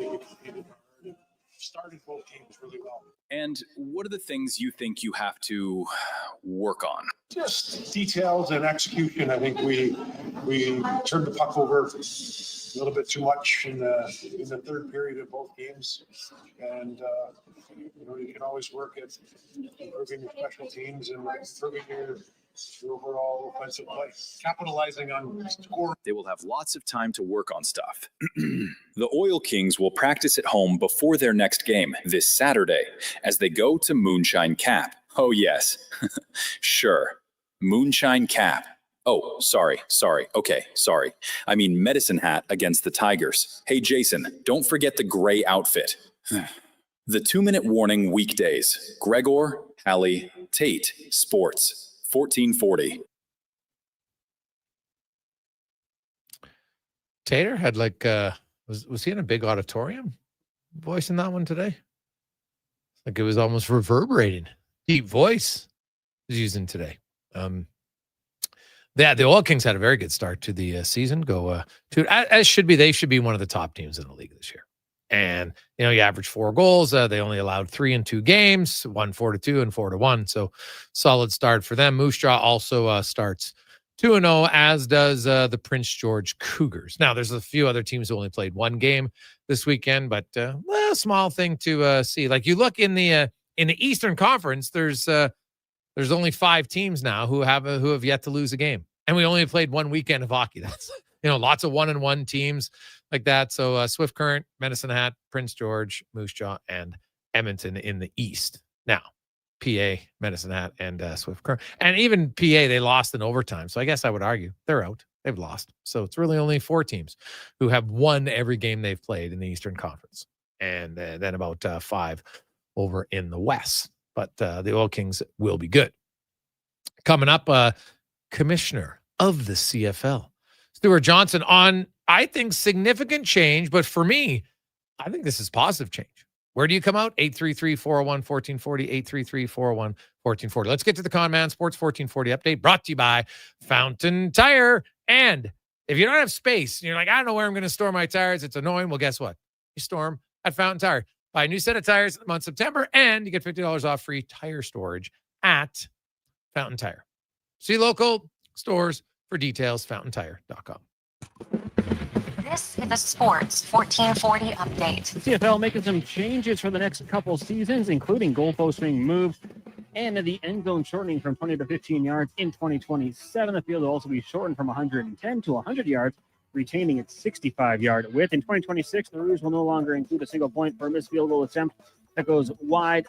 competed hard and started both games really well. And what are the things you think you have to work on? Just details and execution. I think we turned the puck over a little bit too much in the third period of both games, and you can always work at improving your special teams and improving your overall offensive play, capitalizing on scoring. They will have lots of time to work on stuff. The Oil Kings will practice at home before their next game this Saturday as they go to Moonshine Cap. Oh yes, sure, Moonshine Cap. Oh, sorry. Okay, sorry. I mean Medicine Hat against the Tigers. Hey, Jason, don't forget the gray outfit. The 2-minute warning weekdays. Gregor, Halley, Tate, Sports, 1440. Tater had was he in a big auditorium voicing that one today? Like it was almost reverberating. Deep voice was using today. Yeah, the Oil Kings had a very good start to the season. As should be. They should be one of the top teams in the league this year. And, you average 4 goals. They only allowed 3 in 2 games, 1 4-2 and 4-1. So solid start for them. Moose Jaw also starts 2-0, as does the Prince George Cougars. Now, there's a few other teams who only played 1 game this weekend, but a small thing to see. Like you look in the Eastern Conference, there's only 5 teams now who have yet to lose a game. And we only played 1 weekend of hockey. That's, lots of 1-1 teams like that. So Swift Current, Medicine Hat, Prince George, Moose Jaw, and Edmonton in the East. Now, PA, Medicine Hat, and Swift Current. And even PA, they lost in overtime. So I guess I would argue they're out. They've lost. So it's really only 4 teams who have won every game they've played in the Eastern Conference. And then about 5 over in the West. But the Oil Kings will be good. Coming up, Commissioner of the CFL, Stuart Johnson, on, I think, significant change. But for me, I think this is positive change. Where do you come out? 833-401-1440, 833-401-1440. Let's get to the Con Man Sports 1440 update, brought to you by Fountain Tire. And if you don't have space, and you're like, I don't know where I'm going to store my tires, it's annoying. Well, guess what? You store them at Fountain Tire. Buy a new set of tires in the month of September, and you get $50 off free tire storage at Fountain Tire. See local stores for details, fountaintire.com. This is the Sports 1440 update. The CFL making some changes for the next couple seasons, including goalpost being moved and the end zone shortening from 20 to 15 yards in 2027. The field will also be shortened from 110 to 100 yards, retaining its 65-yard width. In 2026, the rules will no longer include a single point for a missed field goal attempt that goes wide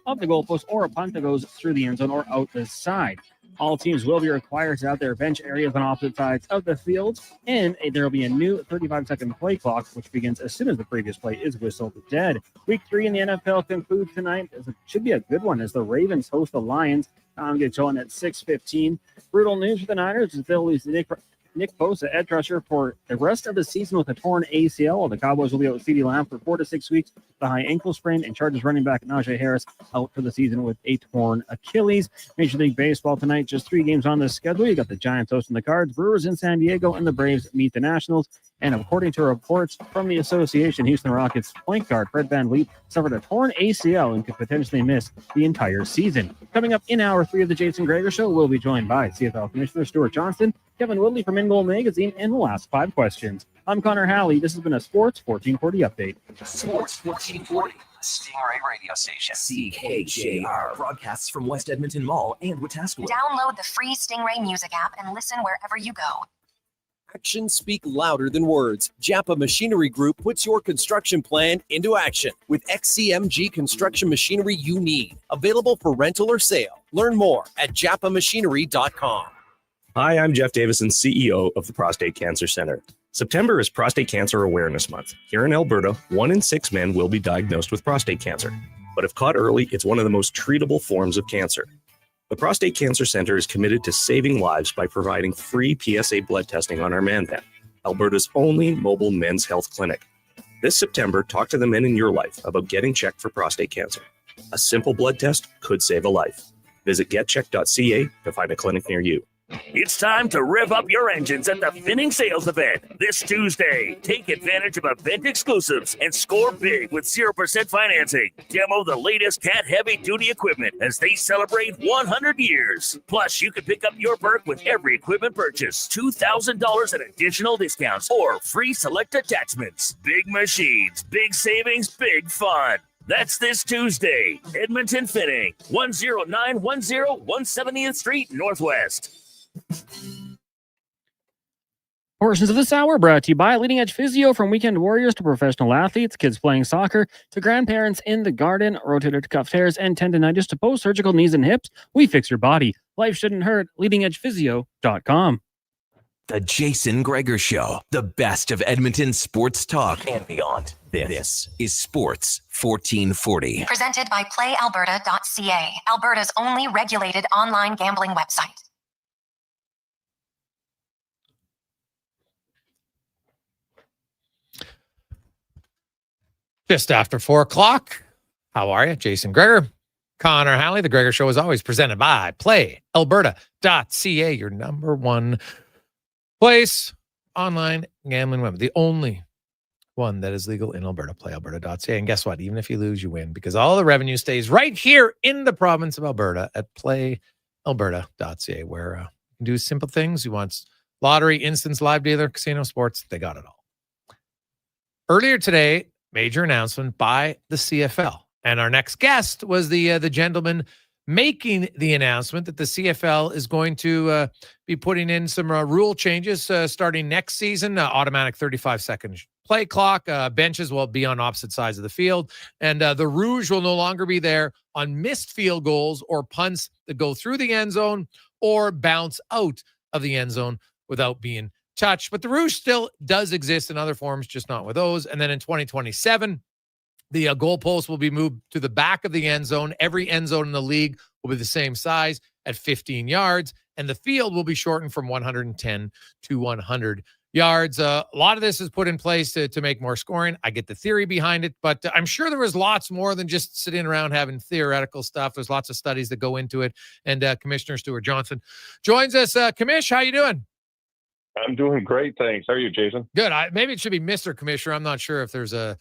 of the goalpost or a punt that goes through the end zone or out the side. All teams will be required to have their bench areas on opposite sides of the field, and there will be a new 35-second play clock, which begins as soon as the previous play is whistled dead. Week 3 in the NFL concludes tonight. It should be a good one as the Ravens host the Lions. Gets on at 6:15. Brutal news for the Niners as they'll lose Nick Bosa, edge rusher, for the rest of the season with a torn ACL. While the Cowboys will be out with CeeDee Lamb for 4 to 6 weeks with a high ankle sprain, and Chargers running back Najee Harris out for the season with a torn Achilles. Major League Baseball tonight, just 3 games on the schedule. You got the Giants hosting the Cards, Brewers in San Diego, and the Braves meet the Nationals. And according to reports from the association, Houston Rockets point guard Fred VanVleet suffered a torn ACL and could potentially miss the entire season. Coming up in hour 3 of the Jason Gregor Show, we'll be joined by CFL Commissioner Stuart Johnston, Kevin Woodley from In Goal Magazine, and we'll ask 5 questions. I'm Connor Halley. This has been a Sports 1440 update. Sports 1440, Stingray radio station. CKJR broadcasts from West Edmonton Mall and Wetaskiwin. Download the free Stingray music app and listen wherever you go. Actions speak louder than words. Japa Machinery Group puts your construction plan into action with XCMG construction machinery you need. Available for rental or sale. Learn more at japamachinery.com. Hi, I'm Jeff Davison, CEO of the Prostate Cancer Center. September is Prostate Cancer Awareness Month. Here in Alberta, 1 in 6 men will be diagnosed with prostate cancer. But if caught early, it's one of the most treatable forms of cancer. The Prostate Cancer Center is committed to saving lives by providing free PSA blood testing on our ManVan, Alberta's only mobile men's health clinic. This September, talk to the men in your life about getting checked for prostate cancer. A simple blood test could save a life. Visit getcheck.ca to find a clinic near you. It's time to rev up your engines at the Finning Sales Event this Tuesday. Take advantage of event exclusives and score big with 0% financing. Demo the latest Cat heavy-duty equipment as they celebrate 100 years. Plus, you can pick up your perk with every equipment purchase, $2,000 in additional discounts or free select attachments. Big machines, big savings, big fun. That's this Tuesday. Edmonton Finning, 10910 170th Street Northwest. Portions of this hour brought to you by Leading Edge Physio. From weekend warriors to professional athletes, kids playing soccer, to grandparents in the garden, rotator cuff tears and tendonitis to post-surgical knees and hips. We fix your body. Life shouldn't hurt. LeadingEdgePhysio.com. The Jason Gregor Show, the best of Edmonton sports talk and beyond. This is Sports 1440. Presented by PlayAlberta.ca, Alberta's only regulated online gambling website. Just after 4 o'clock. How are you? Jason Gregor, Connor Halley. The Gregor Show is always presented by PlayAlberta.ca, your number one place online gambling web. The only one that is legal in Alberta, PlayAlberta.ca. And guess what? Even if you lose, you win, because all the revenue stays right here in the province of Alberta at PlayAlberta.ca, where you can do simple things. You want lottery, instance, live dealer, casino, sports. They got it all. Earlier today, major announcement by the CFL. And our next guest was the gentleman making the announcement that the CFL is going to be putting in some rule changes starting next season. Automatic 35-second play clock. Benches will be on opposite sides of the field. And the rouge will no longer be there on missed field goals or punts that go through the end zone or bounce out of the end zone without being touch. But the rouge still does exist in other forms, just not with those. And then in 2027, the goalpost will be moved to the back of the end zone. Every end zone in the league will be the same size at 15 yards, and the field will be shortened from 110 to 100 yards. A lot of this is put in place to make more scoring. I get the theory behind it, but I'm sure there was lots more than just sitting around having theoretical stuff. There's lots of studies that go into it. And Commissioner Stuart Johnston joins us. Commish, how you doing? I'm doing great, thanks. How are you, Jason? Good. Maybe it should be Mr. Commissioner. I'm not sure if there's a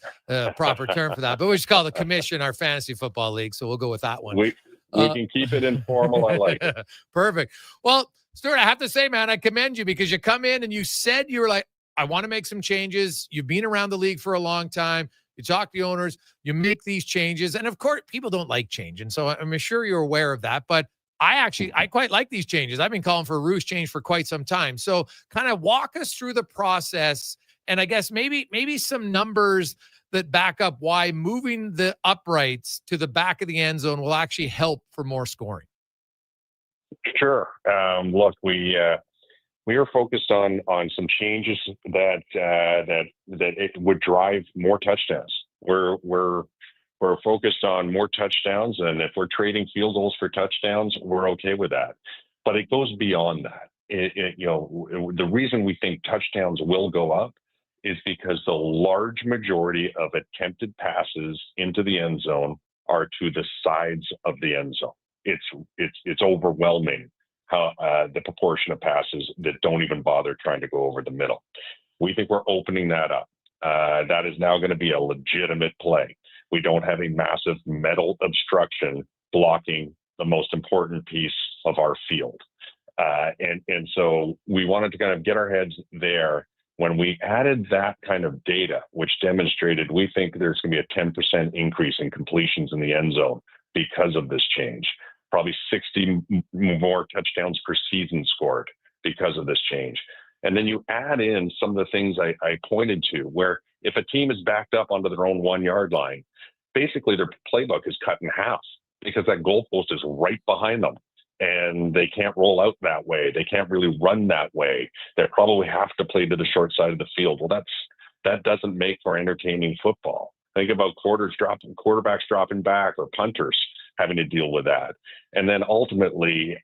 proper term for that, but we just call the commission our fantasy football league, so we'll go with that one. We can keep it informal. I like it. Perfect. Well, Stuart, I have to say, man, I commend you because you come in and you said you were like, I want to make some changes. You've been around the league for a long time. You talk to the owners, you make these changes. And of course, people don't like change. And so I'm sure you're aware of that, but I quite like these changes. I've been calling for a rouge change for quite some time. So kind of walk us through the process. And I guess maybe some numbers that back up why moving the uprights to the back of the end zone will actually help for more scoring. Sure. Look, we are focused on some changes that it would drive more touchdowns. We're focused on more touchdowns, and if we're trading field goals for touchdowns, we're okay with that. But it goes beyond that. the reason we think touchdowns will go up is because the large majority of attempted passes into the end zone are to the sides of the end zone. It's overwhelming how the proportion of passes that don't even bother trying to go over the middle. We think we're opening that up. That is now going to be a legitimate play. We don't have a massive metal obstruction blocking the most important piece of our field. And so we wanted to kind of get our heads there. When we added that kind of data, which demonstrated we think there's going to be a 10% increase in completions in the end zone because of this change, probably 60 more touchdowns per season scored because of this change. And then you add in some of the things I pointed to, where if a team is backed up onto their own 1 yard line, basically their playbook is cut in half because that goalpost is right behind them. And they can't roll out that way. They can't really run that way. They probably have to play to the short side of the field. Well, that doesn't make for entertaining football. Think about quarterbacks dropping back, or punters having to deal with that. And then ultimately,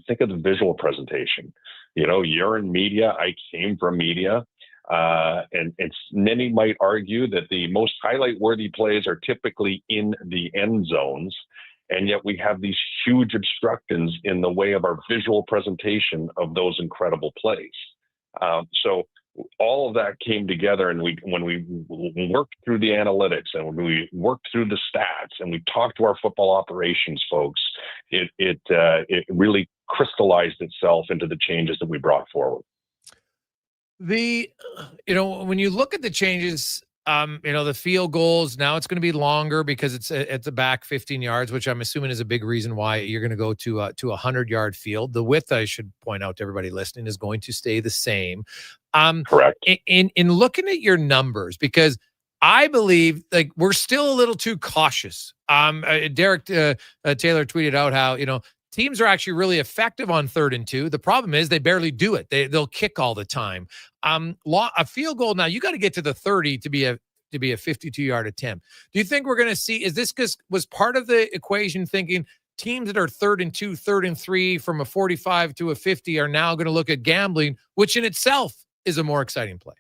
think of the visual presentation. You're in media. I came from media. And many might argue that the most highlight-worthy plays are typically in the end zones. And yet we have these huge obstructions in the way of our visual presentation of those incredible plays. So all of that came together, and when we worked through the analytics and when we worked through the stats and we talked to our football operations folks, it really crystallized itself into the changes that we brought forward. When you look at the changes, the field goals, now it's going to be longer because it's a back 15 yards, which I'm assuming is a big reason why you're going to go to a 100-yard field. The width, I should point out to everybody listening, is going to stay the same. Correct. In looking at your numbers, because I believe we're still a little too cautious. Derek Taylor tweeted out how, teams are actually really effective on 3rd and 2. The problem is they barely do it. They'll kick all the time. A field goal now, you got to get to the 30 to be a 52-yard attempt. Do you think we're going to see? Is this was part of the equation, thinking teams that are 3rd and 2, 3rd and 3 from a 45 to a 50 are now going to look at gambling, which in itself is a more exciting play?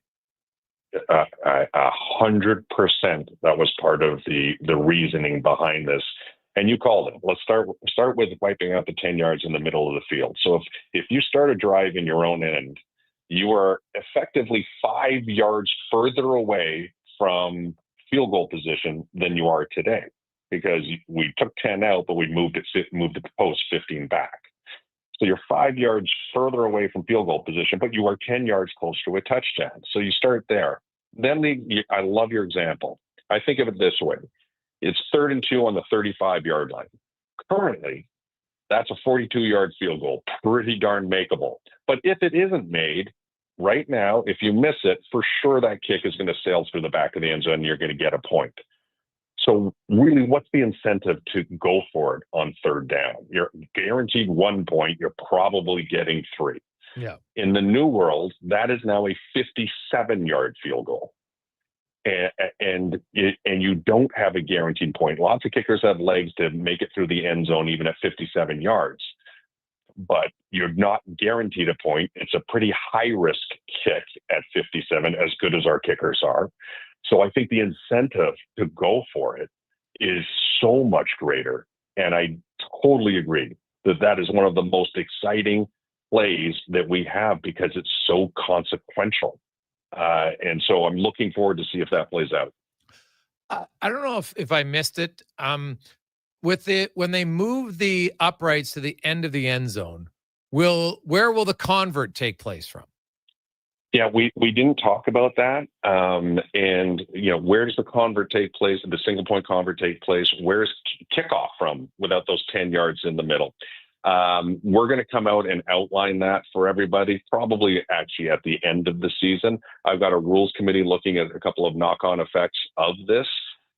100%. That was part of the reasoning behind this. And you called it. Let's start with wiping out the 10 yards in the middle of the field. So if you start a drive in your own end, you are effectively 5 yards further away from field goal position than you are today, because we took 10 out, but we moved the post 15 back. So you're 5 yards further away from field goal position, but you are 10 yards closer to a touchdown. So you start there. Then I love your example. I think of it this way. It's 3rd and 2 on the 35-yard line. Currently, that's a 42-yard field goal, pretty darn makeable. But if it isn't made, right now, if you miss it, for sure that kick is going to sail through the back of the end zone and you're going to get a point. So really, what's the incentive to go for it on 3rd down? You're guaranteed 1 point. You're probably getting 3. Yeah. In the new world, that is now a 57-yard field goal. And you don't have a guaranteed point. Lots of kickers have legs to make it through the end zone even at 57 yards, but you're not guaranteed a point. It's a pretty high risk kick at 57, as good as our kickers are. So I think the incentive to go for it is so much greater. And I totally agree that is one of the most exciting plays that we have because it's so consequential. And so I'm looking forward to see if that plays out. I don't know if I missed it. When they move the uprights to the end of the end zone, where will the convert take place from? Yeah, we didn't talk about that. And where does the convert take place? The single point convert take place? Where's kickoff from without those 10 yards in the middle? We're going to come out and outline that for everybody, probably actually at the end of the season. I've got a rules committee looking at a couple of knock-on effects of this,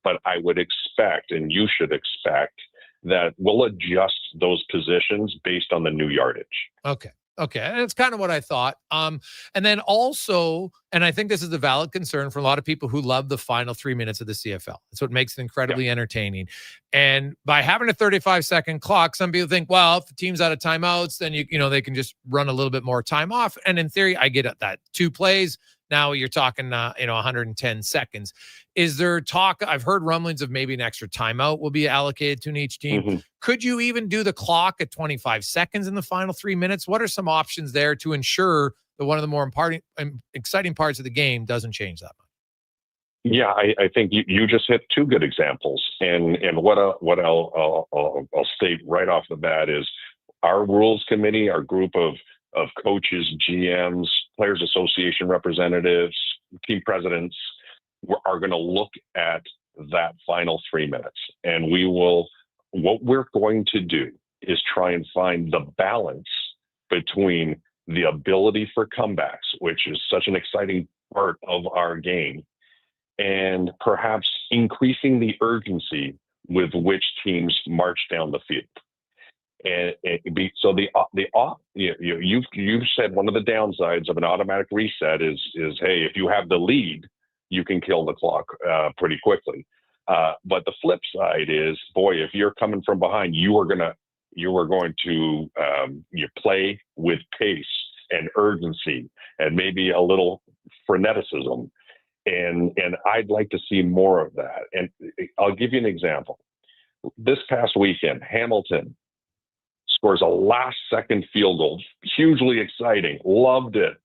but I would expect, and you should expect, that we'll adjust those positions based on the new yardage. Okay. Okay, that's kind of what I thought. And then also, and I think this is a valid concern for a lot of people who love the final 3 minutes of the CFL. It's what makes it incredibly entertaining. And by having a 35-second clock, some people think, well, if the team's out of timeouts, then you know they can just run a little bit more time off. And in theory, I get it, that 2 plays. Now you're talking, 110 seconds. Is there talk? I've heard rumblings of maybe an extra timeout will be allocated to each team. Mm-hmm. Could you even do the clock at 25 seconds in the final 3 minutes? What are some options there to ensure that one of the more exciting parts of the game doesn't change that much? Yeah, I think you just hit 2 good examples. And what I'll state right off the bat is our rules committee, our group of coaches, GMs, players association representatives, team presidents are going to look at that final 3 minutes. And what we're going to do is try and find the balance between the ability for comebacks, which is such an exciting part of our game, and perhaps increasing the urgency with which teams march down the field. And you've said one of the downsides of an automatic reset is hey, if you have the lead, you can kill the clock pretty quickly. But the flip side is, boy, if you're coming from behind, you are going to play with pace and urgency and maybe a little freneticism. And I'd like to see more of that. And I'll give you an example. This past weekend, Hamilton scores a last-second field goal. Hugely exciting. Loved it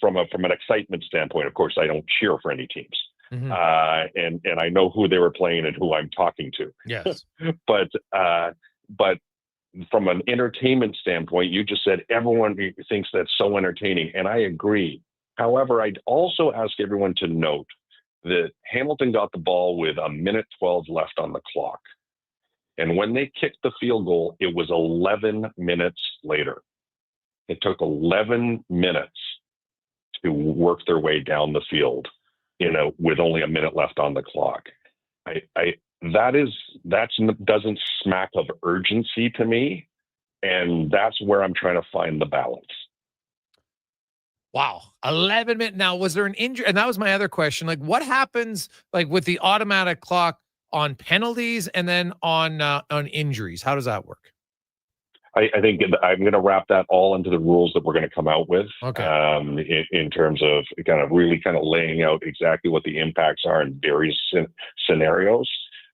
from an excitement standpoint. Of course, I don't cheer for any teams. Mm-hmm. And I know who they were playing and who I'm talking to. Yes. But from an entertainment standpoint, you just said everyone thinks that's so entertaining, and I agree. However, I'd also ask everyone to note that Hamilton got the ball with 1:12 left on the clock. And when they kicked the field goal, it was 11 minutes later. It took 11 minutes to work their way down the field, with only a minute left on the clock. That doesn't smack of urgency to me. And that's where I'm trying to find the balance. Wow. 11 minutes. Now, was there an injury? And that was my other question. Like, what happens with the automatic clock on penalties and then on injuries? How does that work? I think I'm going to wrap that all into the rules that we're going to come out with. Okay. In terms of really laying out exactly what the impacts are in various scenarios.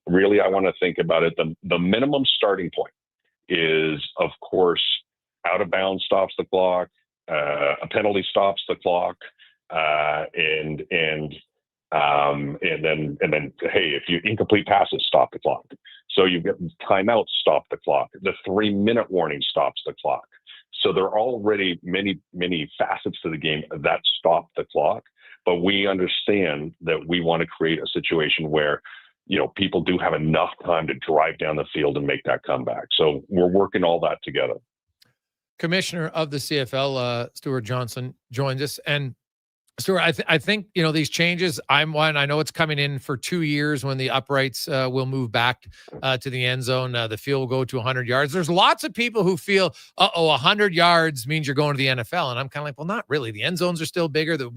Really, I want to think about it. The minimum starting point is, of course, out of bounds stops the clock, a penalty stops the clock, and then hey, if you incomplete passes, stop the clock. So you get timeouts, stop the clock. The 3-minute warning stops the clock. So there are already many facets to the game that stop the clock. But we understand that we want to create a situation where people do have enough time to drive down the field and make that comeback. So we're working all that together. Commissioner of the CFL, Stuart Johnson, joins us. And Stuart, I think, these changes, I know it's coming in for 2 years when the uprights will move back to the end zone. The field will go to 100 yards. There's lots of people who feel, 100 yards means you're going to the NFL. And I'm kind of like, well, not really. The end zones are still bigger. The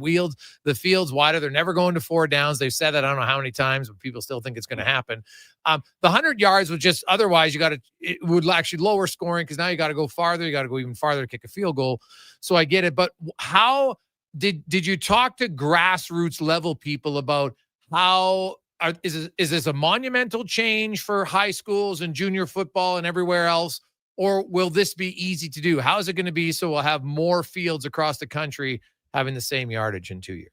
field's wider. They're never going to 4 downs. They've said that I don't know how many times, but people still think it's going to happen. The 100 yards would just, otherwise it would actually lower scoring because now you got to go farther. You got to go even farther to kick a field goal. So I get it. But how did you talk to grassroots level people about is this a monumental change for high schools and junior football and everywhere else, or will this be easy to do? How is it going to be so we'll have more fields across the country having the same yardage in 2 years?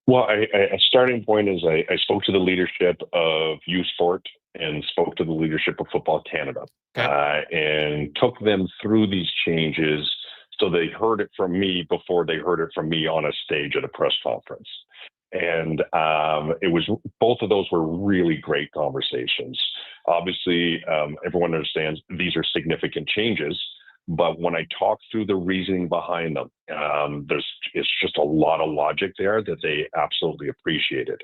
Well, a starting point is I spoke to the leadership of U Sport and spoke to the leadership of Football Canada, and took them through these changes. So they heard it from me before they heard it from me on a stage at a press conference. And it was, both of those were really great conversations. Obviously, everyone understands these are significant changes, but when I talk through the reasoning behind them, it's just a lot of logic there that they absolutely appreciated.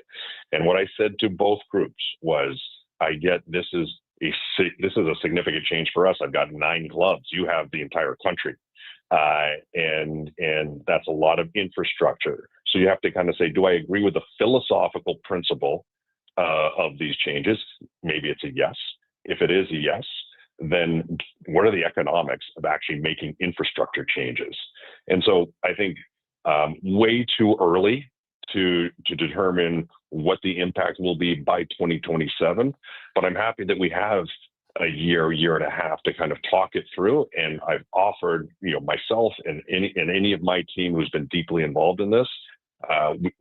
And what I said to both groups was, I get this is a significant change for us. I've got 9 clubs. You have the entire country. and that's a lot of infrastructure. So you have to kind of say, do I agree with the philosophical principle of these changes? Maybe it's a yes. If it is a yes, then what are the economics of actually making infrastructure changes? And so I think way too early to determine what the impact will be by 2027. But I'm happy that we have a year and a half to kind of talk it through. And I've offered, myself and any of my team who's been deeply involved in this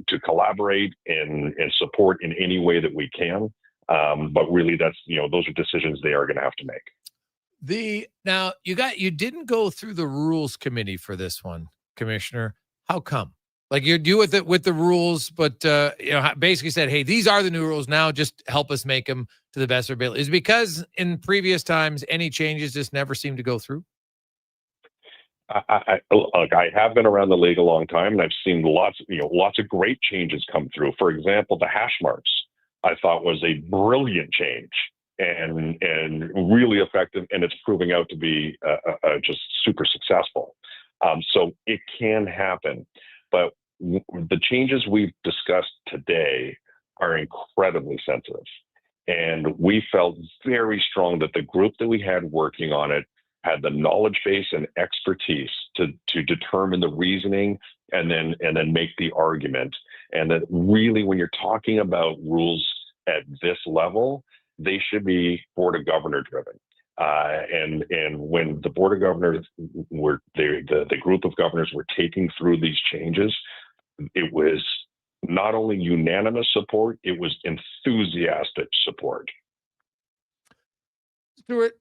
to collaborate and support in any way that we can. But really, that's those are decisions they are going to have to make. Now you didn't go through the rules committee for this one, Commissioner. How come? Like you do with the rules, but basically said, hey, these are the new rules now. Just help us make them to the best of our ability. Is it because in previous times any changes just never seem to go through? I have been around the league a long time, and I've seen lots of great changes come through. For example, the hash marks I thought was a brilliant change and really effective, and it's proving out to be just super successful. So it can happen, but the changes we've discussed today are incredibly sensitive. And we felt very strong that the group that we had working on it had the knowledge base and expertise to determine the reasoning and then make the argument. And that really, when you're talking about rules at this level, they should be Board of Governor driven. And when the Board of Governors the group of governors were taking through these changes, it was not only unanimous support, it was enthusiastic support. Stuart,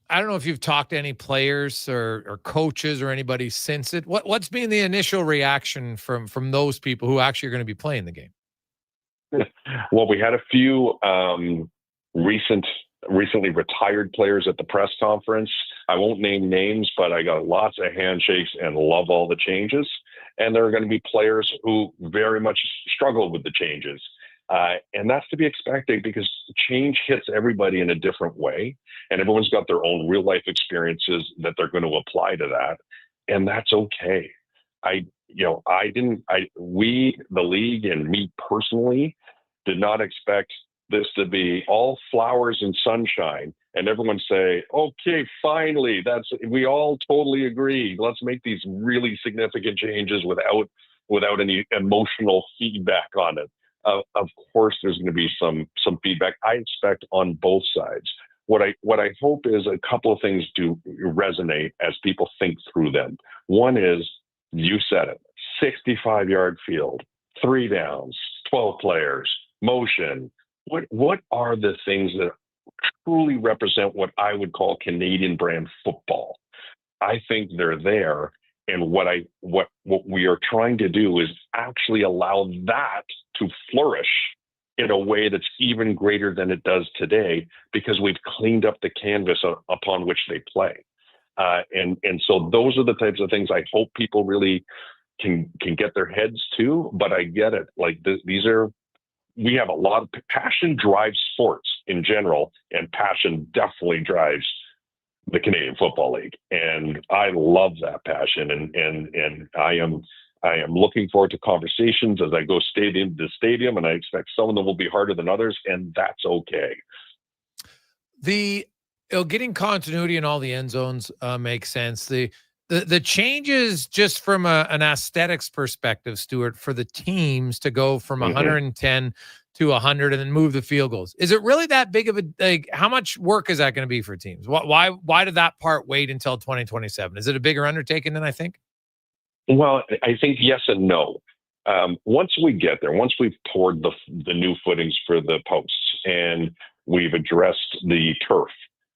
I don't know if you've talked to any players or coaches or anybody since it. What's been the initial reaction from those people who actually are going to be playing the game? Well, we had a few recently retired players at the press conference. I won't name names, but I got lots of handshakes and love all the changes. And there are going to be players who very much struggle with the changes. And that's to be expected because change hits everybody in a different way. And everyone's got their own real life experiences that they're going to apply to that. And that's okay. We, the league and me personally, did not expect this to be all flowers and sunshine and everyone say, okay, finally, we all totally agree. Let's make these really significant changes without any emotional feedback on it. Of course, there's going to be some feedback. I expect on both sides. What I hope is a couple of things do resonate as people think through them. One is, you said it, 65-yard field, 3 downs, 12 players, motion. What are the things that truly represent what I would call Canadian brand football? I think they're there. And what we are trying to do is actually allow that to flourish in a way that's even greater than it does today, because we've cleaned up the canvas upon which they play. And so those are the types of things I hope people really can get their heads to. But I get it. Like we have a lot of passion drives sports in general, and passion definitely drives the Canadian Football League. And I love that passion. And I am looking forward to conversations as I go stadium to stadium, and I expect some of them will be harder than others, and that's okay. Getting continuity in all the end zones makes sense. The changes just from an aesthetics perspective, Stuart, for the teams to go from 110 to 100 and then move the field goals. Is it really that big of how much work is that going to be for teams? Why did that part wait until 2027? Is it a bigger undertaking than I think? Well, I think yes and no. Once we get there, once we've poured the new footings for the posts and we've addressed the turf,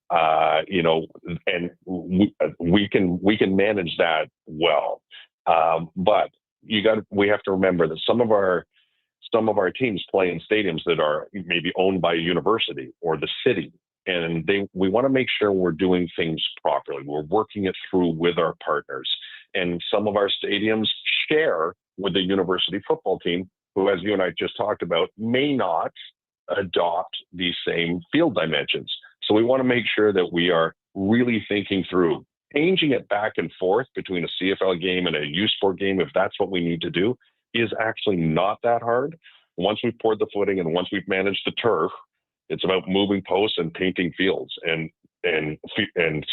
and we can manage that well. But we have to remember that some of our teams play in stadiums that are maybe owned by a university or the city, and we want to make sure we're doing things properly. We're working it through with our partners, and some of our stadiums share with the university football team, who, as you and I just talked about, may not adopt these same field dimensions. So we want to make sure that we are really thinking through changing it back and forth between a CFL game and a U Sport game, if that's what we need to do, is actually not that hard. Once we've poured the footing and once we've managed the turf, it's about moving posts and painting fields. And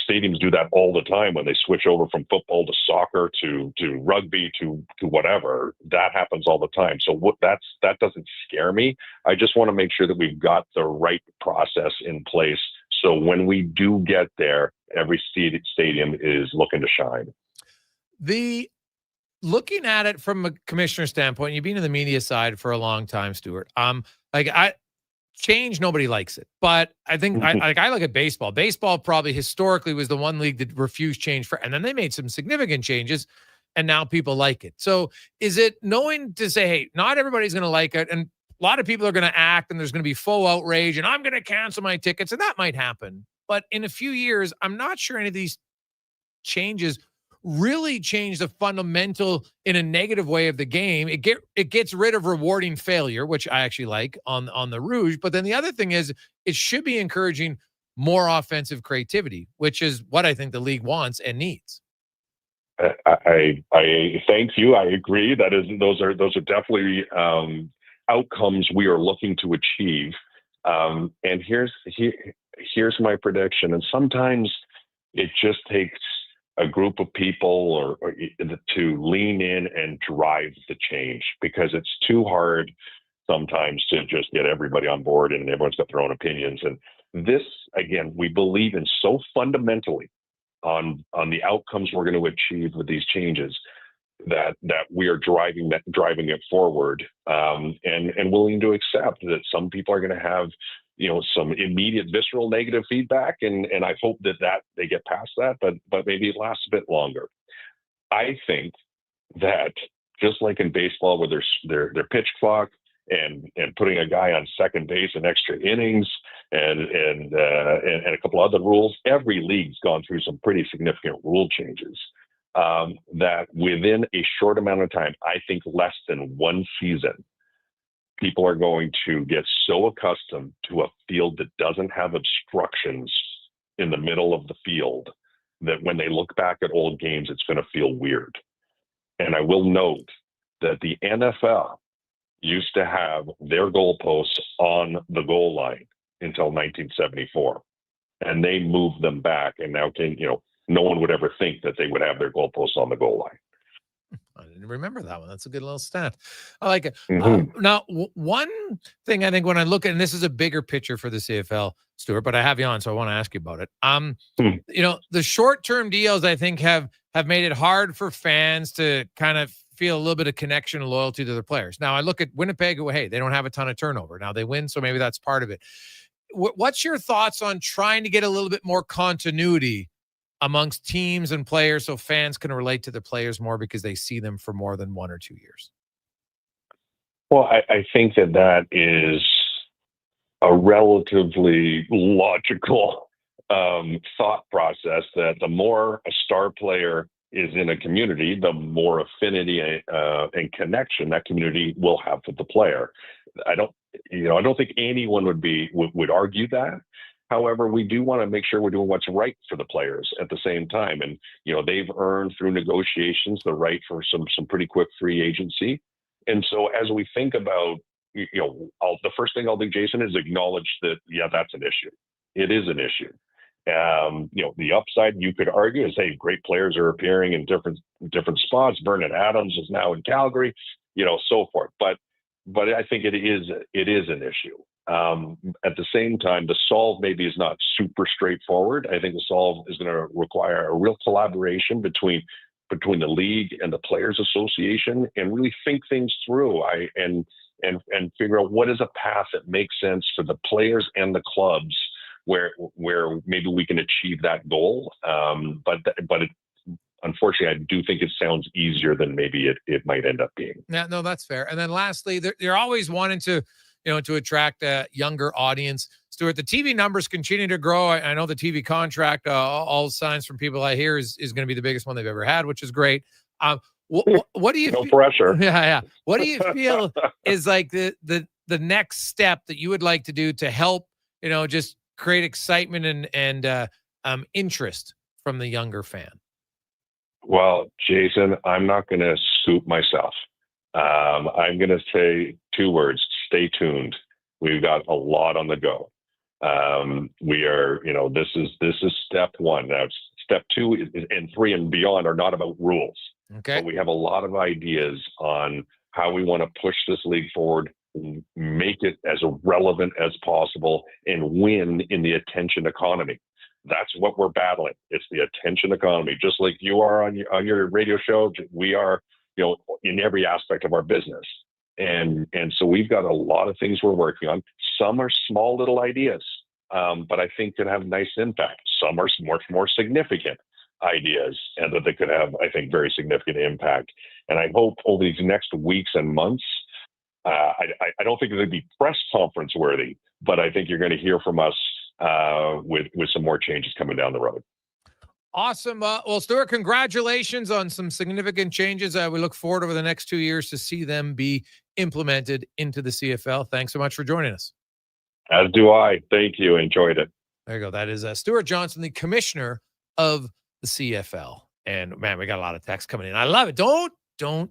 stadiums do that all the time when they switch over from football to soccer to rugby to whatever. That happens all the time. So that doesn't scare me. I just want to make sure that we've got the right process in place. So when we do get there, every stadium is looking to shine. Looking at it from a commissioner standpoint, you've been in the media side for a long time, Stuart. Change, nobody likes it, but I think I look at baseball. Baseball probably historically was the one league that refused change and then they made some significant changes, and now people like it. So is it knowing to say, hey, not everybody's going to like it, and a lot of people are going to act, and there's going to be full outrage, and I'm going to cancel my tickets, and that might happen. But in a few years, I'm not sure any of these changes really change the fundamental in a negative way of the game. It gets rid of rewarding failure, which I actually like on the Rouge. But then the other thing is it should be encouraging more offensive creativity, which is what I think the league wants and needs. I thank you. I agree. Those are definitely outcomes we are looking to achieve. And here's my prediction. And sometimes it just takes a group of people or to lean in and drive the change, because it's too hard sometimes to just get everybody on board and everyone's got their own opinions. And this, again, we believe in so fundamentally on the outcomes we're going to achieve with these changes that we are driving it forward, and willing to accept that some people are going to have some immediate visceral negative feedback, and I hope that they get past that, but maybe it lasts a bit longer. I think that just like in baseball, where there's their pitch clock and putting a guy on second base in extra innings and a couple other rules, every league's gone through some pretty significant rule changes. That within a short amount of time, I think less than one season, people are going to get so accustomed to a field that doesn't have obstructions in the middle of the field that when they look back at old games, it's going to feel weird. And I will note that the NFL used to have their goalposts on the goal line until 1974, and they moved them back. And now, no one would ever think that they would have their goalposts on the goal line. I didn't remember that one. That's a good little stat. I like it. Mm-hmm. Now, one thing I think when I look at, and this is a bigger picture for the CFL, Stuart, but I have you on, so I want to ask you about it. The short-term deals, I think, have made it hard for fans to kind of feel a little bit of connection and loyalty to their players. Now, I look at Winnipeg, hey, they don't have a ton of turnover. Now they win, so maybe that's part of it. What's your thoughts on trying to get a little bit more continuity amongst teams and players so fans can relate to the players more because they see them for more than 1 or 2 years? Well, I think that is a relatively logical thought process, that the more a star player is in a community, the more affinity and connection that community will have with the player. I don't think anyone would argue that. However, we do want to make sure we're doing what's right for the players at the same time. And, they've earned through negotiations the right for some pretty quick free agency. And so as we think about, the first thing I'll do, Jason, is acknowledge that, that's an issue. It is an issue. The upside, you could argue, is, hey, great players are appearing in different spots. Vernon Adams is now in Calgary, so forth. But I think it is an issue. At the same time, the solve maybe is not super straightforward. I think the solve is going to require a real collaboration between the league and the Players Association, and really think things through and figure out what is a path that makes sense for the players and the clubs where maybe we can achieve that goal. But unfortunately, I do think it sounds easier than maybe it might end up being. Yeah, no, that's fair. And then lastly, they're always wanting to attract a younger audience. Stuart, the TV numbers continue to grow. I know the TV contract, all signs from people I hear is going to be the biggest one they've ever had, which is great. What do you? No pressure. Yeah. What do you feel is like the next step that you would like to do to help, just create excitement and interest from the younger fan? Well, Jason, I'm not going to scoop myself. I'm going to say 2 words: stay tuned. We've got a lot on the go. We are, this is step 1. Now, step 2 and 3 and beyond are not about rules. Okay. But we have a lot of ideas on how we want to push this league forward, make it as relevant as possible, and win in the attention economy. That's what we're battling. It's the attention economy. Just like you are on your radio show, we are, in every aspect of our business. And so we've got a lot of things we're working on. Some are small little ideas, but I think could have nice impact. Some are much more significant ideas, and that they could have, I think, very significant impact. And I hope over these next weeks and months, I don't think it'll be press conference worthy, but I think you're going to hear from us with some more changes coming down the road. Awesome. Well, Stuart, congratulations on some significant changes. We look forward over the next 2 years to see them be implemented into the CFL. Thanks so much for joining us. As do I. Thank you. Enjoyed it. There you go. That is Stuart Johnson, the commissioner of the CFL. And man, we got a lot of texts coming in. I love it. Don't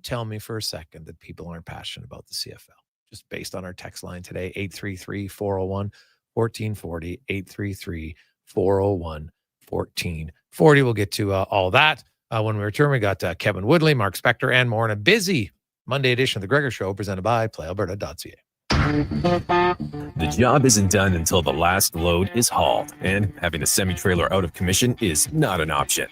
tell me for a second that people aren't passionate about the CFL. Just based on our text line today, 833-401-1440, 833-401-1440. We'll get to all that when we return. We got Kevin Woodley, Mark Spector, and more in a busy Monday edition of the Gregor Show, presented by PlayAlberta.ca. The job isn't done until the last load is hauled, and having a semi-trailer out of commission is not an option.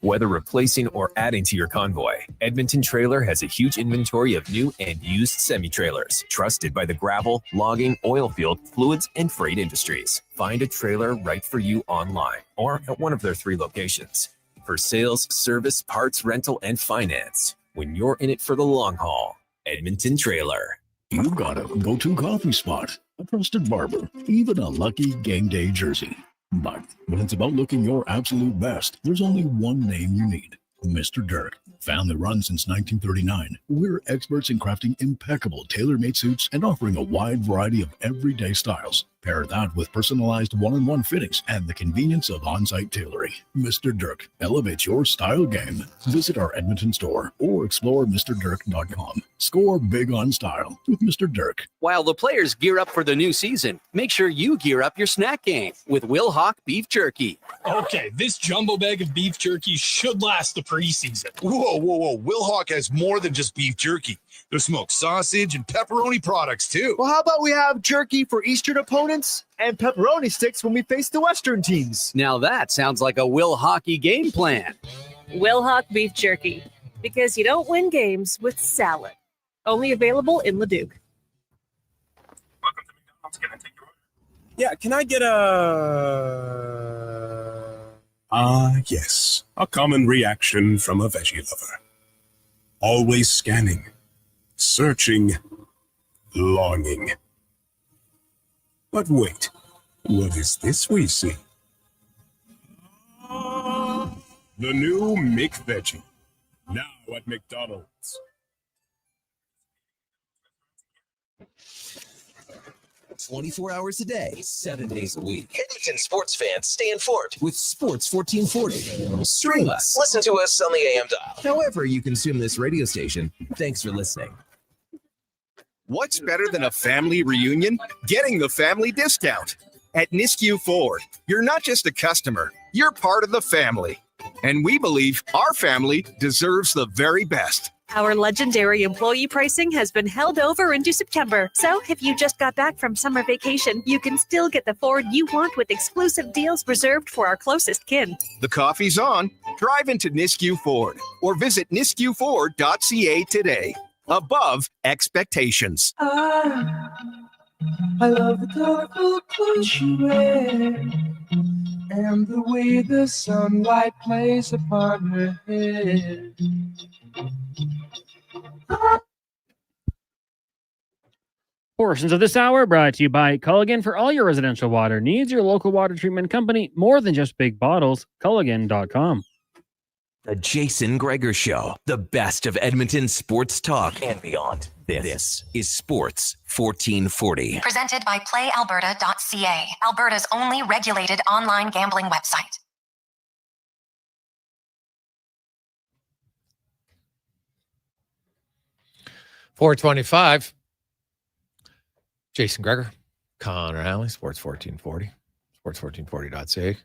Whether replacing or adding to your convoy, Edmonton Trailer has a huge inventory of new and used semi-trailers, trusted by the gravel, logging, oil field, fluids, and freight industries. Find a trailer right for you online or at one of their 3 locations. For sales, service, parts, rental, and finance, when you're in it for the long haul, Edmonton Trailer. You've got a go-to coffee spot, a trusted barber, even a lucky game day jersey. But when it's about looking your absolute best, there's only one name you need: Mr. Dirk. Family run since 1939, we're experts in crafting impeccable tailor-made suits and offering a wide variety of everyday styles. Pair that with personalized one-on-one fittings and the convenience of on-site tailoring. Mr. Dirk elevates your style game. Visit our Edmonton store or explore MrDirk.com. Score big on style with Mr. Dirk. While the players gear up for the new season, make sure you gear up your snack game with Will Hawk Beef Jerky. Okay, this jumbo bag of beef jerky should last the preseason. Whoa. Will Hawk has more than just beef jerky. There's smoked sausage and pepperoni products, too. Well, how about we have jerky for Eastern opponents and pepperoni sticks when we face the Western teams? Now that sounds like a Will Hockey game plan. Will Hawk Beef Jerky, because you don't win games with salad. Only available in Leduc. Yeah, can I get yes. A common reaction from a veggie lover. Always scanning, searching, longing. But wait, what is this we see? The new McVeggie, now at McDonald's. 24 hours a day, 7 days a week. Edmonton sports fans stay informed with Sports 1440. Stream us. Listen to us on the AM dial. However you consume this radio station, thanks for listening. What's better than a family reunion? Getting the family discount. At Nisku Ford, you're not just a customer, you're part of the family. And we believe our family deserves the very best. Our legendary employee pricing has been held over into September. So if you just got back from summer vacation, you can still get the Ford you want with exclusive deals reserved for our closest kin. The coffee's on. Drive into Nisku Ford or visit niskuford.ca today. Above expectations. I love the colorful clothes you wear and the way the sunlight plays upon her head. Portions of this hour brought to you by Culligan. For all your residential water needs, your local water treatment company, more than just big bottles. Culligan.com. The Jason Gregor Show, the best of Edmonton sports talk and beyond. This is Sports 1440. Presented by PlayAlberta.ca, Alberta's only regulated online gambling website. 425. Jason Gregor, Connor Halley, Sports 1440, sports1440.ca.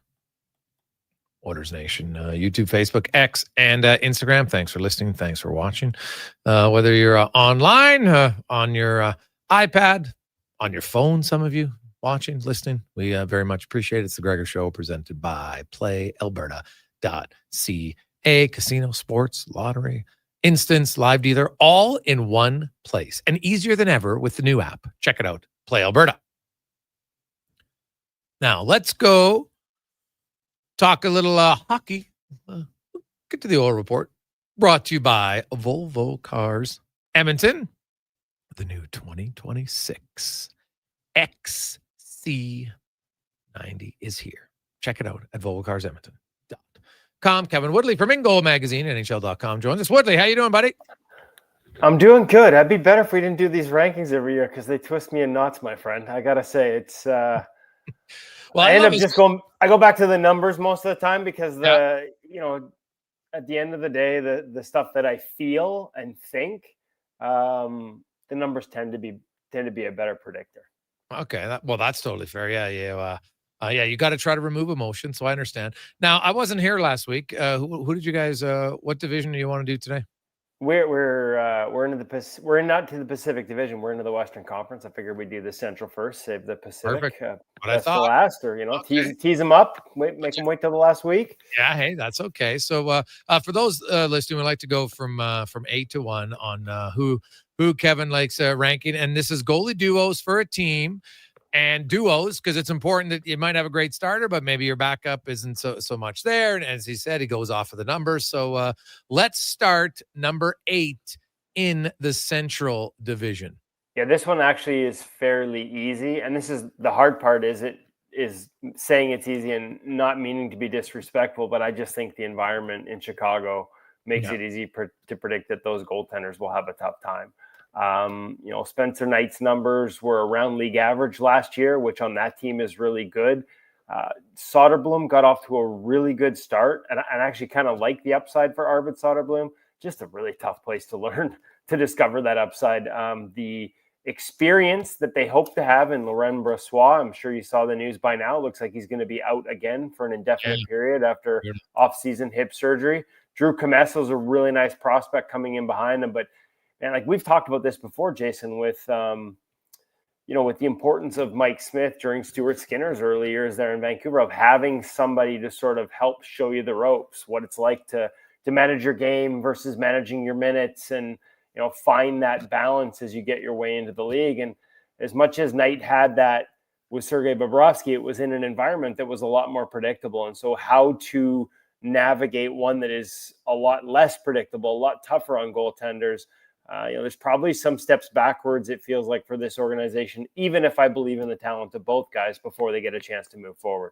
Oilers Nation, YouTube, Facebook, X, and Instagram. Thanks for listening. Thanks for watching. Whether you're online, on your iPad, on your phone, some of you watching, listening, we very much appreciate it. It's the Gregor Show presented by PlayAlberta.ca. Casino, sports, lottery, instance, live dealer, all in one place. And easier than ever with the new app. Check it out, Play Alberta. Now, let's go talk a little hockey. Get to the oil report. Brought to you by Volvo Cars Edmonton. The new 2026 XC90 is here. Check it out at VolvoCarsEdmonton.com. Kevin Woodley from In Goal Magazine, NHL.com joins us. Woodley, how you doing, buddy? I'm doing good. I'd be better if we didn't do these rankings every year because they twist me in knots, my friend. I gotta say, it's well, I end up just going. I go back to the numbers most of the time because at the end of the day, the stuff that I feel and think, the numbers tend to be a better predictor. Okay, that's totally fair. Yeah. You got to try to remove emotion, so I understand. Now, I wasn't here last week. Who did you guys? What division do you want to do today? We're not to the Pacific Division. We're into the Western Conference. I figured we'd do the Central first, save the Pacific. Perfect. Best for last, or tease them up, make them wait till the last week. Yeah, hey, that's okay. So for those listening, we'd like to go from 8 to 1 on who Kevin likes ranking, and this is goalie duos for a team. And duos, because it's important that you might have a great starter, but maybe your backup isn't so much there. And as he said, he goes off of the numbers. So let's start number 8 in the Central Division. Yeah, this one actually is fairly easy. And this is the hard part is saying it's easy and not meaning to be disrespectful, but I just think the environment in Chicago makes it easy to predict that those goaltenders will have a tough time. Spencer Knight's numbers were around league average last year, which on that team is really good. Soderblom got off to a really good start, and I actually kind of like the upside for Arvid Soderblom. Just a really tough place to learn to discover that upside. The experience that they hope to have in Laurent Brossoit, I'm sure you saw the news by now. It looks like he's going to be out again for an indefinite period after off-season hip surgery. Drew Comesso's a really nice prospect coming in behind him, but and like we've talked about this before, Jason, with with the importance of Mike Smith during Stuart Skinner's early years there in Vancouver, of having somebody to sort of help show you the ropes, what it's like to manage your game versus managing your minutes, and find that balance as you get your way into the league. And as much as Knight had that with Sergei Bobrovsky, it was in an environment that was a lot more predictable. And so how to navigate one that is a lot less predictable, a lot tougher on goaltenders. There's probably some steps backwards, it feels like, for this organization, even if I believe in the talent of both guys before they get a chance to move forward.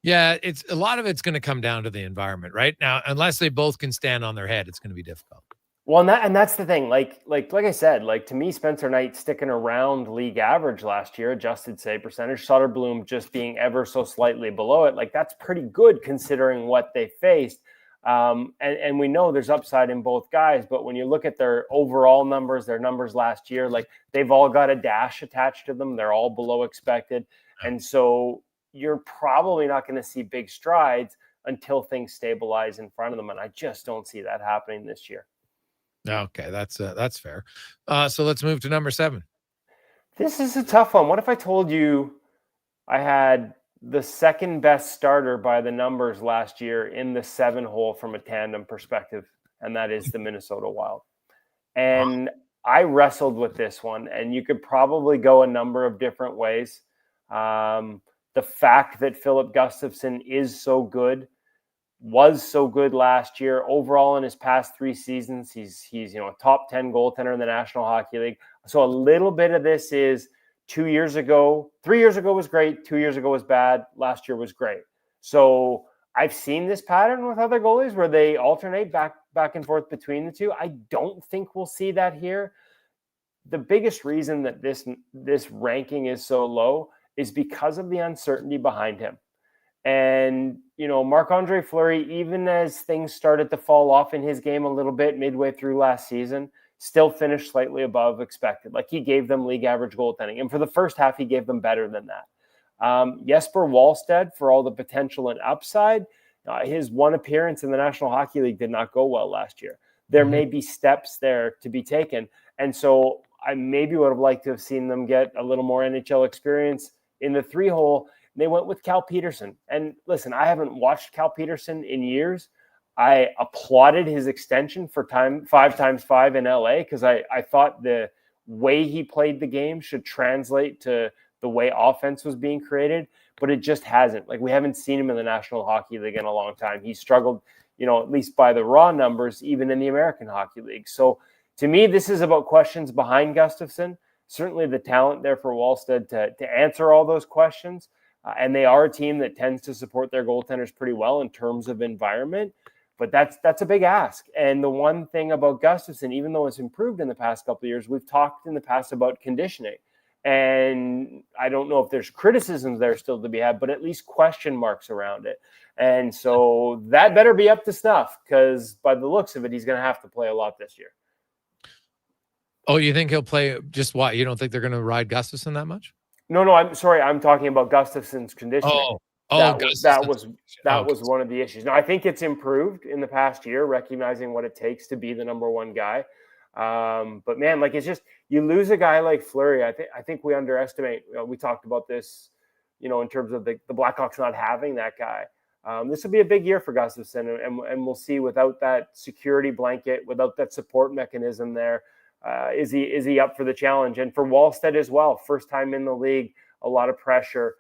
Yeah, it's a lot of it's going to come down to the environment right now. Unless they both can stand on their head, it's going to be difficult. Well, and that's the thing. Like I said, to me, Spencer Knight sticking around league average last year, adjusted save percentage, Soderblom just being ever so slightly below it. That's pretty good considering what they faced. And we know there's upside in both guys, but when you look at their overall numbers, their numbers last year, they've all got a dash attached to them. They're all below expected. And so you're probably not going to see big strides until things stabilize in front of them. And I just don't see that happening this year. Okay. That's fair. So let's move to number 7. This is a tough one. What if I told you I had the second best starter by the numbers last year in the 7-hole from a tandem perspective, and that is the Minnesota Wild. And I wrestled with this one, and you could probably go a number of different ways. The fact that Philip Gustafsson was so good last year overall in his past 3 seasons. He's a top 10 goaltender in the National Hockey League. So a little bit of this is 3 years ago was great. 2 years ago was bad. Last year was great. So I've seen this pattern with other goalies where they alternate back and forth between the two. I don't think we'll see that here. The biggest reason that this ranking is so low is because of the uncertainty behind him. And, Marc-Andre Fleury, even as things started to fall off in his game a little bit midway through last season, still finished slightly above expected. Like, he gave them league average goaltending. And for the first half, he gave them better than that. Jesper Wallstedt, for all the potential and upside, his one appearance in the National Hockey League did not go well last year. There may be steps there to be taken. And so I maybe would have liked to have seen them get a little more NHL experience in the 3-hole. They went with Cal Peterson. And listen, I haven't watched Cal Peterson in years. I applauded his extension for 5x5 in LA because I thought the way he played the game should translate to the way offense was being created, but it just hasn't. Like, we haven't seen him in the National Hockey League in a long time. He struggled, at least by the raw numbers, even in the American Hockey League. So to me, this is about questions behind Gustafsson. Certainly the talent there for Wallstedt to answer all those questions. And they are a team that tends to support their goaltenders pretty well in terms of environment. But that's a big ask. And the one thing about Gustafsson, even though it's improved in the past couple of years, we've talked in the past about conditioning. And I don't know if there's criticisms there still to be had, but at least question marks around it. And so that better be up to snuff, because by the looks of it, he's going to have to play a lot this year. Oh, you think he'll play just what? You don't think they're going to ride Gustafsson that much? No, I'm sorry. I'm talking about Gustafsson's conditioning. That was one of the issues. Now, I think it's improved in the past year, recognizing what it takes to be the number one guy. But man, like, it's just, you lose a guy like Fleury. I think we underestimate. We talked about this, in terms of the Blackhawks not having that guy. This will be a big year for Gustafsson, and we'll see, without that security blanket, without that support mechanism there, is he up for the challenge? And for Wallstedt as well, first time in the league, a lot of pressure.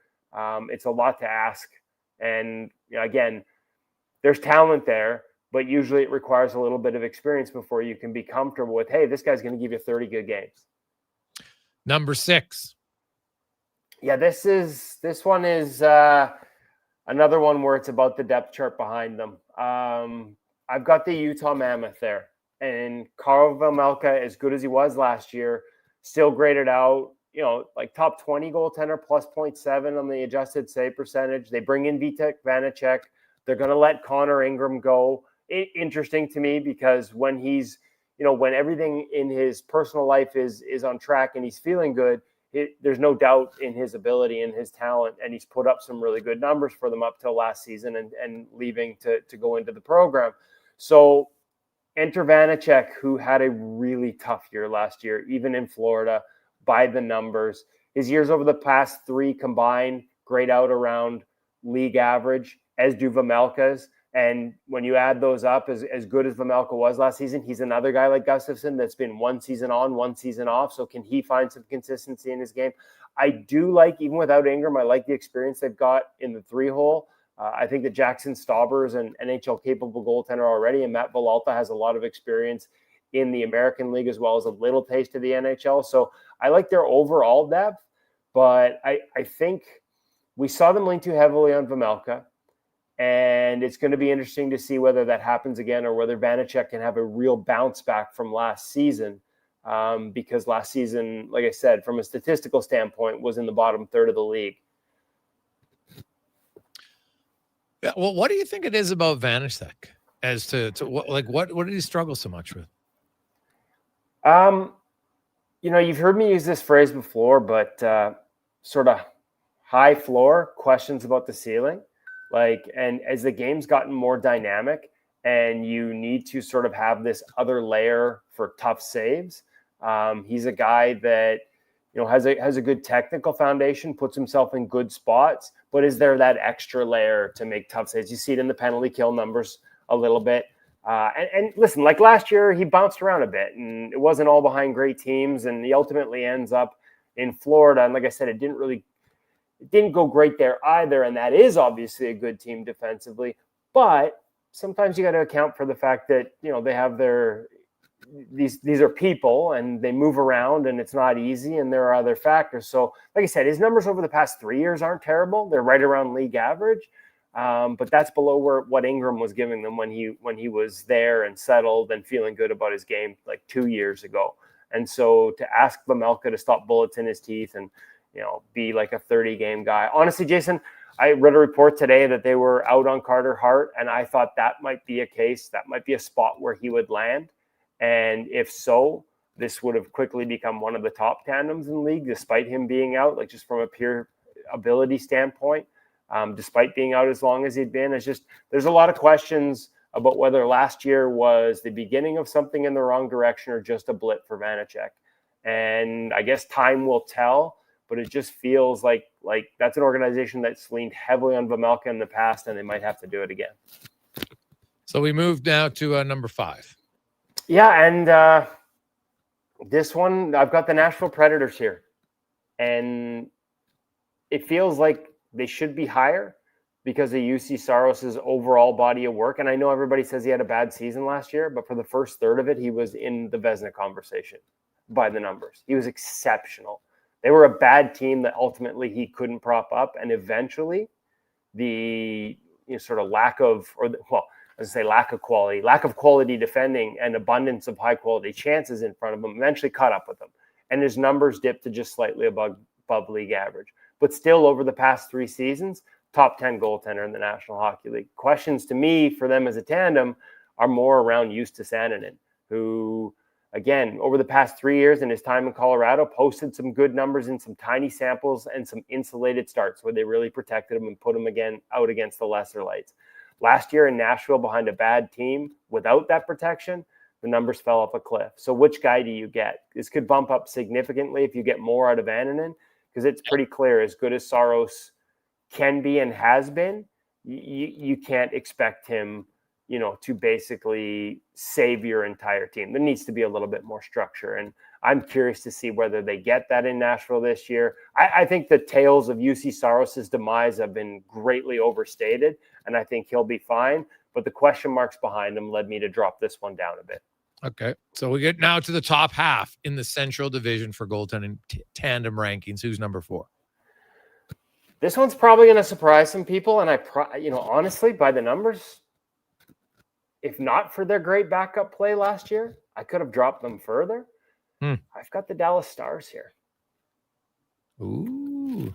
It's a lot to ask. And again, there's talent there, but usually it requires a little bit of experience before you can be comfortable with, hey, this guy's going to give you 30 good games. Number 6. Yeah, this one is another one where it's about the depth chart behind them. I've got the Utah Mammoth there. And Karl Vejmelka, as good as he was last year, still graded out, like top 20 goaltender, plus 0.7 on the adjusted save percentage. They bring in Vitek Vanacek. They're going to let Connor Ingram go. Interesting to me, because when he's, when everything in his personal life is on track and he's feeling good, there's no doubt in his ability and his talent. And he's put up some really good numbers for them up till last season and leaving to go into the program. So enter Vanacek, who had a really tough year last year, even in Florida, by the numbers. His years over the past 3 combined grade out around league average, as do Vejmelka's. And when you add those up, as good as Vejmelka was last season, he's another guy like Gustafsson that's been one season on, one season off. So can he find some consistency in his game? I do like, even without Ingram, I like the experience they've got in the 3-hole. I think that Jackson Stauber is an NHL-capable goaltender already, and Matt Villalta has a lot of experience in the American League as well as a little taste of the NHL. So I like their overall depth, but I think we saw them lean too heavily on Vejmelka, and it's going to be interesting to see whether that happens again or whether Vanacek can have a real bounce back from last season, because last season, like I said, from a statistical standpoint, was in the bottom third of the league. Yeah, well, what do you think it is about Vanacek as to what did he struggle so much with? You've heard me use this phrase before, but sort of high floor, questions about the ceiling. And as the game's gotten more dynamic and you need to sort of have this other layer for tough saves, he's a guy that, has a good technical foundation, puts himself in good spots, but is there that extra layer to make tough saves? You see it in the penalty kill numbers a little bit. And listen, like last year, he bounced around a bit, and it wasn't all behind great teams, and he ultimately ends up in Florida. And like I said, it didn't go great there either, and that is obviously a good team defensively. But sometimes you got to account for the fact that, they have these are people and they move around and it's not easy, and there are other factors. So like I said, his numbers over the past 3 years aren't terrible. They're right around league average. But that's below what Ingram was giving them when he was there and settled and feeling good about his game like 2 years ago. And so to ask Vejmelka to stop bullets in his teeth and, be like a 30-game guy. Honestly, Jason, I read a report today that they were out on Carter Hart, and I thought that might be a case, that might be a spot where he would land. And if so, this would have quickly become one of the top tandems in the league, despite him being out, like just from a pure ability standpoint, despite being out as long as he'd been. It's just, there's a lot of questions about whether last year was the beginning of something in the wrong direction or just a blip for Vanacek. And I guess time will tell, but it just feels like that's an organization that's leaned heavily on Vejmelka in the past, and they might have to do it again. So we moved now to number 5. Yeah, and this one, I've got the Nashville Predators here. And it feels like they should be higher because of UC Saros's overall body of work. And I know everybody says he had a bad season last year, but for the first third of it, he was in the Vezina conversation by the numbers. He was exceptional. They were a bad team that ultimately he couldn't prop up. And eventually the sort of lack of quality defending and abundance of high quality chances in front of him eventually caught up with him. And his numbers dipped to just slightly above league average. But still, over the past 3 seasons, top 10 goaltender in the National Hockey League. Questions to me for them as a tandem are more around Justus Annunen, who, again, over the past 3 years in his time in Colorado, posted some good numbers in some tiny samples and some insulated starts where they really protected him and put him again out against the lesser lights. Last year in Nashville, behind a bad team, without that protection, the numbers fell off a cliff. So which guy do you get? This could bump up significantly if you get more out of Annunen, because it's pretty clear, as good as Saros can be and has been, you can't expect him, to basically save your entire team. There needs to be a little bit more structure. And I'm curious to see whether they get that in Nashville this year. I think the tales of UC Saros's demise have been greatly overstated, and I think he'll be fine. But the question marks behind him led me to drop this one down a bit. Okay, so we get now to the top half in the Central Division for goaltending tandem rankings. Who's number 4? This one's probably going to surprise some people, and honestly, by the numbers, if not for their great backup play last year, I could have dropped them further. I've got the Dallas Stars here. Ooh,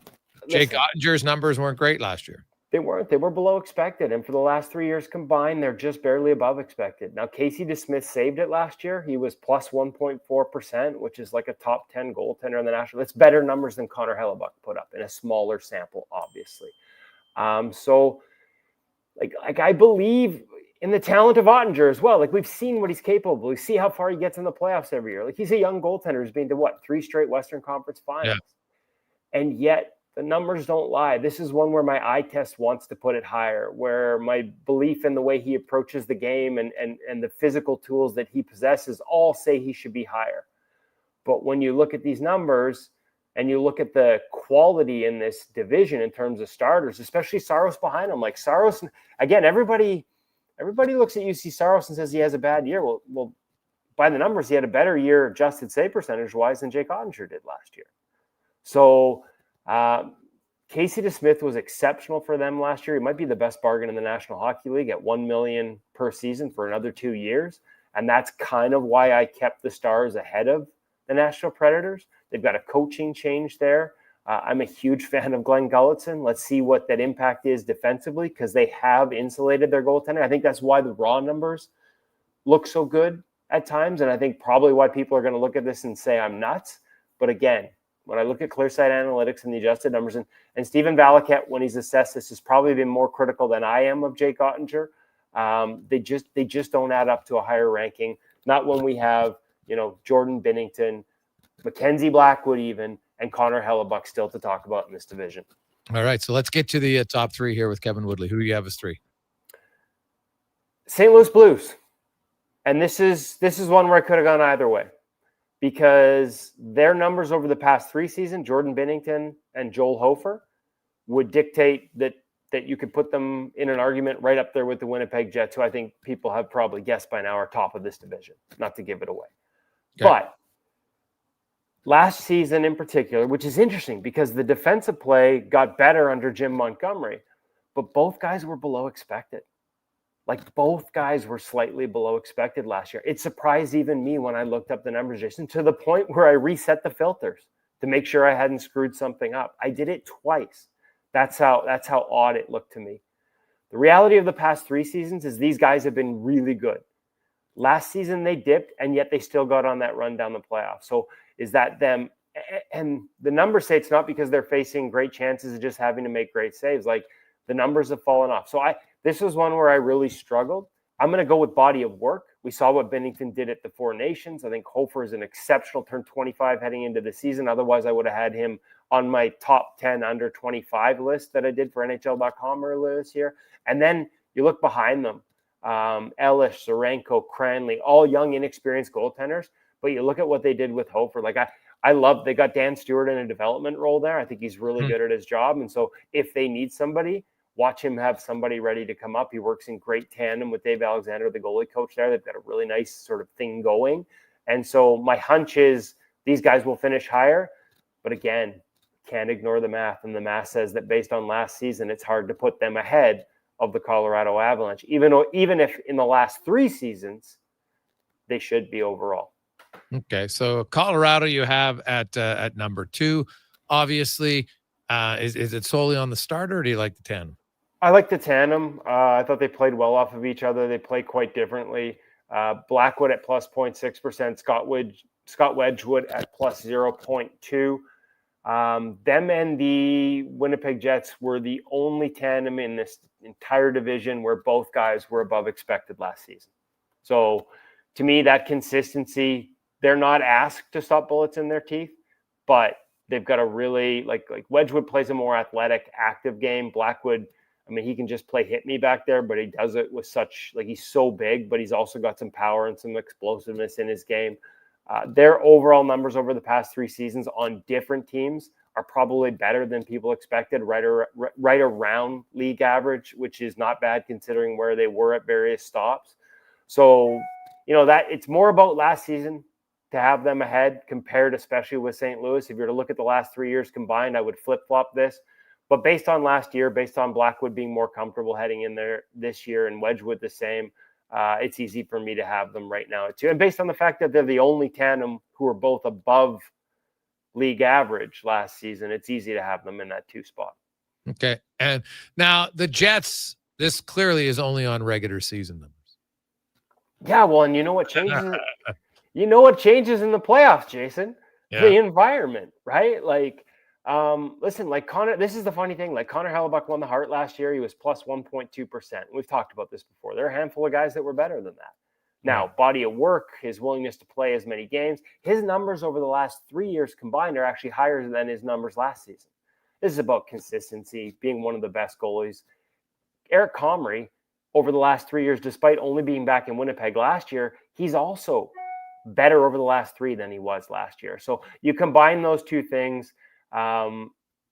Jake Ottinger's numbers weren't great last year. They weren't. They were below expected. And for the last 3 years combined, they're just barely above expected. Now, Casey DeSmith saved it last year. He was plus 1.4%, which is like a top 10 goaltender in the National. It's better numbers than Connor Halley put up in a smaller sample, obviously. So I believe in the talent of Ottinger as well. Like, we've seen what he's capable of. We see how far he gets in the playoffs every year. Like, he's a young goaltender who's been to 3 straight Western Conference finals. Yeah. And yet, the numbers don't lie. This is one where my eye test wants to put it higher, where my belief in the way he approaches the game and the physical tools that he possesses all say he should be higher. But when you look at these numbers and you look at the quality in this division in terms of starters, especially Saros behind him, like Saros, again, everybody looks at UC Saros and says he has a bad year. Well, by the numbers, he had a better year adjusted save percentage-wise than Jake Ottinger did last year. So Casey DeSmith was exceptional for them last year. He might be the best bargain in the National Hockey League at $1 million per season for another 2 years. And that's kind of why I kept the Stars ahead of the Nashville Predators. They've got a coaching change there. I'm a huge fan of Glenn Gulutzan. Let's see what that impact is defensively, because they have insulated their goaltender. I think that's why the raw numbers look so good at times. And I think probably why people are going to look at this and say I'm nuts. But again, when I look at ClearSight Analytics and the adjusted numbers, and Stephen Valiquette, when he's assessed this, has probably been more critical than I am of Jake Ottinger. They just don't add up to a higher ranking. Not when we have, Jordan Binnington, Mackenzie Blackwood even, and Connor Hellebuyck still to talk about in this division. All right, so let's get to the top 3 here with Kevin Woodley. Who do you have as 3? St. Louis Blues. And this is one where I could have gone either way, because their numbers over the past 3 seasons, Jordan Binnington and Joel Hofer, would dictate that you could put them in an argument right up there with the Winnipeg Jets, who I think people have probably guessed by now are top of this division, not to give it away. Okay. But last season in particular, which is interesting because the defensive play got better under Jim Montgomery, but both guys were below expected. Like, both guys were slightly below expected last year. It surprised even me when I looked up the numbers, Jason, to the point where I reset the filters to make sure I hadn't screwed something up. I did it twice. That's how odd it looked to me. The reality of the past 3 seasons is these guys have been really good. Last season they dipped, and yet they still got on that run down the playoffs. So is that them? And the numbers say it's not because they're facing great chances of just having to make great saves. Like, the numbers have fallen off. So this was one where I really struggled. I'm going to go with body of work. We saw what Binnington did at the Four Nations. I think Hofer is an exceptional, turned 25 heading into the season. Otherwise, I would have had him on my top 10 under 25 list that I did for NHL.com earlier this year. And then you look behind them, Ellis, Zarenko, Cranley, all young, inexperienced goaltenders. But you look at what they did with Hofer. Like, I love they got Dan Stewart in a development role there. I think he's really good at his job. And so if they need somebody, watch him have somebody ready to come up. He works in great tandem with Dave Alexander, the goalie coach there. They've got a really nice sort of thing going. And so my hunch is these guys will finish higher. But again, can't ignore the math. And the math says that based on last season, it's hard to put them ahead of the Colorado Avalanche, even if in the last 3 seasons, they should be overall. Okay, so Colorado you have at number 2. Obviously, is it solely on the starter, or do you like the tandem? I like the tandem. I thought they played well off of each other. They play quite differently. Blackwood at plus 0.6%, Scott Wedgwood at plus 0.2. Them and the Winnipeg Jets were the only tandem in this entire division where both guys were above expected last season. So to me, that consistency, they're not asked to stop bullets in their teeth, but they've got a really, like Wedgwood plays a more athletic, active game. Blackwood, I mean, he can just play hit me back there, but he does it with such, like, he's so big, but he's also got some power and some explosiveness in his game. Their overall numbers over the past 3 seasons on different teams are probably better than people expected, right around league average, which is not bad considering where they were at various stops. So, that it's more about last season to have them ahead compared, especially with St. Louis. If you were to look at the last 3 years combined, I would flip-flop this. But based on last year, based on Blackwood being more comfortable heading in there this year and Wedgwood the same, it's easy for me to have them right now too. And based on the fact that they're the only tandem who are both above league average last season, it's easy to have them in that 2 spot. Okay. And now the Jets, this clearly is only on regular season numbers. Yeah, well, and you know what changes? What changes in the playoffs, Jason? Yeah. The environment, right? Like, listen, like Connor, this is the funny thing. Like, Connor Halley won the Hart last year. He was plus 1.2%. We've talked about this before. There are a handful of guys that were better than that. Now, body of work, his willingness to play as many games, his numbers over the last 3 years combined are actually higher than his numbers last season. This is about consistency, being one of the best goalies. Eric Comrie, over the last 3 years, despite only being back in Winnipeg last year, he's also better over the last 3 than he was last year. So you combine those 2 things.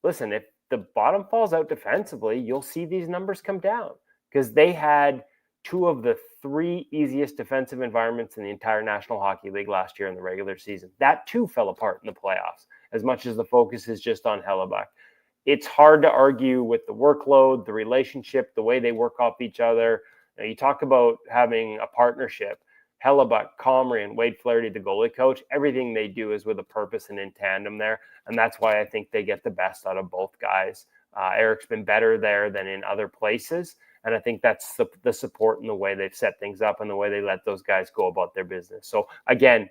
Listen, if the bottom falls out defensively, you'll see these numbers come down because they had 2 of the 3 easiest defensive environments in the entire National Hockey League last year in the regular season. That too fell apart in the playoffs, as much as the focus is just on Hellebuyck. It's hard to argue with the workload, the relationship, the way they work off each other. You talk about having a partnership. Hellebuyck, Comrie, and Wade Flaherty, the goalie coach, everything they do is with a purpose and in tandem there. And that's why I think they get the best out of both guys. Eric's been better there than in other places. And I think that's the support and the way they've set things up and the way they let those guys go about their business. So again,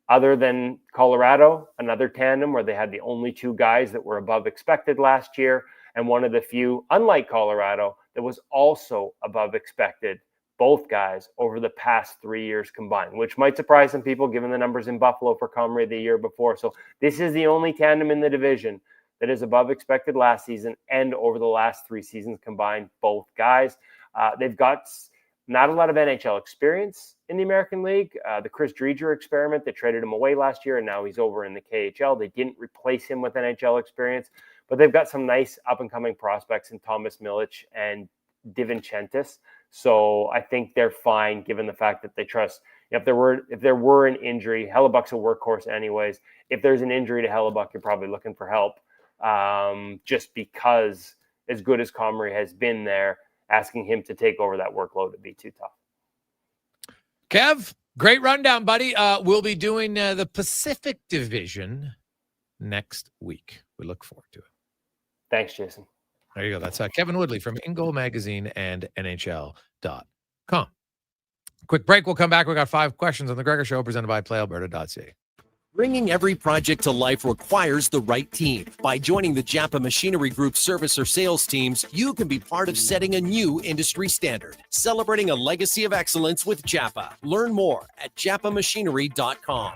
other than Colorado, another tandem where they had the only 2 guys that were above expected last year, and one of the few, unlike Colorado, that was also above expected, both guys, over the past 3 years combined, which might surprise some people given the numbers in Buffalo for Comrie the year before. So this is the only tandem in the division that is above expected last season and over the last 3 seasons combined, both guys. They've got not a lot of NHL experience in the American League. The Chris Driedger experiment, they traded him away last year, and now he's over in the KHL. They didn't replace him with NHL experience, but they've got some nice up-and-coming prospects in Thomas Milic and DiVincentis. So I think they're fine given the fact that they trust. If there were an injury, Hellebuck's a workhorse anyways. If there's an injury to Hellebuyck, you're probably looking for help. Just because as good as Comrie has been there, asking him to take over that workload would be too tough. Kev, great rundown, buddy. We'll be doing the Pacific Division next week. We look forward to it. Thanks, Jason. There you go. That's Kevin Woodley from In Goal Magazine and NHL.com. Quick break. We'll come back. We got 5 questions on the Gregor Show presented by PlayAlberta.ca. Bringing every project to life requires the right team. By joining the Japa Machinery Group service or sales teams, you can be part of setting a new industry standard. Celebrating a legacy of excellence with Japa. Learn more at japamachinery.com.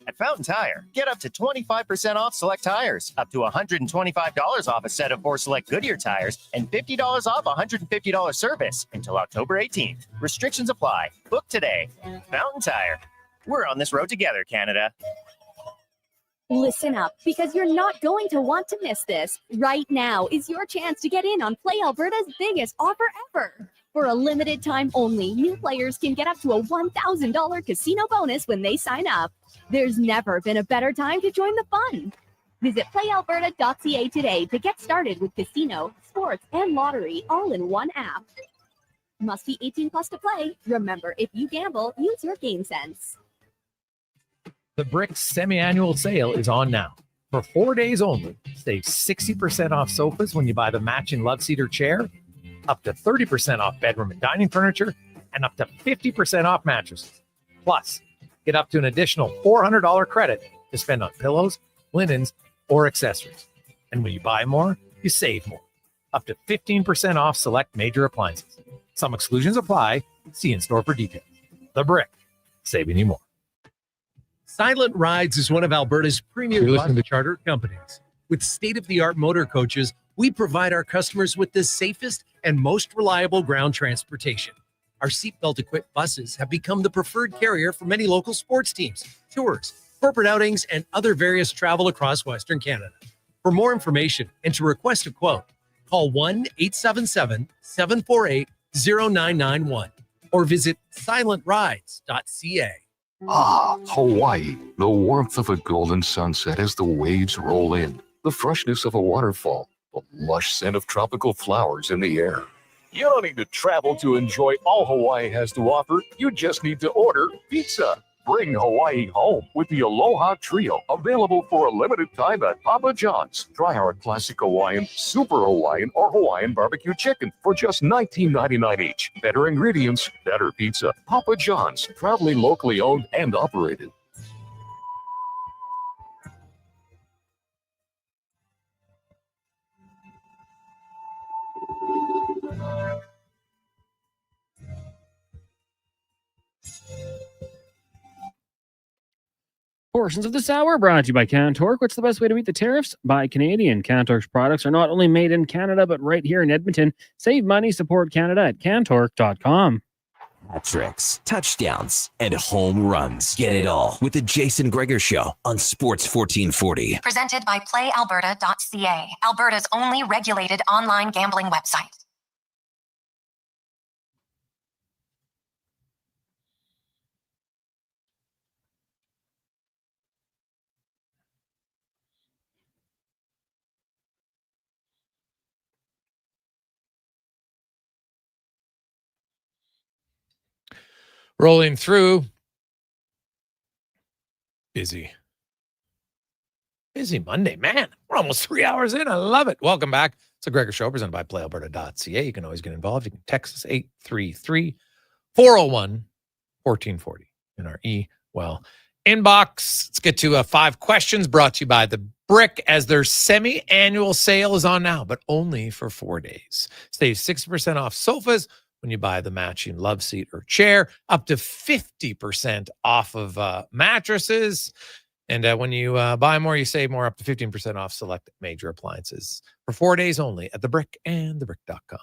At Fountain Tire, get up to 25% off select tires, up to $125 off a set of 4 select Goodyear tires, and $50 off $150 service until October 18th. Restrictions apply. Book today. Fountain Tire. We're on this road together, Canada. Listen up, because you're not going to want to miss this. Right now is your chance to get in on Play Alberta's biggest offer ever. For a limited time only, new players can get up to a $1,000 casino bonus when they sign up. There's never been a better time to join the fun. Visit playalberta.ca today to get started with casino, sports, and lottery all in one app. Must be 18 plus to play. Remember, if you gamble, use your game sense. The Brick semi-annual sale is on now. For 4 days only, save 60% off sofas when you buy the matching love seat or chair, up to 30% off bedroom and dining furniture, and up to 50% off mattresses. Plus, get up to an additional $400 credit to spend on pillows, linens, or accessories. And when you buy more, you save more. Up to 15% off select major appliances. Some exclusions apply. See in-store for details. The Brick, saving you more. Silent Rides is one of Alberta's premier bus charter companies. With state-of-the-art motor coaches, we provide our customers with the safest and most reliable ground transportation. Our seatbelt-equipped buses have become the preferred carrier for many local sports teams, tours, corporate outings, and other various travel across Western Canada. For more information and to request a quote, call 1-877-748-0991 or visit silentrides.ca. Ah, Hawaii. The warmth of a golden sunset as the waves roll in. The freshness of a waterfall. The lush scent of tropical flowers in the air. You don't need to travel to enjoy all Hawaii has to offer. You just need to order pizza. Bring Hawaii home with the Aloha Trio, available for a limited time at Papa John's. Try our classic Hawaiian, Super Hawaiian, or Hawaiian barbecue chicken for just $19.99 each. Better ingredients, better pizza. Papa John's, proudly locally owned and operated. Portions of this hour brought to you by Cantork. What's the best way to beat the tariffs? Buy Canadian. Cantork's products are not only made in Canada, but right here in Edmonton. Save money, support Canada at Cantork.com. Hat-tricks, touchdowns, and home runs. Get it all with the Jason Gregor Show on Sports 1440. Presented by PlayAlberta.ca, Alberta's only regulated online gambling website. Rolling through. Busy Monday, man. We're almost 3 hours in. I love it. Welcome back. It's a Gregor Show presented by PlayAlberta.ca. You can always get involved. You can text us 833-401-1440 in our inbox. Let's get to 5 questions brought to you by the Brick, as their semi-annual sale is on now, but only for 4 days. Save 60% off sofas when you buy the matching love seat or chair, up to 50% off of mattresses. And when you buy more, you save more, up to 15% off select major appliances for 4 days only at The Brick and thebrick.com.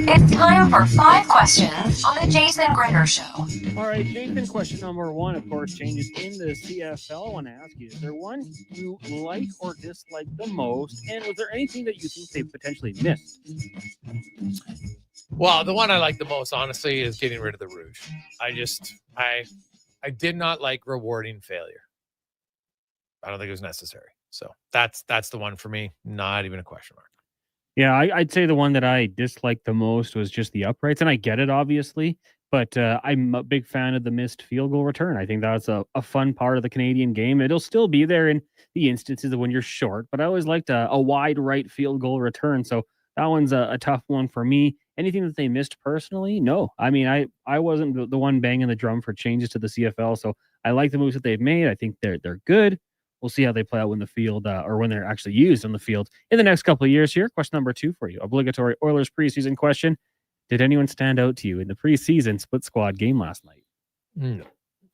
It's time for 5 questions on the Jason Gregor Show. All right, Jason, question number 1, of course, changes in the CFL. I want to ask you, is there one you like or dislike the most? And was there anything that you think they potentially missed? Well, the one I like the most, honestly, is getting rid of the Rouge. I did not like rewarding failure. I don't think it was necessary. So that's the one for me. Not even a question mark. Yeah, I'd say the one that I disliked the most was just the uprights. And I get it, obviously. But I'm a big fan of the missed field goal return. I think that's a fun part of the Canadian game. It'll still be there in the instances of when you're short. But I always liked a wide right field goal return. So that one's a tough one for me. anything that they missed personally, no. I mean, I wasn't the one banging the drum for changes to the CFL, so I like the moves that they've made. I think they're good. We'll see how they play out when the field or when they're actually used on the field in the next couple of years here. Question number 2 for you. Obligatory Oilers preseason question. Did anyone stand out to you in the preseason split squad game last night? No,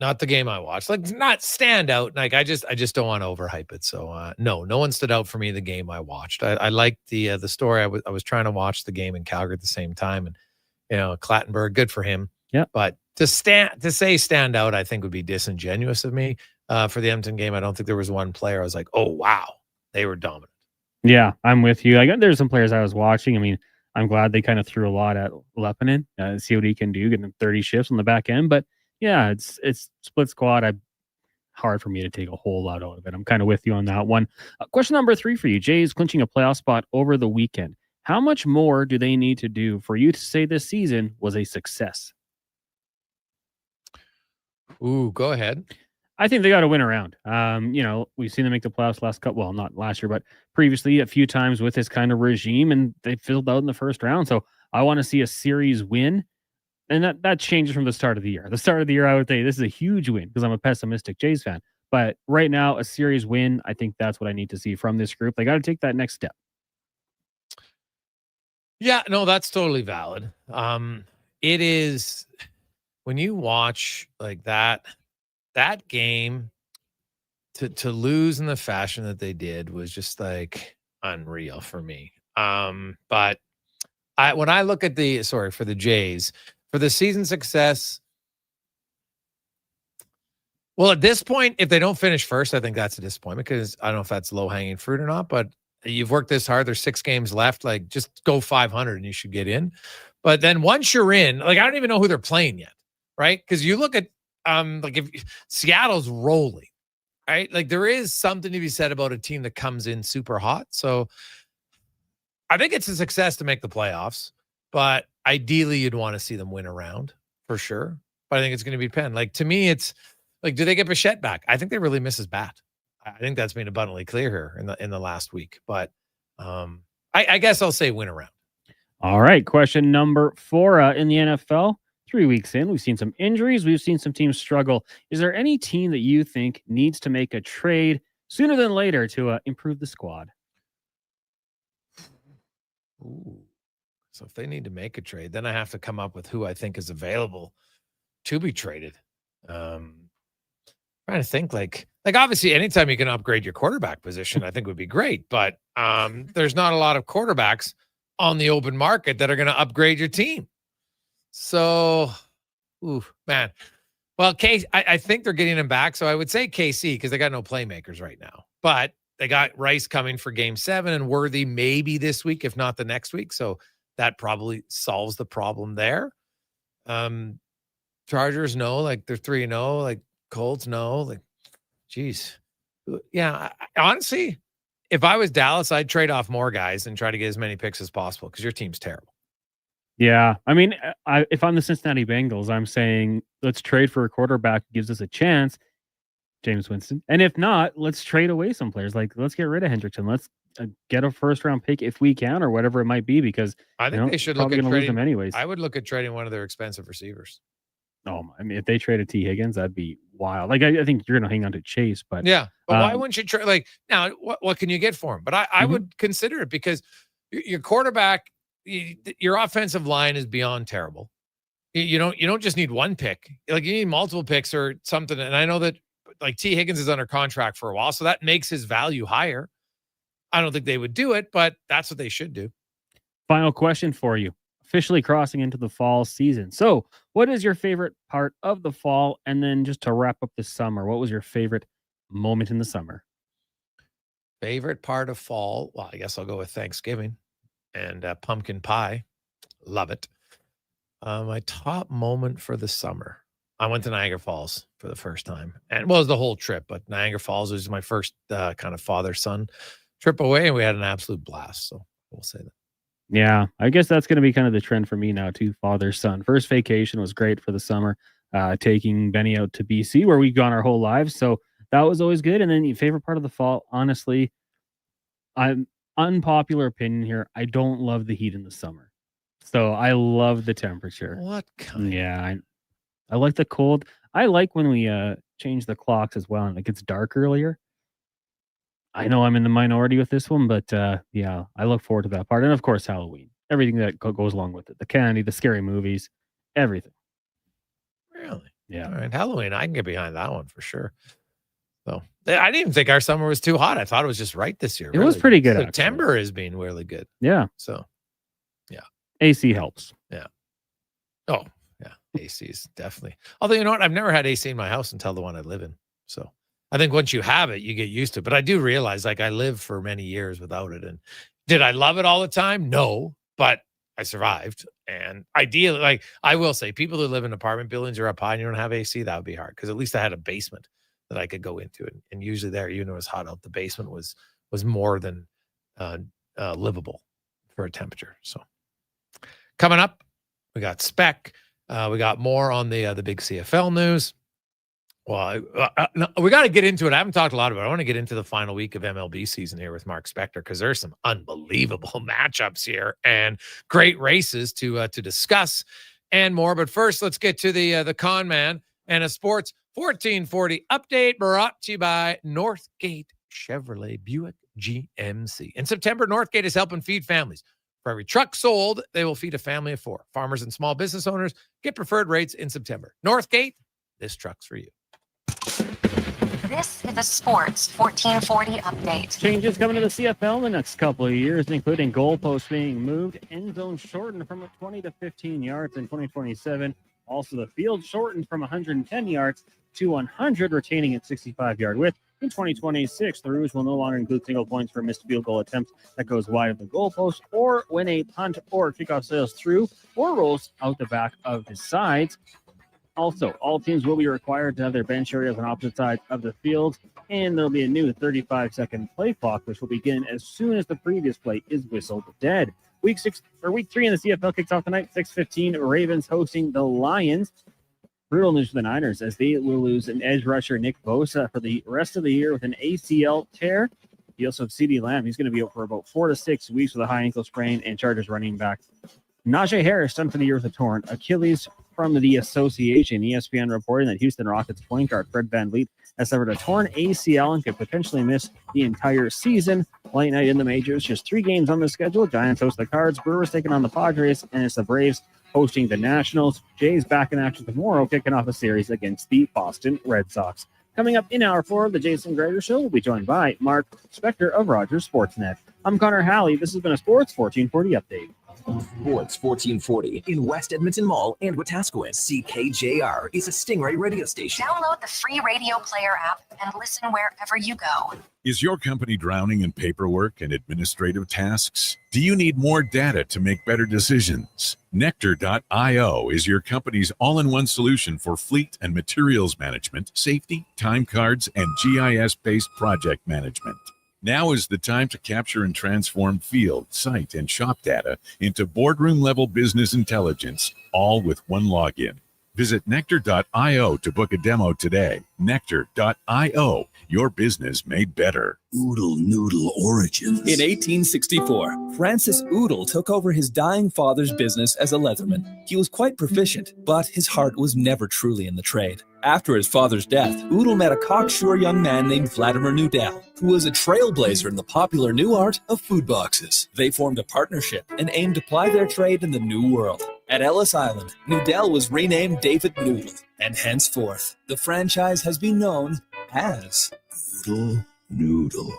not the game I watched. Like, not stand out. Like, I just don't want to overhype it. So no one stood out for me the game I watched. I liked the story. I was trying to watch the game in Calgary at the same time, and Clattenburg, good for him. Yeah. But to say stand out, I think would be disingenuous of me. For the Edmonton game, I don't think there was one player I was like, oh wow, they were dominant. Yeah, I'm with you. There's some players I was watching. I mean, I'm glad they kind of threw a lot at Leppinen, see what he can do, getting 30 shifts on the back end. But yeah, it's split squad. Hard for me to take a whole lot out of it. I'm kind of with you on that one. Question number 3 for you. Jays clinching a playoff spot over the weekend. How much more do they need to do for you to say this season was a success? Ooh, go ahead. I think they got to win around. We've seen them make the playoffs last couple. Well, not last year, but previously a few times with this kind of regime, and they filled out in the first round. So I want to see a series win, and that changes from the start of the year. The start of the year, I would say this is a huge win because I'm a pessimistic Jays fan. But right now, a series win, I think that's what I need to see from this group. They got to take that next step. Yeah, no, that's totally valid. It is when you watch like that game to lose in the fashion that they did was just like unreal for me. But when I look at for the Jays, for the season success, well, at this point, if they don't finish first, I think that's a disappointment because I don't know if that's low-hanging fruit or not, but you've worked this hard. There's 6 games left. Like, just go 500 and you should get in. But then once you're in, like, I don't even know who they're playing yet, right? Because you look at if Seattle's rolling, right? Like, there is something to be said about a team that comes in super hot. So I think it's a success to make the playoffs, but ideally you'd want to see them win a round for sure. But I think it's going to be Penn. Like, to me, it's like, do they get Bichette back? I think they really miss his bat. I think that's been abundantly clear here in the last week. But I guess I'll say win a round. All right. Question number 4 in the NFL. 3 weeks in, we've seen some injuries. We've seen some teams struggle. Is there any team that you think needs to make a trade sooner than later to improve the squad? Ooh. So if they need to make a trade, then I have to come up with who I think is available to be traded. Trying to think like obviously anytime you can upgrade your quarterback position, I think would be great. But there's not a lot of quarterbacks on the open market that are going to upgrade your team. So, man. Well, I think they're getting him back. So I would say KC because they got no playmakers right now. But they got Rice coming for Game 7 and Worthy maybe this week, if not the next week. So that probably solves the problem there. Chargers, no. Like, they're 3-0. Like, Colts, no. Like, geez. Yeah, honestly, if I was Dallas, I'd trade off more guys and try to get as many picks as possible because your team's terrible. Yeah, I mean, if I'm the Cincinnati Bengals, I'm saying let's trade for a quarterback who gives us a chance, James Winston. And if not, let's trade away some players. Like, let's get rid of Hendrickson. Let's get a first-round pick if we can, or whatever it might be, because I think they should look at lose trading them anyways. I would look at trading one of their expensive receivers. Oh, I mean, if they traded T. Higgins, that'd be wild. Like, I think you're going to hang on to Chase, but yeah. But why wouldn't you trade? Like, now, what can you get for him? But I would consider it because your quarterback, your offensive line is beyond terrible. You don't just need one pick. Like, you need multiple picks or something. And I know that like T. Higgins is under contract for a while, so that makes his value higher. I don't think they would do it, but that's what they should do. Final question for you. Officially crossing into the fall season. So what is your favorite part of the fall? And then just to wrap up the summer, what was your favorite moment in the summer? Favorite part of fall? Well, I guess I'll go with Thanksgiving and pumpkin pie. Love it. My top moment for the summer. I went to Niagara Falls for the first time. And it was the whole trip, but Niagara Falls was my first kind of father-son trip away, and we had an absolute blast. So we'll say that. Yeah, I guess that's going to be kind of the trend for me now too. Father, son. First vacation was great for the summer. Taking Benny out to BC where we've gone our whole lives. So that was always good. And then your favorite part of the fall, honestly, I'm unpopular opinion here. I don't love the heat in the summer. So I love the temperature. What kind? Yeah, I like the cold. I like when we change the clocks as well and it gets dark earlier. I know I'm in the minority with this one, but yeah, I look forward to that part. And of course, Halloween. Everything that goes along with it. The candy, the scary movies, everything. Really? Yeah. All right. Halloween, I can get behind that one for sure. So I didn't even think our summer was too hot. I thought it was just right this year. It was pretty good, September has been really good. Yeah. So, yeah. AC helps. Yeah. Oh, yeah. AC's definitely. Although, you know what? I've never had AC in my house until the one I live in. So I think once you have it, you get used to it. But I do realize, like, I lived for many years without it. And did I love it all the time? No, but I survived. And ideally, like, I will say, people who live in apartment buildings or up high and you don't have AC, that would be hard. Because at least I had a basement that I could go into. And usually there, even though it was hot out, the basement was more than livable for a temperature. So coming up, we got Spec. We got more on the big CFL news. Well, we got to get into it. I haven't talked a lot about it. I want to get into the final week of MLB season here with Mark Spector because there's some unbelievable matchups here and great races to discuss and more. But first, let's get to the con man and a sports 1440 update brought to you by Northgate Chevrolet Buick GMC. In September, Northgate is helping feed families. For every truck sold, they will feed a family of 4. Farmers and small business owners get preferred rates in September. Northgate, this truck's for you. This is a Sports 1440 update. Changes coming to the CFL in the next couple of years, including goalposts being moved, end zone shortened from 20 to 15 yards in 2027. Also, the field shortened from 110 yards to 100, retaining its 65-yard width. In 2026, the rules will no longer include single points for missed field goal attempts that goes wide of the goalpost or when a punt or kickoff sails through or rolls out the back of the sides. Also, all teams will be required to have their bench areas on opposite sides of the field, and there'll be a new 35-second play clock, which will begin as soon as the previous play is whistled dead. Week 3 in the CFL kicks off tonight, 6:15. Ravens hosting the Lions. Brutal news for the Niners as they will lose an edge rusher, Nick Bosa, for the rest of the year with an ACL tear. You also have CeeDee Lamb. He's going to be out for about 4 to 6 weeks with a high ankle sprain, and Chargers running back Najee Harris done for the year with a torn Achilles. From the association, ESPN reporting that Houston Rockets point guard Fred VanVleet has suffered a torn ACL and could potentially miss the entire season. Late night in the majors, just 3 games on the schedule. Giants host the Cards, Brewers taking on the Padres, and it's the Braves hosting the Nationals. Jays back in action tomorrow, kicking off a series against the Boston Red Sox. Coming up in hour 4 of the Jason Gregor Show, we'll be joined by Mark Spector of Rogers Sportsnet. I'm Connor Halley. This has been a Sports 1440 update. Sports 1440 in West Edmonton Mall and Wetaskiwin. CKJR is a Stingray radio station. Download the free radio player app and listen wherever you go. Is your company drowning in paperwork and administrative tasks? Do you need more data to make better decisions? Nectar.io is your company's all-in-one solution for fleet and materials management, safety, time cards, and GIS-based project management. Now is the time to capture and transform field, site, and shop data into boardroom-level business intelligence, all with one login. Visit Nectar.io to book a demo today. Nectar.io, your business made better. Oodle Noodle Origins. In 1864, Francis Oodle took over his dying father's business as a leatherman. He was quite proficient, but his heart was never truly in the trade. After his father's death, Oodle met a cocksure young man named Vladimir Nudell, who was a trailblazer in the popular new art of food boxes. They formed a partnership and aimed to ply their trade in the New World. At Ellis Island, Nudell was renamed David Noodle, and henceforth, the franchise has been known as Oodle Noodle.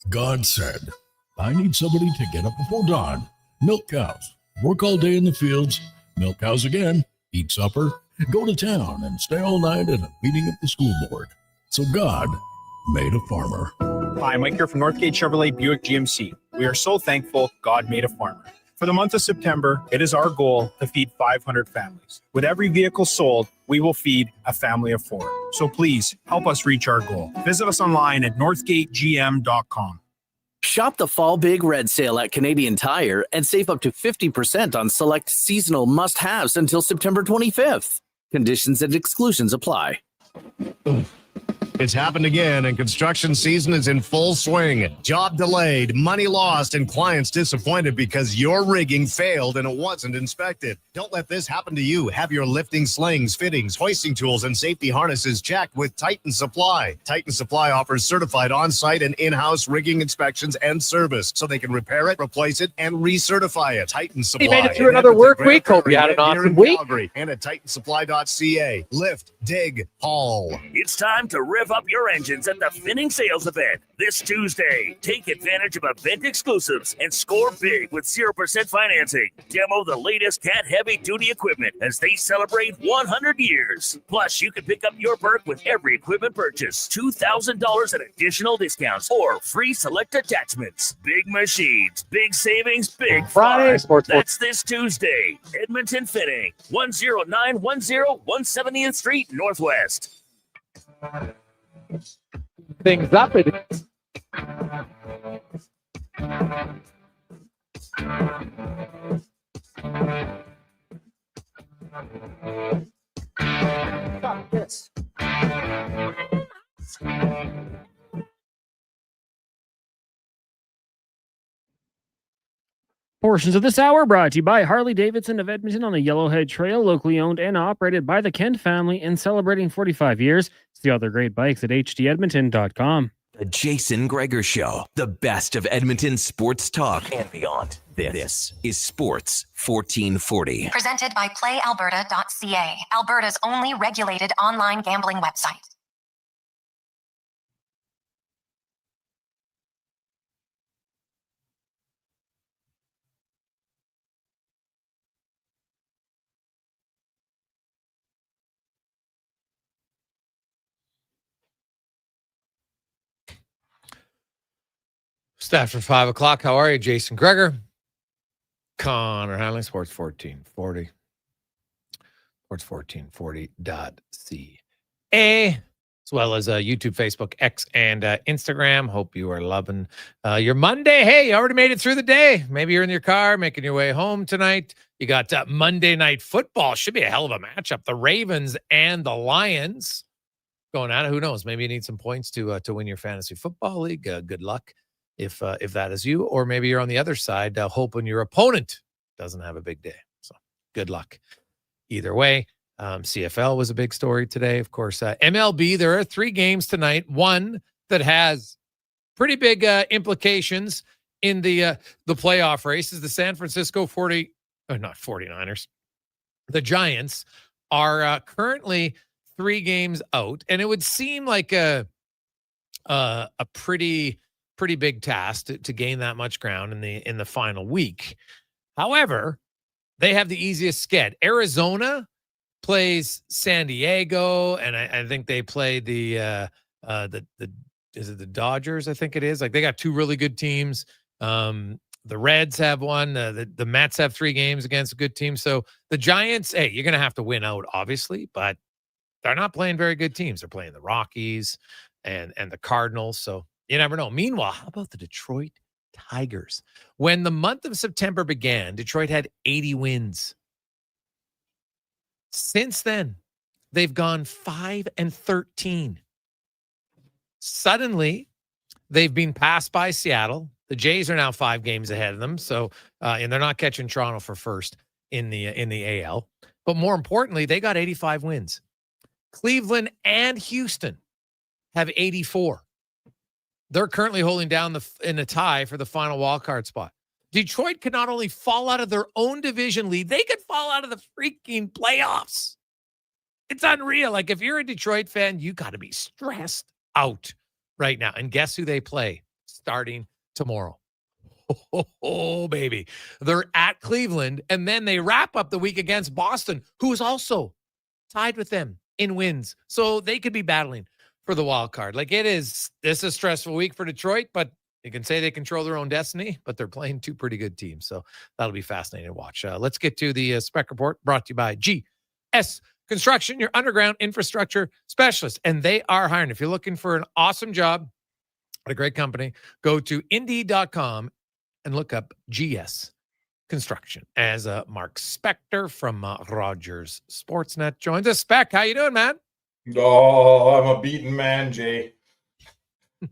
God said, I need somebody to get up before dawn, milk cows, work all day in the fields, milk cows again, eat supper, go to town, and stay all night at a meeting of the school board. So God made a farmer. Hi, Mike here from Northgate Chevrolet Buick GMC. We are so thankful God made a farmer. For the month of September, it is our goal to feed 500 families. With every vehicle sold, we will feed a family of 4. So please help us reach our goal. Visit us online at northgategm.com. Shop the Fall Big Red Sale at Canadian Tire and save up to 50% on select seasonal must-haves until September 25th. Conditions and exclusions apply. It's happened again, and construction season is in full swing. Job delayed, money lost, and clients disappointed because your rigging failed and it wasn't inspected. Don't let this happen to you. Have your lifting slings, fittings, hoisting tools, and safety harnesses checked with Titan Supply. Titan Supply offers certified on-site and in-house rigging inspections and service, so they can repair it, replace it, and recertify it. Titan Supply. You made it through another work week. Hope you had an awesome week. Calgary, and at TitanSupply.ca. Lift, dig, haul. It's time to rev up your engines at the Finning Sales Event this Tuesday. Take advantage of event exclusives and score big with 0% financing. Demo the latest Cat heavy-duty equipment as they celebrate 100 years. Plus, you can pick up your Burke with every equipment purchase. $2,000 in additional discounts or free select attachments. Big machines, big savings, big Friday. fun. That's this Tuesday. Edmonton Finning, 10910 170th Street Northwest. Things up. Stop this. Portions of this hour brought to you by Harley Davidson of Edmonton on the Yellowhead Trail, locally owned and operated by the Kent family and celebrating 45 years. See all their great bikes at hdedmonton.com. The Jason Gregor Show, the best of Edmonton sports talk and beyond. This is Sports 1440. Presented by PlayAlberta.ca, Alberta's only regulated online gambling website. Staff for 5 o'clock. How are you? Jason Gregor. Connor Halley, Sports 1440. Sports1440.ca. As well as YouTube, Facebook, X, and Instagram. Hope you are loving your Monday. Hey, you already made it through the day. Maybe you're in your car making your way home tonight. You got Monday Night Football. Should be a hell of a matchup. The Ravens and the Lions going at it. Who knows? Maybe you need some points to win your fantasy football league. Good luck. If that is you, or maybe you're on the other side hoping your opponent doesn't have a big day. So good luck. Either way, CFL was a big story today. Of course, MLB, there are 3 games tonight. One that has pretty big implications in the playoff race is the San Francisco 49ers. The Giants are currently 3 games out, and it would seem like a pretty big task to gain that much ground in the final week. However, they have the easiest sched. Arizona plays San Diego, and I think they play the is it the Dodgers? I think it is. Like, they got 2 really good teams. The Reds have one. The Mets have 3 games against a good team. So the Giants, hey, you're going to have to win out, obviously, but they're not playing very good teams. They're playing the Rockies and the Cardinals. So you never know. Meanwhile, how about the Detroit Tigers? When the month of September began, Detroit had 80 wins. Since then, they've gone 5-13. Suddenly, they've been passed by Seattle. The Jays are now 5 games ahead of them. So, and they're not catching Toronto for first in the AL. But more importantly, they got 85 wins. Cleveland and Houston have 84. They're currently holding down in a tie for the final wildcard spot. Detroit could not only fall out of their own division lead, they could fall out of the freaking playoffs. It's unreal. Like, if you're a Detroit fan, you got to be stressed out right now. And guess who they play starting tomorrow? Oh, baby. They're at Cleveland, and then they wrap up the week against Boston, who is also tied with them in wins. So they could be battling for the wild card. Like, this is a stressful week for Detroit, but you can say they control their own destiny, but they're playing 2 pretty good teams. So that'll be fascinating to watch. Let's get to the Spec Report, brought to you by GS Construction, your underground infrastructure specialist. And they are hiring. If you're looking for an awesome job at a great company, go to Indeed.com and look up GS Construction. As Mark Spector from Rogers Sportsnet joins us. Spec, how you doing, man? Oh, I'm a beaten man, Jay.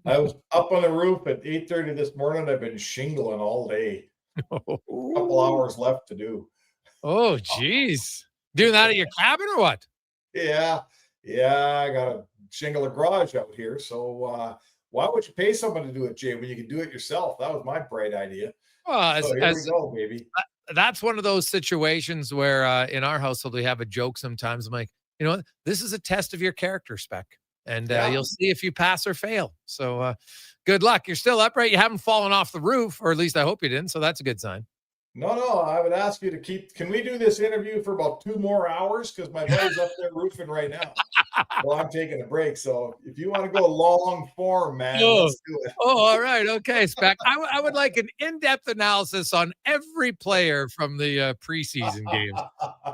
I was up on the roof at 8:30 this morning. I've been shingling all day. A couple hours left to do. Oh, geez. Doing that at your cabin or what? Yeah. I got to shingle a garage out here. So why would you pay someone to do it, Jay, when you can do it yourself? That was my bright idea. Well, So here we go, baby. That's one of those situations where in our household, we have a joke sometimes. I'm like, you know what? This is a test of your character, Spec. And you'll see if you pass or fail. So good luck. You're still upright. You haven't fallen off the roof, or at least I hope you didn't. So that's a good sign. No, I would ask you to can we do this interview for about 2 more hours? Because my buddy's up there roofing right now. Well, I'm taking a break. So if you want to go long form, man, let's do it. All right. Okay, Spec. I would like an in-depth analysis on every player from the preseason games.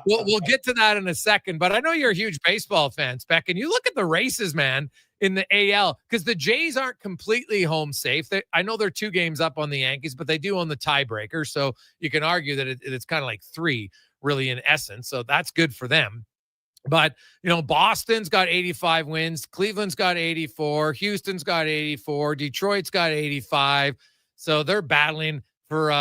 We'll get to that in a second, but I know you're a huge baseball fan, Spec, and you look at the races, man, in the AL, because the Jays aren't completely home safe. I know they're 2 games up on the Yankees, but they do own the tiebreaker, so you can argue that it's kind of like 3, really, in essence, so that's good for them. But, Boston's got 85 wins. Cleveland's got 84. Houston's got 84. Detroit's got 85. So they're battling for,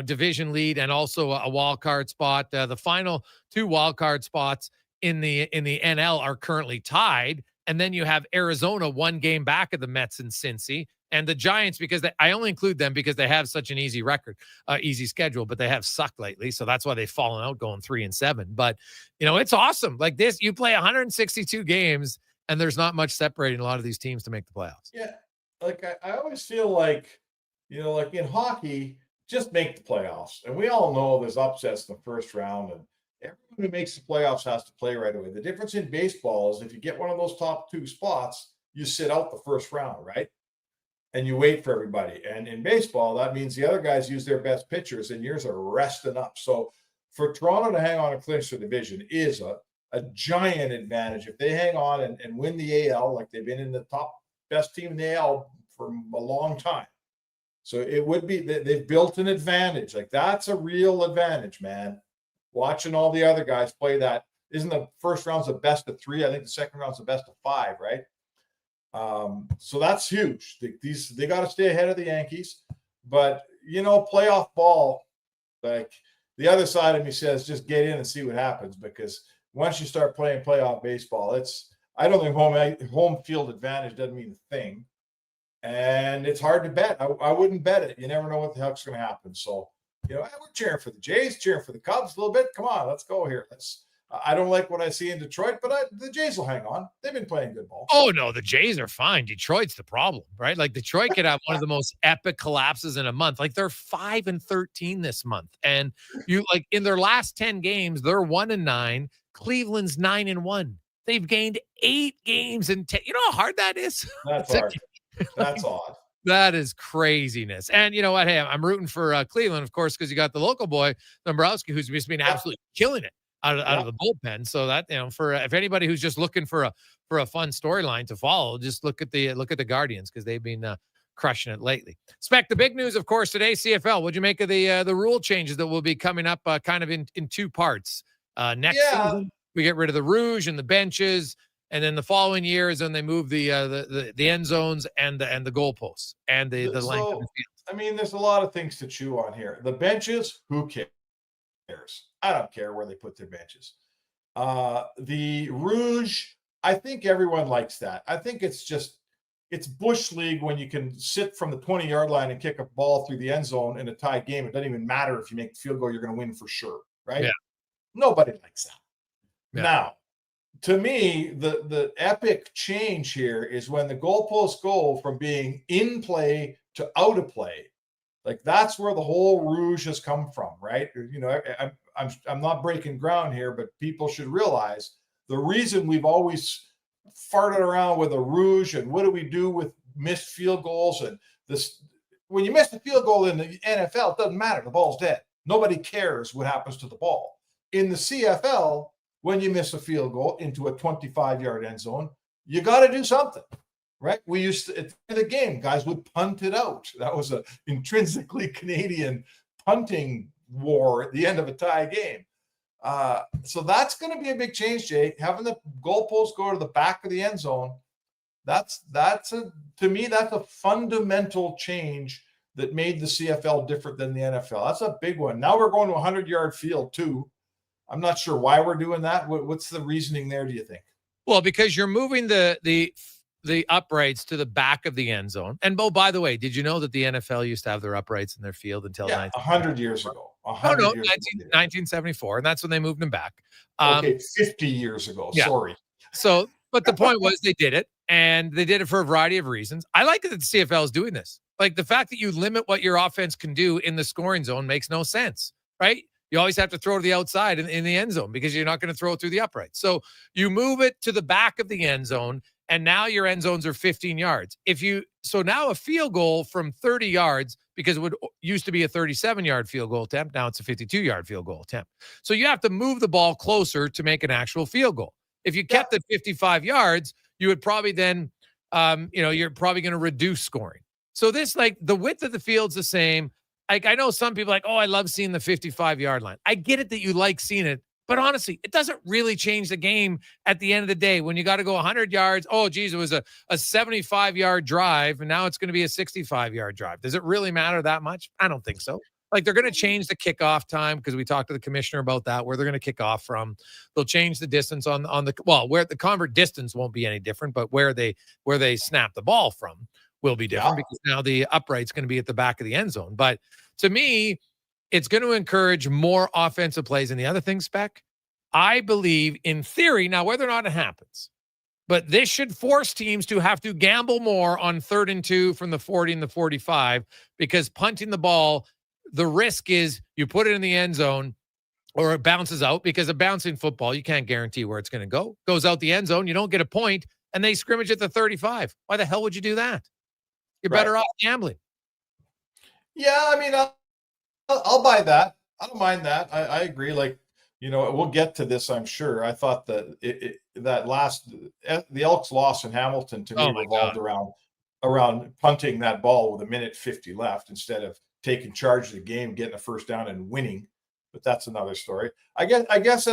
division lead and also a wild card spot. The final 2 wild card spots in the NL are currently tied. And then you have Arizona 1 game back of the Mets and Cincy. And the Giants, because I only include them because they have such an easy record, easy schedule, but they have sucked lately. So that's why they've fallen out going 3-7. But, it's awesome. Like this, you play 162 games and there's not much separating a lot of these teams to make the playoffs. Yeah. Like I always feel like, like in hockey, just make the playoffs. And we all know there's upsets in the first round, and everyone who makes the playoffs has to play right away. The difference in baseball is if you get one of those top 2 spots, you sit out the first round, right? And you wait for everybody. And in baseball, that means the other guys use their best pitchers and yours are resting up. So for Toronto to hang on and clinch the division is a giant advantage. If they hang on and win the AL, like they've been in the top best team in the AL for a long time. So it would be, they've built an advantage. Like that's a real advantage, man. Watching all the other guys play that. Isn't the first round's the best of 3? I think the second round's the best of 5, right? So that's huge. They got to stay ahead of the Yankees, but playoff ball, like the other side of me says, just get in and see what happens, because once you start playing playoff baseball, I don't think home field advantage doesn't mean a thing, and it's hard to bet. I wouldn't bet it. You never know what the heck's going to happen. So, we're cheering for the Jays, cheering for the Cubs a little bit. Come on, let's go here. I don't like what I see in Detroit, but the Jays will hang on. They've been playing good ball. Oh, no, the Jays are fine. Detroit's the problem, right? Like Detroit could have one of the most epic collapses in a month. Like they're 5-13 this month. And in their last 10 games, they're 1-9. Cleveland's 9-1. They've gained 8 games in 10. You know how hard that is? That's hard. That's odd. That is craziness. And you know what? Hey, I'm rooting for Cleveland, of course, because you got the local boy, Dombrowski, who's just been absolutely killing it out of the bullpen. So that, for if anybody who's just looking for a fun storyline to follow, just look at the Guardians, because they've been crushing it lately. Spec, the big news, of course, today, CFL. What'd you make of the rule changes that will be coming up kind of in 2 parts? Next season, we get rid of the Rouge and the benches. And then the following year is when they move the end zones and the goalposts and the length of the field. I mean, there's a lot of things to chew on here. The benches, who cares? I don't care where they put their benches. The Rouge, I think everyone likes that. I think it's Bush League when you can sit from the 20-yard line and kick a ball through the end zone in a tie game. It doesn't even matter if you make the field goal, you're going to win for sure, right? Yeah. Nobody likes that. Yeah. Now, to me, the epic change here is when the goalposts go from being in play to out of play. Like that's where the whole Rouge has come from, right? I'm not breaking ground here, but people should realize the reason we've always farted around with a Rouge and what do we do with missed field goals and this. When you miss the field goal in the NFL, it doesn't matter. The ball's dead. Nobody cares what happens to the ball. In the CFL, when you miss a field goal into a 25-yard end zone, you got to do something, right? We used to, at the game, guys would punt it out. That was an intrinsically Canadian punting war at the end of a tie game. So that's going to be a big change, Jay. Having the goalpost go to the back of the end zone, to me, that's a fundamental change that made the CFL different than the NFL. That's a big one. Now we're going to a 100-yard field too. I'm not sure why we're doing that. What's the reasoning there, do you think? Well, because you're moving the uprights to the back of the end zone. And by the way, did you know that the NFL used to have their uprights in their field until 100 years ago? 1974, and that's when they moved them back. 50 years ago. Yeah. Sorry. So, but the point was they did it, and they did it for a variety of reasons. I like that the CFL is doing this. Like the fact that you limit what your offense can do in the scoring zone makes no sense, right? You always have to throw to the outside in the end zone because you're not going to throw it through the uprights. So you move it to the back of the end zone, and now your end zones are 15 yards. So now a field goal from 30 yards, because it used to be a 37-yard field goal attempt, now it's a 52-yard field goal attempt. So you have to move the ball closer to make an actual field goal. If you kept it 55 yards, you would probably then, you're probably going to reduce scoring. So this, like, the width of the field's the same. Like, I know some people I love seeing the 55-yard line. I get it that you like seeing it, but honestly, it doesn't really change the game at the end of the day. When you got to go 100 yards, oh, geez, it was a 75-yard drive, and now it's going to be a 65-yard drive. Does it really matter that much? I don't think so. Like, they're going to change the kickoff time because we talked to the commissioner about that, where they're going to kick off from. They'll change the distance where the convert distance won't be any different, but where they snap the ball from will be different because now the upright's going to be at the back of the end zone. But to me, it's going to encourage more offensive plays. And the other thing, Spec, I believe in theory, now whether or not it happens, but this should force teams to have to gamble more on 3rd and 2 from the 40 and the 45, because punting the ball, the risk is you put it in the end zone or it bounces out, because a bouncing football, you can't guarantee where it's going to go. Goes out the end zone, you don't get a point, and they scrimmage at the 35. Why the hell would you do that? You're better off gambling. Yeah, I mean, I'll buy that. I don't mind that. I agree. Like, we'll get to this, I'm sure. I thought that the Elks loss in Hamilton to me revolved around punting that ball with 1:50 left instead of taking charge of the game, getting a first down and winning. But that's another story. I guess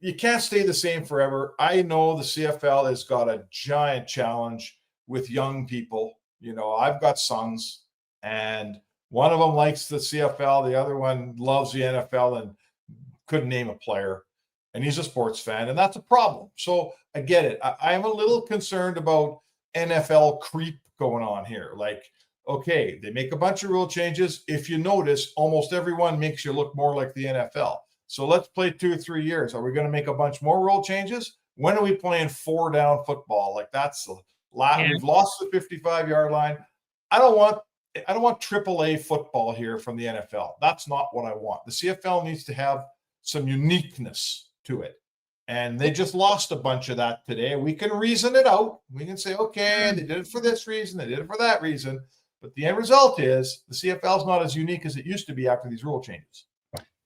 you can't stay the same forever. I know the CFL has got a giant challenge with young people. I've got sons, and one of them likes the CFL. The other one loves the NFL and couldn't name a player. And he's a sports fan, and that's a problem. So I get it. I'm a little concerned about NFL creep going on here. Like, okay, they make a bunch of rule changes. If you notice, almost everyone makes you look more like the NFL. So let's play 2 or 3 years. Are we going to make a bunch more rule changes? When are we playing 4-down football? Like, that's we've lost the 55-yard line. I don't want AAA football here from the NFL. That's not what I want. The CFL needs to have some uniqueness to it. And they just lost a bunch of that today. We can reason it out. We can say, okay, they did it for this reason, they did it for that reason. But the end result is the CFL is not as unique as it used to be after these rule changes.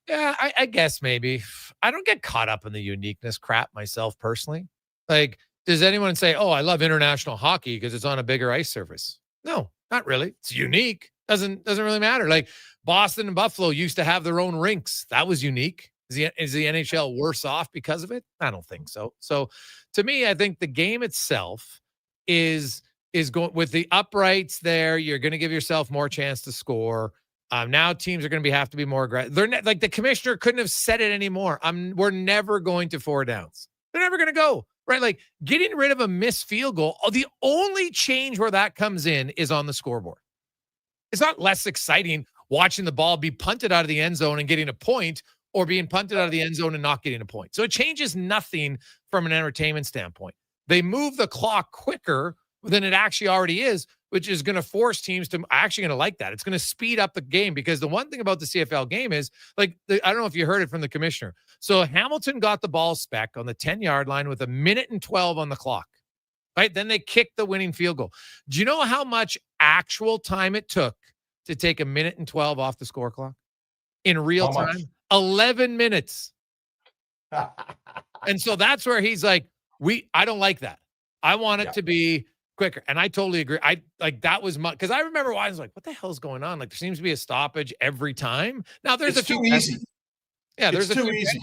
Yeah, I guess maybe. I don't get caught up in the uniqueness crap myself personally. Like, does anyone say, oh, I love international hockey because it's on a bigger ice surface? No, not really. It's unique. Doesn't really matter. Like, Boston and Buffalo used to have their own rinks. That was unique. Is the NHL worse off because of it? I don't think so. So to me, I think the game itself is going with the uprights there. You're going to give yourself more chance to score. Now teams are going to have to be more aggressive. They're like the commissioner couldn't have said it anymore. We're never going to 4 downs. They're never going to go. Right, like getting rid of a missed field goal. The only change where that comes in is on the scoreboard. It's not less exciting watching the ball be punted out of the end zone and getting a point, or being punted out of the end zone and not getting a point. So it changes nothing from an entertainment standpoint. They move the clock quicker than it actually already is, which is going to force teams to actually going to like that. It's going to speed up the game, because the one thing about the CFL game is, like, I don't know if you heard it from the commissioner. So Hamilton got the ball spec on the 10-yard line with 1:12 on the clock, right? Then they kicked the winning field goal. Do you know how much actual time it took to take 1:12 off the score clock in real time? 11 minutes. And so that's where he's like, I don't like that. I want it to be quicker. And I totally agree. That was because I remember why I was like, what the hell is going on? Like, there seems to be a stoppage every time. Now there's it's too easy. Yeah, there's it's too easy.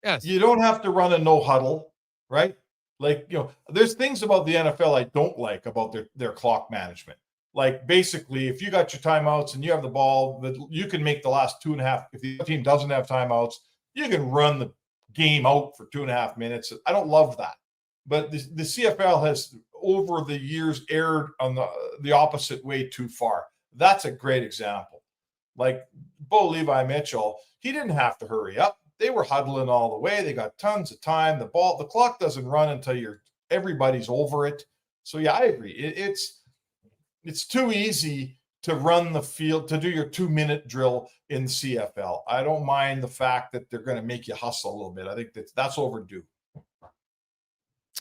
Yes. You don't have to run a no huddle, right? Like, there's things about the NFL I don't like about their clock management. Like, basically, if you got your timeouts and you have the ball, that you can make the last 2.5. If the team doesn't have timeouts, you can run the game out for 2.5 minutes. I don't love that. But the CFL has, over the years, erred on the opposite way too far. That's a great example. Like, Bo Levi Mitchell, he didn't have to hurry up. They were huddling all the way. They got tons of time. The clock doesn't run until everybody's over it. So yeah, I agree. It's too easy to run the field, to do your 2-minute drill in CFL. I don't mind the fact that they're going to make you hustle a little bit. I think that's overdue.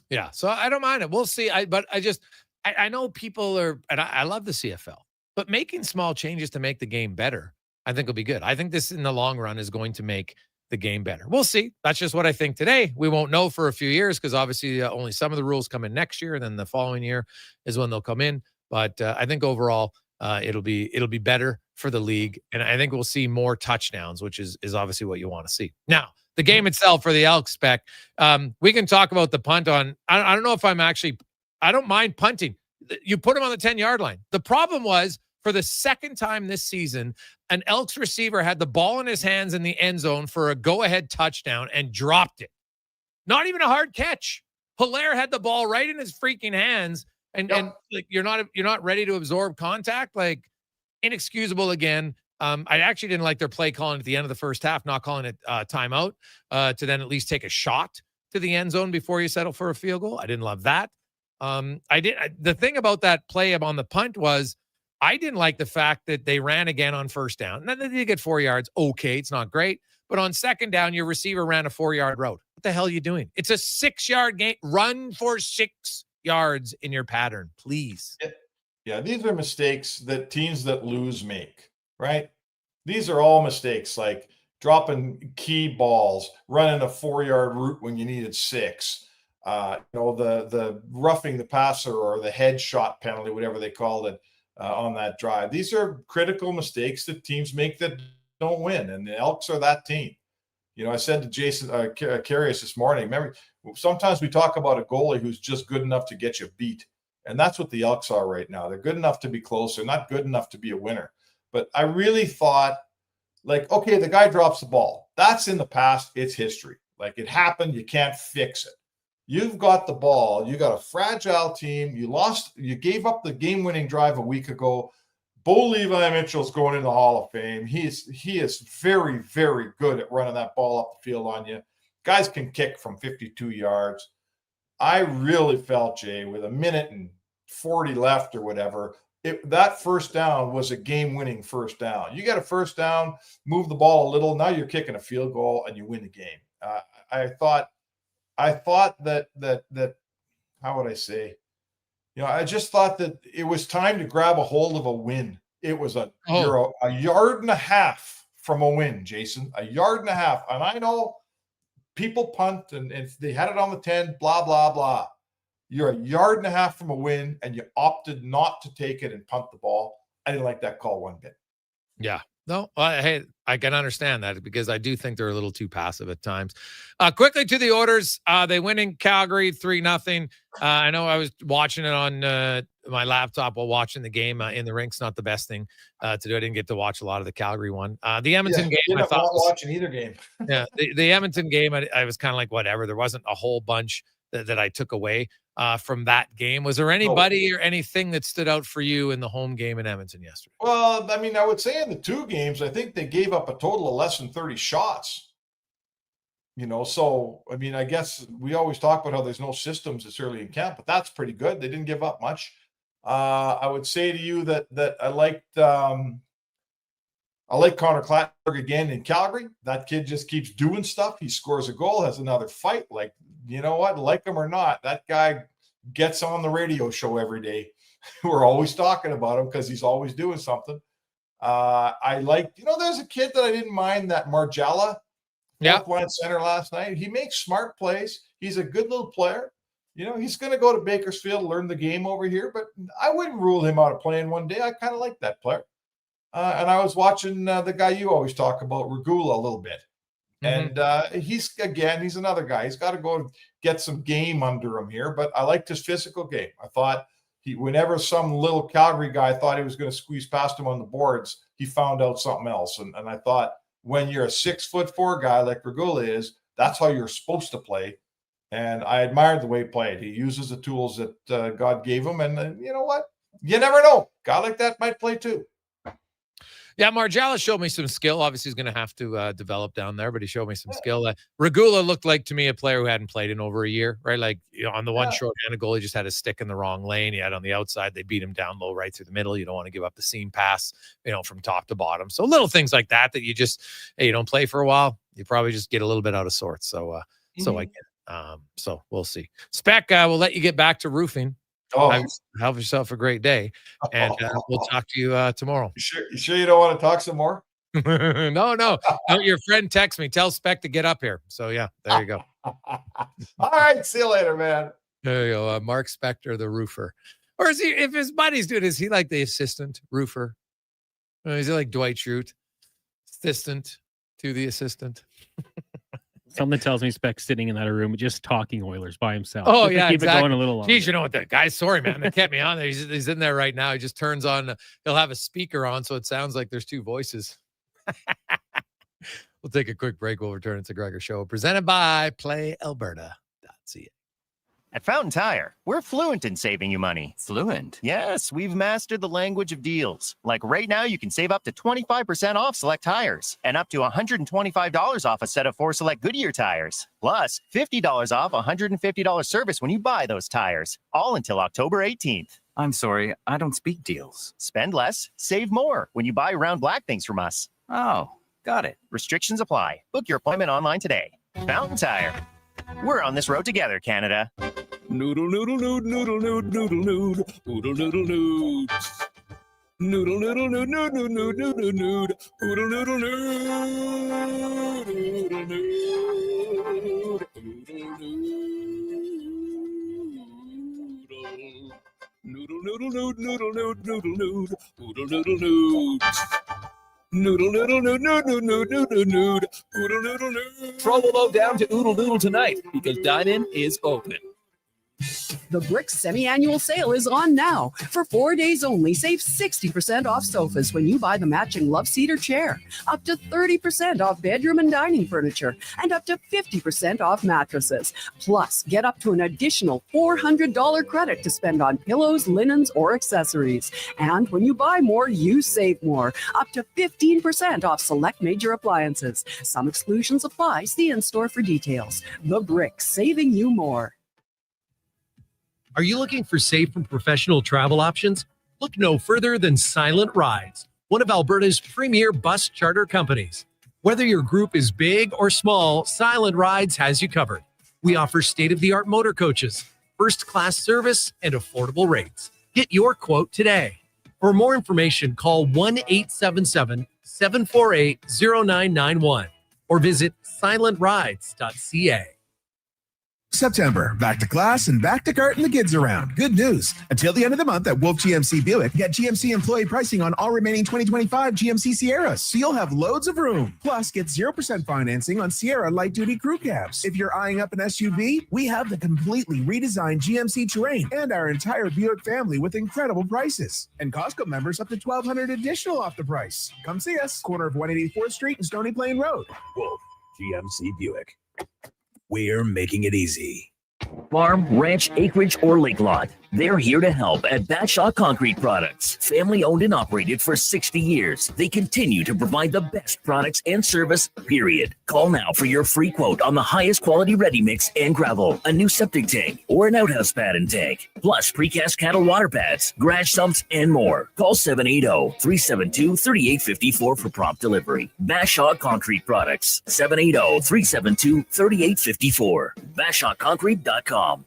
Yeah, so I don't mind it. We'll see. I know people are, and I love the CFL, but making small changes to make the game better, I think will be good. I think this in the long run is going to make the game better. We'll see. That's just what I think today. We won't know for a few years because obviously only some of the rules come in next year, and then the following year is when they'll come in. But I think overall it'll be better for the league, and I think we'll see more touchdowns, which is obviously what you want to see. Now, the game itself for the Elks spec, we can talk about the punt on. I don't know if I don't mind punting. You put them on the 10-yard line. The problem was, for the second time this season, an Elks receiver had the ball in his hands in the end zone for a go-ahead touchdown and dropped it. Not even a hard catch. Hilaire had the ball right in his freaking hands, and like you're not ready to absorb contact. Like, inexcusable again. I actually didn't like their play calling at the end of the first half, not calling it timeout to then at least take a shot to the end zone before you settle for a field goal. I didn't love that. The thing about that play on the punt was, I didn't like the fact that they ran again on first down. Now, they did get 4 yards. Okay, it's not great. But on second down, your receiver ran a 4-yard route. What the hell are you doing? It's a 6-yard game. Run for 6 yards in your pattern, please. Yeah, these are mistakes that teams that lose make, right? These are all mistakes, like dropping key balls, running a 4-yard route when you needed 6. The roughing the passer or the headshot penalty, whatever they called it. On that drive. These are critical mistakes that teams make that don't win, and the Elks are that team. I said to Jason Carius this morning, remember, sometimes we talk about a goalie who's just good enough to get you beat, and that's what the Elks are right now. They're good enough to be close. They're not good enough to be a winner. But I really thought, like, okay, the guy drops the ball. That's in the past. It's history. Like, it happened. You can't fix it. You've got the ball. You got a fragile team. You gave up the game-winning drive a week ago. Bo Levi Mitchell's going in the Hall of Fame. He is very, very good at running that ball up the field on you. Guys can kick from 52 yards. I really felt, Jay, with 1:40 left or whatever, that first down was a game-winning first down. You got a first down, move the ball a little. Now you're kicking a field goal and you win the game. I thought that how would I say? I just thought that it was time to grab a hold of a win. It was you're a yard and a half from a win, Jason. A yard and a half. And I know people punt and if they had it on the 10, blah, blah, blah. You're a yard and a half from a win, and you opted not to take it and punt the ball. I didn't like that call one bit. Yeah. No, hey, I can understand that because I do think they're a little too passive at times. Quickly to the orders. They win in Calgary 3-0. I know I was watching it on my laptop while watching the game in the rink's not the best thing to do. I didn't get to watch a lot of the Calgary one. The Edmonton game, I thought not watching either game. Yeah, the Edmonton game, I was kind of like, whatever. There wasn't a whole bunch that I took away from that game. Was there anybody or anything that stood out for you in the home game in Edmonton yesterday? Well, I mean, I would say in the two games, I think they gave up a total of less than 30 shots. So, I mean, I guess we always talk about how there's no systems this early in camp, but that's pretty good. They didn't give up much. I would say to you that I liked Connor Clattenburg again in Calgary. That kid just keeps doing stuff. He scores a goal, has another fight. Like, you know what? Like him or not, that guy gets on the radio show every day. We're always talking about him because he's always doing something. I liked, there's a kid that I didn't mind, that Margella, line center last night. He makes smart plays. He's a good little player. He's going to go to Bakersfield, learn the game over here, but I wouldn't rule him out of playing one day. I kind of like that player. And I was watching the guy you always talk about, Regula, a little bit. And he's another guy. He's got to go get some game under him here. But I liked his physical game. I thought whenever some little Calgary guy thought he was going to squeeze past him on the boards, he found out something else. And I thought when you're a 6'4" guy like Regula is, that's how you're supposed to play. And I admired the way he played. He uses the tools that God gave him. And you know what? You never know. Guy like that might play too. Yeah, Margella showed me some skill. Obviously, he's going to have to develop down there, but he showed me some skill. Regula looked like to me a player who hadn't played in over a year, right? Like, on the one short-handed goal, he just had his stick in the wrong lane. He had on the outside, they beat him down low right through the middle. You don't want to give up the seam pass, from top to bottom. So little things like that you just, you don't play for a while, you probably just get a little bit out of sorts. So, so I get it. So we'll see. Spec, we'll let you get back to roofing. Have yourself a great day, and we'll talk to you tomorrow. You sure you don't want to talk some more? No. Your friend text me. Tell Spec to get up here. So yeah, there you go. All right, see you later, man. There you go. Mark Spector, the roofer, or is he? If his buddies do it, is he like the assistant roofer? Or is he like Dwight Schrute, assistant to the assistant? Something tells me Spec's sitting in that room just talking Oilers by himself. Oh, Just to yeah, keep exactly. it going a little longer. Geez, you know what? The guy, sorry, man. They kept me on there. He's in there right now. He just turns on. He'll have a speaker on, so it sounds like there's two voices. We'll take a quick break. We'll return. It's a Gregor Show presented by PlayAlberta.ca. At Fountain Tire, we're fluent in saving you money. Fluent? Yes, we've mastered the language of deals. Like right now, you can save up to 25% off select tires and up to $125 off a set of 4 select Goodyear tires. Plus, $50 off $150 service when you buy those tires. All until October 18th. I'm sorry, I don't speak deals. Spend less, save more when you buy round black things from us. Oh, got it. Restrictions apply. Book your appointment online today. Fountain Tire. We're on this road together, Canada. Noodle, noodle, noodle, noodle, noodle, noodle, noodle, noodle, noodle. Noodle, noodle, noodle, noodle, noodle, noodle, noodle, noodle, noodle, noodle, noodle, noodle, noodle, noodle. Troll down to Oodle Doodle tonight because dine-in is open. The Bricks semi-annual sale is on now. For 4 days only, save 60% off sofas when you buy the matching love seater chair, up to 30% off bedroom and dining furniture, and up to 50% off mattresses. Plus, get up to an additional $400 credit to spend on pillows, linens, or accessories. And when you buy more, you save more, up to 15% off select major appliances. Some exclusions apply. See in-store for details. The Bricks, saving you more. Are you looking for safe and professional travel options? Look no further than Silent Rides, one of Alberta's premier bus charter companies. Whether your group is big or small, Silent Rides has you covered. We offer state-of-the-art motor coaches, first-class service, and affordable rates. Get your quote today. For more information, call 1-877-748-0991 or visit silentrides.ca. September, back to class and back to carting the kids around. Good news. Until the end of the month at Wolf GMC Buick, get GMC employee pricing on all remaining 2025 GMC Sierras, so you'll have loads of room. Plus, get 0% financing on Sierra light-duty crew cabs. If you're eyeing up an SUV, we have the completely redesigned GMC Terrain and our entire Buick family with incredible prices. And Costco members up to $1,200 additional off the price. Come see us, corner of 184th Street and Stony Plain Road. Wolf GMC Buick. We're making it easy. Farm, ranch, acreage, or lake lot. They're here to help at Batshaw Concrete Products. Family owned and operated for 60 years. They continue to provide the best products and service, period. Call now for your free quote on the highest quality ready mix and gravel, a new septic tank, or an outhouse pad and tank, plus precast cattle water pads, garage sumps, and more. Call 780-372-3854 for prompt delivery. Batshaw Concrete Products, 780-372-3854. BashawConcrete.com.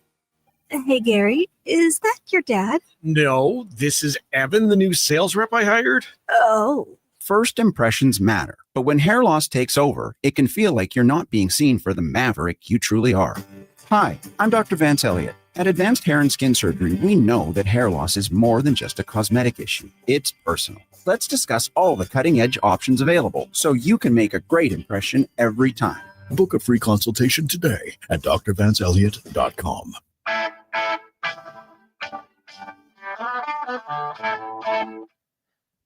Hey, Gary, is that your dad? No, this is Evan, the new sales rep I hired. Oh. First impressions matter, but when hair loss takes over, it can feel like you're not being seen for the maverick you truly are. Hi, I'm Dr. Vance Elliott, At Advanced Hair and Skin Surgery, we know that hair loss is more than just a cosmetic issue. It's personal. Let's discuss all the cutting-edge options available so you can make a great impression every time. Book a free consultation today at drvanceelliott.com.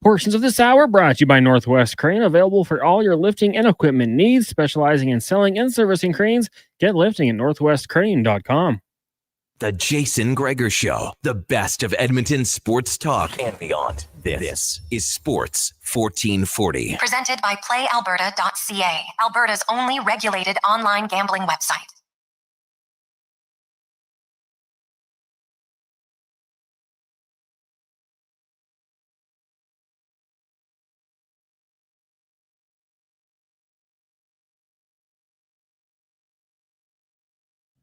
Portions of this hour brought to you by Northwest Crane, available for all your lifting and equipment needs, specializing in selling and servicing cranes. Get lifting at northwestcrane.com. The Jason Gregor Show, the best of Edmonton sports talk and beyond. This is Sports 1440. Presented by PlayAlberta.ca, Alberta's only regulated online gambling website.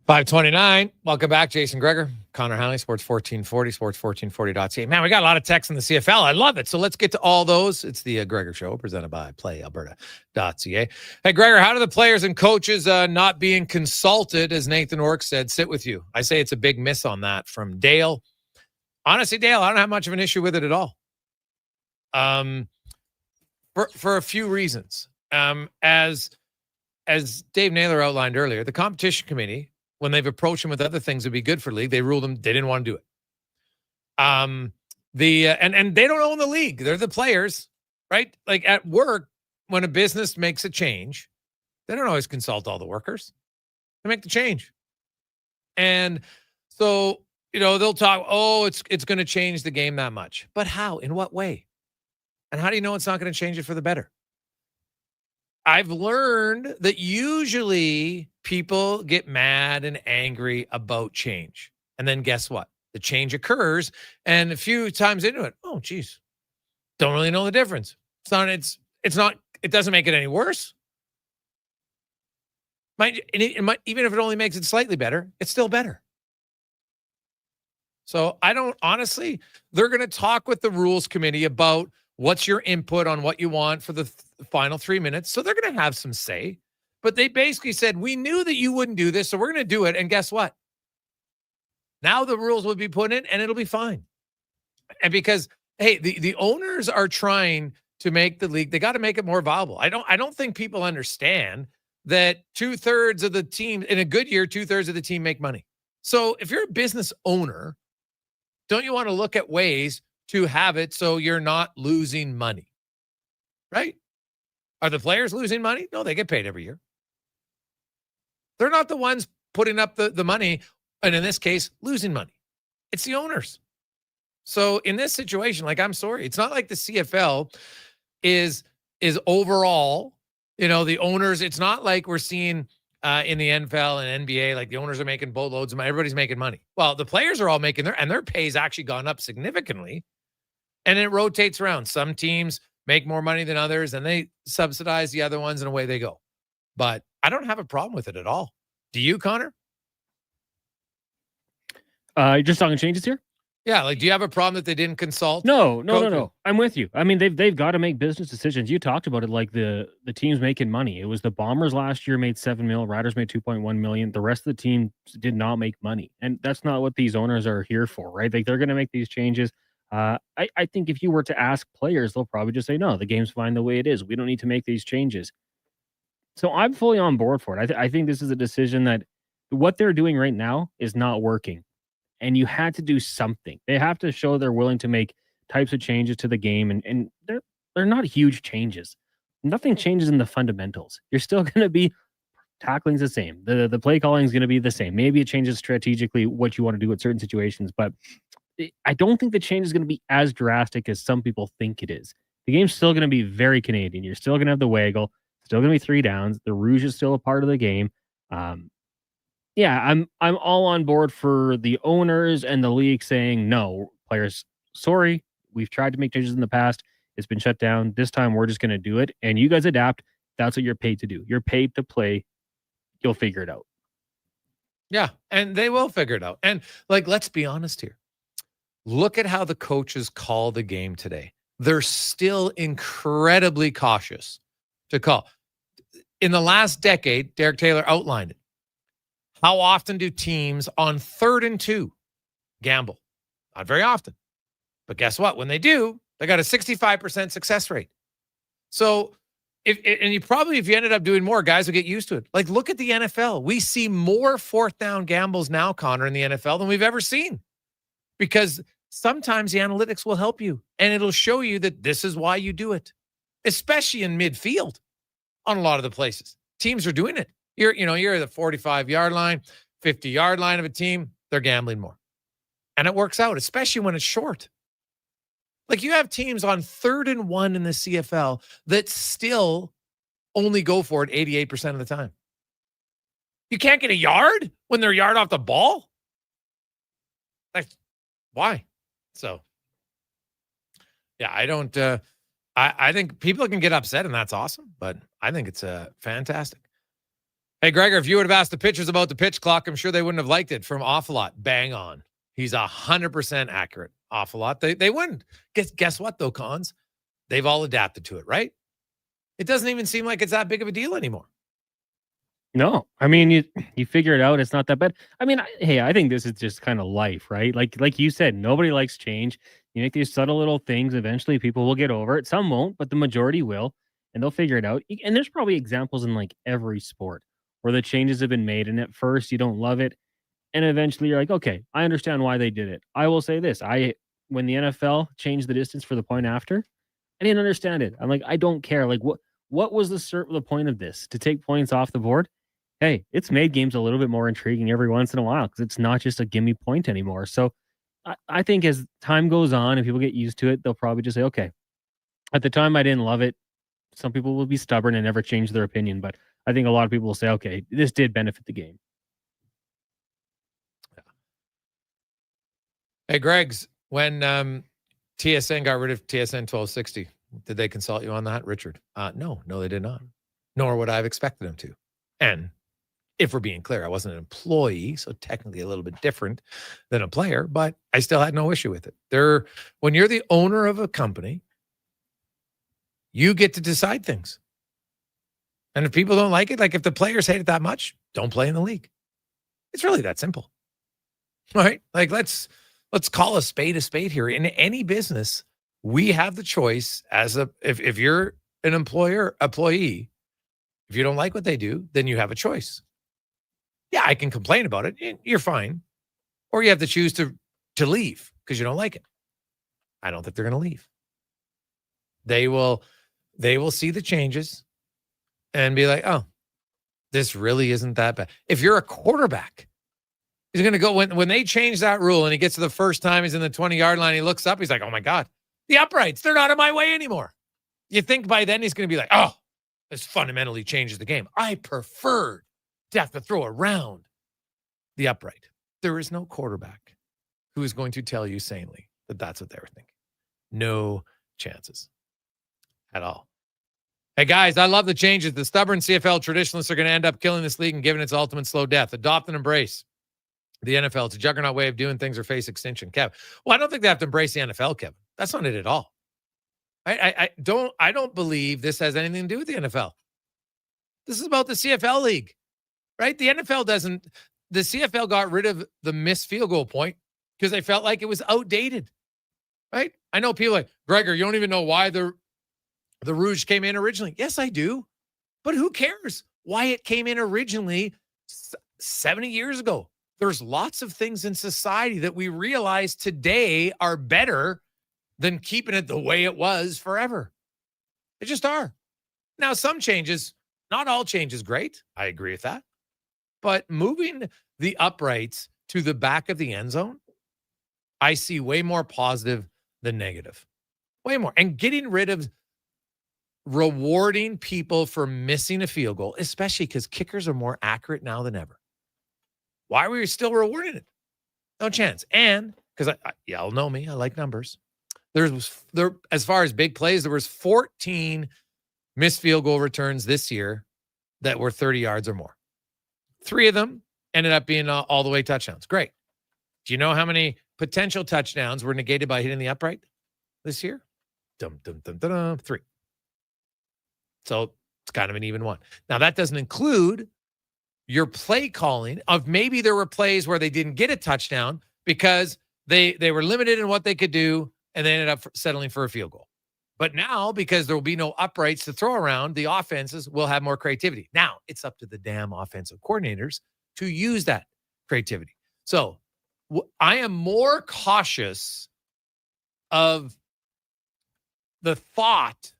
$5:29. Welcome back, Jason Gregor, Connor Halley, Sports 1440, sports1440.ca. Man, we got a lot of texts in the CFL. I love it. So let's get to all those. It's the Gregor Show, presented by PlayAlberta.ca. Hey, Gregor, how do the players and coaches not being consulted, as Nathan Ork said, sit with you? I say it's a big miss on that from Dale. Honestly, Dale, I don't have much of an issue with it at all. For a few reasons. As Dave Naylor outlined earlier, the competition committee, when they've approached him with other things that would be good for league, they ruled them, they didn't want to do it. And they don't own the league. They're the players, right? Like at work, when a business makes a change, they don't always consult all the workers. They make the change. And so, they'll talk, it's going to change the game that much. But how? In what way? And how do you know it's not going to change it for the better? I've learned that usually people get mad and angry about change. And then guess what? The change occurs. And a few times into it, don't really know the difference. It doesn't make it any worse. Even if it only makes it slightly better, it's still better. So they're going to talk with the rules committee about what's your input on what you want for the final 3 minutes. So they're going to have some say. But they basically said, we knew that you wouldn't do this, so we're going to do it. And guess what? Now the rules will be put in, and it'll be fine. And because, hey, the owners are trying to make the league, they got to make it more viable. I don't think people understand that 2/3 of the team, in a good year, 2/3 of the team make money. So if you're a business owner, don't you want to look at ways to have it so you're not losing money, right? Are the players losing money? No, they get paid every year. They're not the ones putting up the money, and in this case, losing money. It's the owners. So in this situation, I'm sorry, it's not like the CFL is overall, the owners. It's not like we're seeing in the NFL and NBA, like the owners are making boatloads of money. Everybody's making money. Well, the players are all making their pay's actually gone up significantly. And it rotates around. Some teams make more money than others, and they subsidize the other ones, and away they go. But I don't have a problem with it at all. Do you, Connor? You're just talking changes here? Yeah, do you have a problem that they didn't consult? No. I'm with you. I mean, they've got to make business decisions. You talked about it, like the teams making money. It was the Bombers last year made $7 million, Riders made $2.1 million. The rest of the team did not make money, and that's not what these owners are here for, right? Like they're going to make these changes. I think if you were to ask players, they'll probably just say, no, the game's fine the way it is. We don't need to make these changes. So I'm fully on board for it. I think this is a decision that what they're doing right now is not working. And you had to do something. They have to show they're willing to make types of changes to the game. And they're not huge changes. Nothing changes in the fundamentals. You're still going to be tackling's the same. The play calling is going to be the same. Maybe it changes strategically what you want to do in certain situations, but I don't think the change is going to be as drastic as some people think it is. The game's still going to be very Canadian. You're still going to have the waggle, still going to be 3 downs. The rouge is still a part of the game. I'm all on board for the owners and the league saying, no, players, sorry, we've tried to make changes in the past. It's been shut down. This time we're just going to do it. And you guys adapt. That's what you're paid to do. You're paid to play. You'll figure it out. Yeah, and they will figure it out. And let's be honest here. Look at how the coaches call the game today. They're still incredibly cautious to call. In the last decade, Derek Taylor outlined it. How often do teams on 3rd and 2 gamble? Not very often. But guess what? When they do, they got a 65% success rate. So if you ended up doing more, guys will get used to it. Like, look at the NFL. We see more 4th down gambles now, Connor, in the NFL than we've ever seen. Because sometimes the analytics will help you and it'll show you that this is why you do it, especially in midfield on a lot of the places. Teams are doing it. You're at the 45-yard line, 50-yard line of a team, they're gambling more. And it works out, especially when it's short. Like, you have teams on 3rd and 1 in the CFL that still only go for it 88% of the time. You can't get a yard when they're a yard off the ball? Like, why? So, yeah, I don't I think people can get upset, and that's awesome, but I think it's fantastic. Hey, Gregor, if you would have asked the pitchers about the pitch clock, I'm sure they wouldn't have liked it. From Awful Lot, bang on. He's 100% accurate. Awful Lot. They wouldn't. Guess what, though, Cons? They've all adapted to it, right? It doesn't even seem like it's that big of a deal anymore. No, I mean, you figure it out. It's not that bad. I mean, I think this is just kind of life, right? Like you said, nobody likes change. You make these subtle little things. Eventually, people will get over it. Some won't, but the majority will, and they'll figure it out. And there's probably examples in like every sport where the changes have been made, and at first you don't love it, and eventually you're like, okay, I understand why they did it. I will say this: when the NFL changed the distance for the point after, I didn't understand it. I'm like, I don't care. Like, what was the point of this? To take points off the board? Hey, it's made games a little bit more intriguing every once in a while because it's not just a gimme point anymore. So I think as time goes on and people get used to it, they'll probably just say, okay, at the time I didn't love it. Some people will be stubborn and never change their opinion, but I think a lot of people will say, okay, this did benefit the game. Hey, Greg's, when TSN got rid of TSN 1260, did they consult you on that, Richard? No, they did not. Nor would I have expected them to. And if we're being clear, I wasn't an employee, so technically a little bit different than a player, but I still had no issue with it. When you're the owner of a company, you get to decide things. And if people don't like it, like if the players hate it that much, don't play in the league. It's really that simple. Right? Like let's call a spade here. In any business, we have the choice if you're an employee, if you don't like what they do, then you have a choice. Yeah, I can complain about it. You're fine. Or you have to choose to leave because you don't like it. I don't think they're going to leave. They will see the changes and be like, oh, this really isn't that bad. If you're a quarterback, he's going to go when they change that rule and he gets to the first time he's in the 20-yard line, he looks up, he's like, oh my God, the uprights, they're not in my way anymore. You think by then he's going to be like, oh, this fundamentally changes the game. I preferred to have to throw around the upright. There is no quarterback who is going to tell you sanely that that's what they were thinking. No chances at all. Hey, guys, I love the changes. The stubborn CFL traditionalists are going to end up killing this league and giving its ultimate slow death. Adopt and embrace the NFL. It's a juggernaut way of doing things or face extinction. Kev. Well, I don't think they have to embrace the NFL, Kevin. That's not it at all. I don't believe this has anything to do with the NFL. This is about the CFL league, right? The NFL doesn't. The CFL got rid of the missed field goal point because they felt like it was outdated, right? I know people like, Gregor, you don't even know why the Rouge came in originally. Yes, I do. But who cares why it came in originally 70 years ago? There's lots of things in society that we realize today are better than keeping it the way it was forever. They just are. Now, some changes, not all change is great. I agree with that. But moving the uprights to the back of the end zone, I see way more positive than negative. Way more. And getting rid of rewarding people for missing a field goal, especially because kickers are more accurate now than ever. Why were you still rewarding it? No chance. And because y'all know me, I like numbers. There, as far as big plays, there was 14 missed field goal returns this year that were 30 yards or more. 3 of them ended up being all the way touchdowns. Great. Do you know how many potential touchdowns were negated by hitting the upright this year? 3. So it's kind of an even one. Now, that doesn't include your play calling of maybe there were plays where they didn't get a touchdown because they were limited in what they could do and they ended up settling for a field goal. But now, because there will be no uprights to throw around, the offenses will have more creativity. Now, it's up to the damn offensive coordinators to use that creativity. So I am more cautious of the thought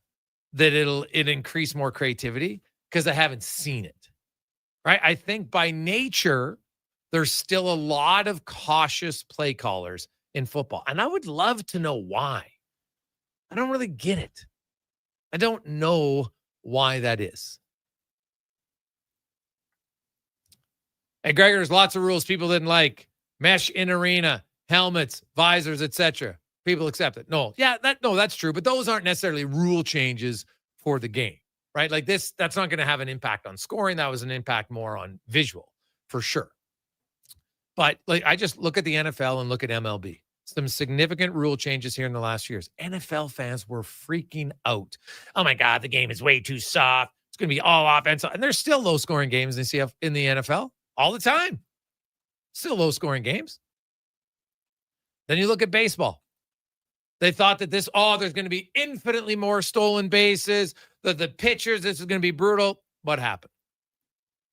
that it'll increase more creativity because I haven't seen it. Right? I think by nature, there's still a lot of cautious play callers in football. And I would love to know why. I don't really get it. I don't know why that is. Hey, Gregor, there's lots of rules people didn't like. Mesh in arena, helmets, visors, etc. People accept it. No, that's true. But those aren't necessarily rule changes for the game, right? Like this, that's not going to have an impact on scoring. That was an impact more on visual, for sure. But like, I just look at the NFL and look at MLB. Some significant rule changes here in the last years. NFL fans were freaking out. Oh my God, the game is way too soft. It's going to be all offense. And there's still low-scoring games in the NFL all the time. Still low-scoring games. Then you look at baseball. They thought that there's going to be infinitely more stolen bases, that the pitchers, this is going to be brutal. What happened?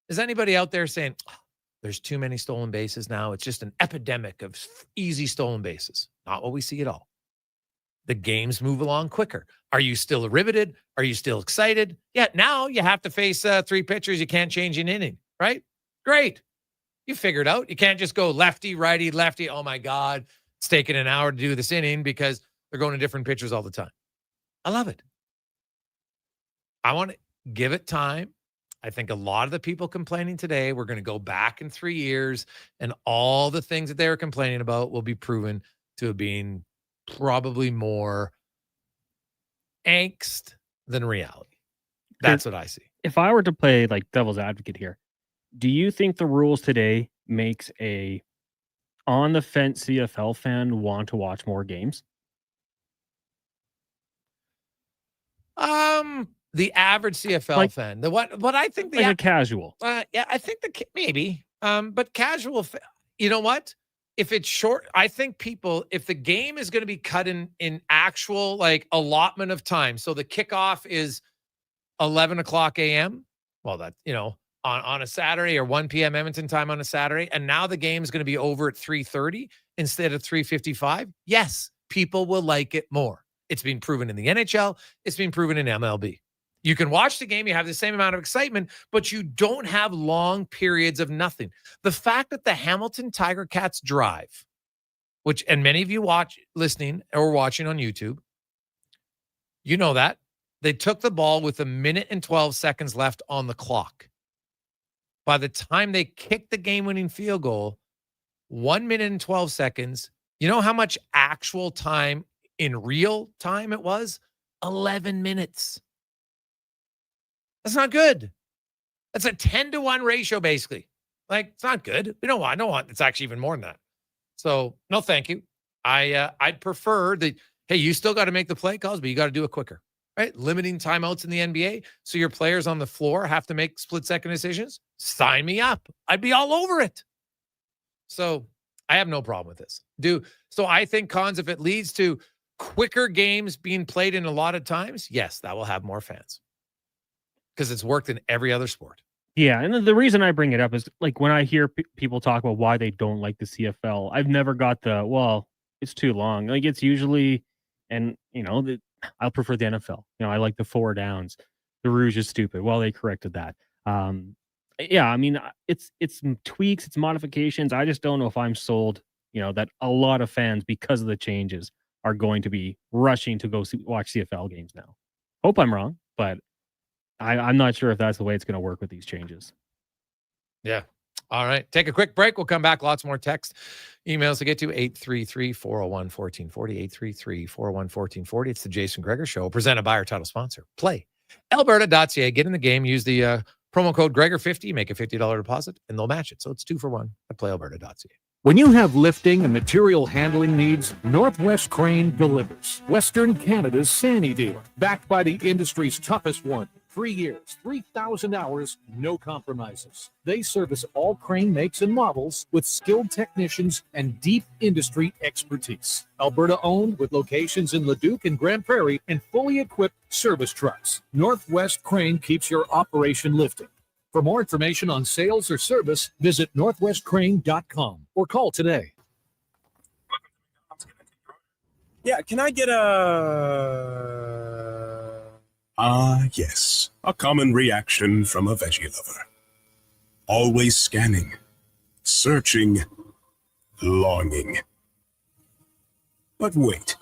Is anybody out there saying, there's too many stolen bases now? It's just an epidemic of easy stolen bases. Not what we see at all. The games move along quicker. Are you still riveted? Are you still excited? Yeah, now you have to face 3 pitchers. You can't change an inning, right? Great. You figured out. You can't just go lefty, righty, lefty. Oh my God, it's taking an hour to do this inning because they're going to different pitchers all the time. I love it. I want to give it time. I think a lot of the people complaining today, we're going to go back in 3 years and all the things that they were complaining about will be proven to have been probably more angst than reality. That's what I see. If I were to play like devil's advocate here, do you think the rules today makes a on the fence CFL fan want to watch more games? The average CFL fan, what I think like a casual. Yeah, I think maybe. But casual, you know what? If it's short, I think people, if the game is going to be cut in actual like allotment of time, so the kickoff is 11 o'clock a.m. Well, that on a Saturday or 1 p.m. Edmonton time on a Saturday, and now the game is going to be over at 3:30 instead of 3:55. Yes, people will like it more. It's been proven in the NHL. It's been proven in MLB. You can watch the game. You have the same amount of excitement, but you don't have long periods of nothing. The fact that the Hamilton Tiger Cats drive, and many of you listening or watching on YouTube, you know that. They took the ball with 1 minute and 12 seconds left on the clock. By the time they kicked the game-winning field goal, 1 minute and 12 seconds, you know how much actual time in real time it was? 11 minutes. That's not good. That's a 10-to-1 ratio, basically. Like, it's not good. I don't want. It's actually even more than that. So, no, thank you. I'd prefer that, hey, you still got to make the play calls, but you got to do it quicker, right? Limiting timeouts in the NBA, so your players on the floor have to make split-second decisions. Sign me up. I'd be all over it. So, I have no problem with this. So I think, Cons, if it leads to quicker games being played in a lot of times, yes, that will have more fans. Because it's worked in every other sport. Yeah, and the reason I bring it up is like when I hear people talk about why they don't like the CFL, I've never got it's too long. Like it's usually, and I'll prefer the NFL. I like the 4 downs. The Rouge is stupid. Well, they corrected that. Yeah, I mean, it's tweaks, it's modifications. I just don't know if I'm sold, that a lot of fans, because of the changes, are going to be rushing to go watch CFL games now. Hope I'm wrong, but I'm not sure if that's the way it's going to work with these changes. Yeah. All right. Take a quick break. We'll come back. Lots more text, emails to get to 833-401-1440, 833-401-1440. It's the Jason Gregor Show, presented by our title sponsor, Play. Alberta.ca. Get in the game. Use the promo code Gregor50. Make a $50 deposit, and they'll match it. So it's 2 for 1 at PlayAlberta.ca. When you have lifting and material handling needs, Northwest Crane delivers. Western Canada's Sandy dealer, backed by the industry's toughest one. 3 years, 3,000 hours, no compromises. They service all crane makes and models with skilled technicians and deep industry expertise. Alberta owned with locations in Leduc and Grand Prairie and fully equipped service trucks. Northwest Crane keeps your operation lifting. For more information on sales or service, visit northwestcrane.com or call today. Yeah, can I get yes. A common reaction from a veggie lover. Always scanning, searching, longing. But wait,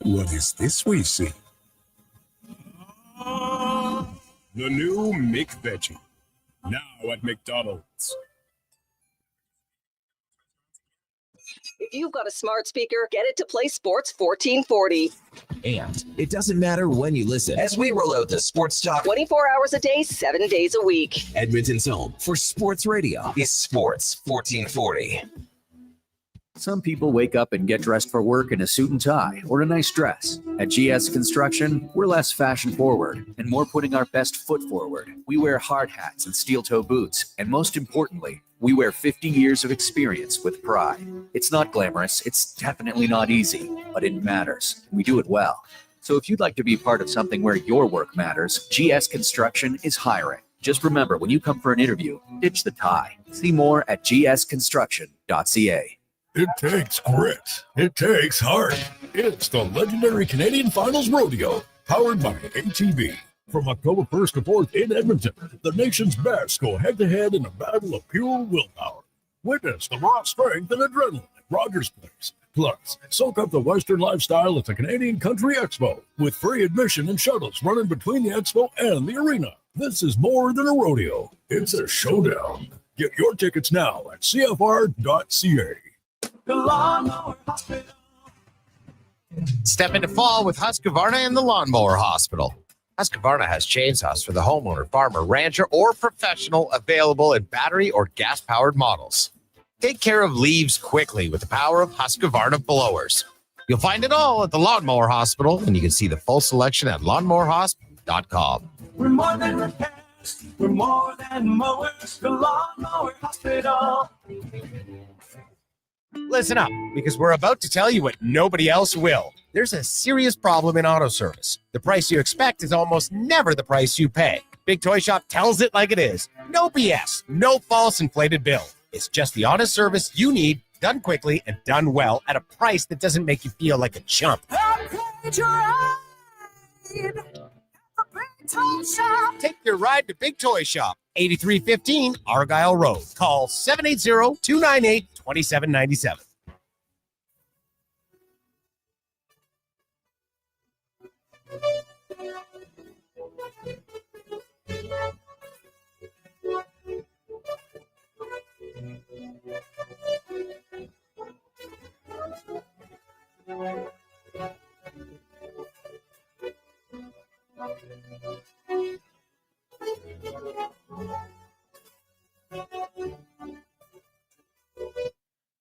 what is this we see? The new McVeggie. Now at McDonald's. If you've got a smart speaker, get it to play Sports 1440. And it doesn't matter when you listen as we roll out the Sports Talk 24 hours a day, 7 days a week. Edmonton's home for sports radio is Sports 1440. Some people wake up and get dressed for work in a suit and tie or a nice dress. At GS Construction, we're less fashion forward and more putting our best foot forward. We wear hard hats and steel toe boots, and most importantly, we wear 50 years of experience with pride. It's not glamorous, it's definitely not easy, but it matters. We do it well. So if you'd like to be part of something where your work matters, GS Construction is hiring. Just remember, when you come for an interview, ditch the tie. See more at gsconstruction.ca. It takes grit. It takes heart. It's the legendary Canadian Finals Rodeo, powered by ATV. From October 1st to 4th in Edmonton, the nation's best go head-to-head in a battle of pure willpower. Witness the raw strength and adrenaline at Rogers Place. Plus, soak up the Western lifestyle at the Canadian Country Expo, with free admission and shuttles running between the expo and the arena. This is more than a rodeo. It's a showdown. Get your tickets now at cfr.ca. Step into fall with Husqvarna and the Lawnmower Hospital. Husqvarna has chainsaws for the homeowner, farmer, rancher, or professional available in battery or gas-powered models. Take care of leaves quickly with the power of Husqvarna blowers. You'll find it all at the Lawnmower Hospital, and you can see the full selection at lawnmowerhosp.com. We're more than repairs. We're more than mowers. The Lawnmower Hospital. Listen up, because we're about to tell you what nobody else will. There's a serious problem in auto service. The price you expect is almost never the price you pay. Big Toy Shop tells it like it is. No BS, no false inflated bill. It's just the honest service you need, done quickly and done well at a price that doesn't make you feel like a chump. Take your ride to Big Toy Shop, 8315 Argyle Road. Call 780-298-2797.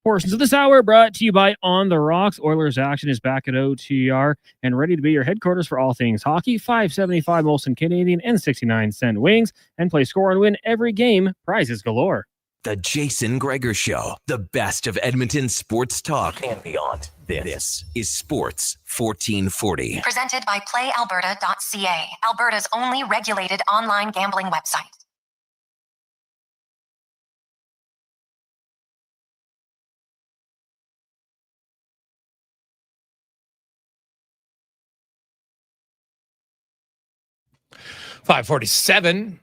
Portions of this hour brought to you by On the Rocks. Oilers action is back at OTR and ready to be your headquarters for all things hockey. $5.75 Molson Canadian and 69-cent wings, and play, score, and win every game. Prizes galore. The Jason Gregor Show, the best of Edmonton sports talk and beyond. This is Sports 1440. Presented by PlayAlberta.ca, Alberta's only regulated online gambling website. $547.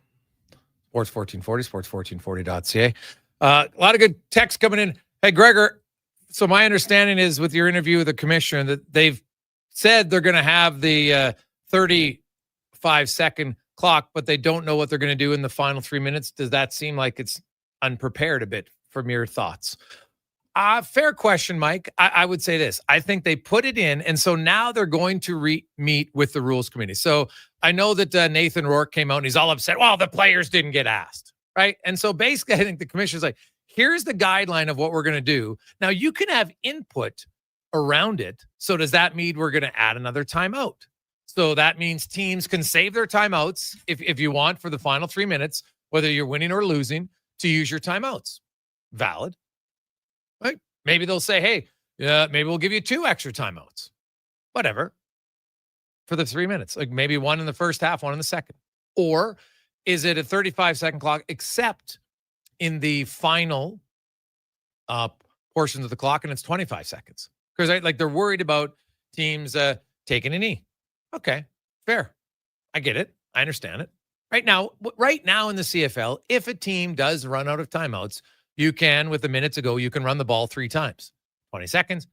Sports 1440, sports1440.ca. A lot of good text coming in. Hey, Gregor, so my understanding is with your interview with the commissioner that they've said they're going to have the 35-second clock, but they don't know what they're going to do in the final 3 minutes. Does that seem like it's unprepared a bit from your thoughts? Fair question, Mike. I would say this. I think they put it in, and so now they're going to meet with the rules committee. So I know that Nathan Rourke came out and he's all upset. Well, the players didn't get asked, right? And so basically, I think the commissioner's like, here's the guideline of what we're going to do. Now, you can have input around it. So does that mean we're going to add another timeout? So that means teams can save their timeouts if you want for the final 3 minutes, whether you're winning or losing, to use your timeouts. Valid. Right? Maybe they'll say, hey, maybe we'll give you 2 extra timeouts. Whatever. For the 3 minutes. Like maybe 1 in the first half, 1 in the second. Or is it a 35-second clock, except in the final portions of the clock, and it's 25 seconds? Because they're worried about teams taking a knee. Okay, fair. I get it. I understand it. Right now in the CFL, if a team does run out of timeouts, you can, with a minute to go, you can run the ball 3 times. 20 seconds,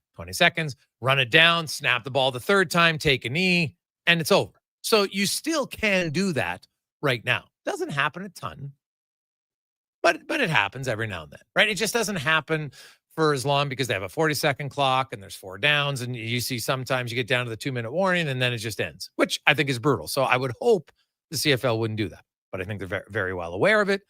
run it down, snap the ball the 3rd time, take a knee, and it's over. So you still can do that right now. Doesn't happen a ton, but it happens every now and then, right? It just doesn't happen for as long because they have a 40-second clock and there's 4 downs, and you see sometimes you get down to the 2-minute warning and then it just ends, which I think is brutal. So I would hope the CFL wouldn't do that, but I think they're very, very well aware of it,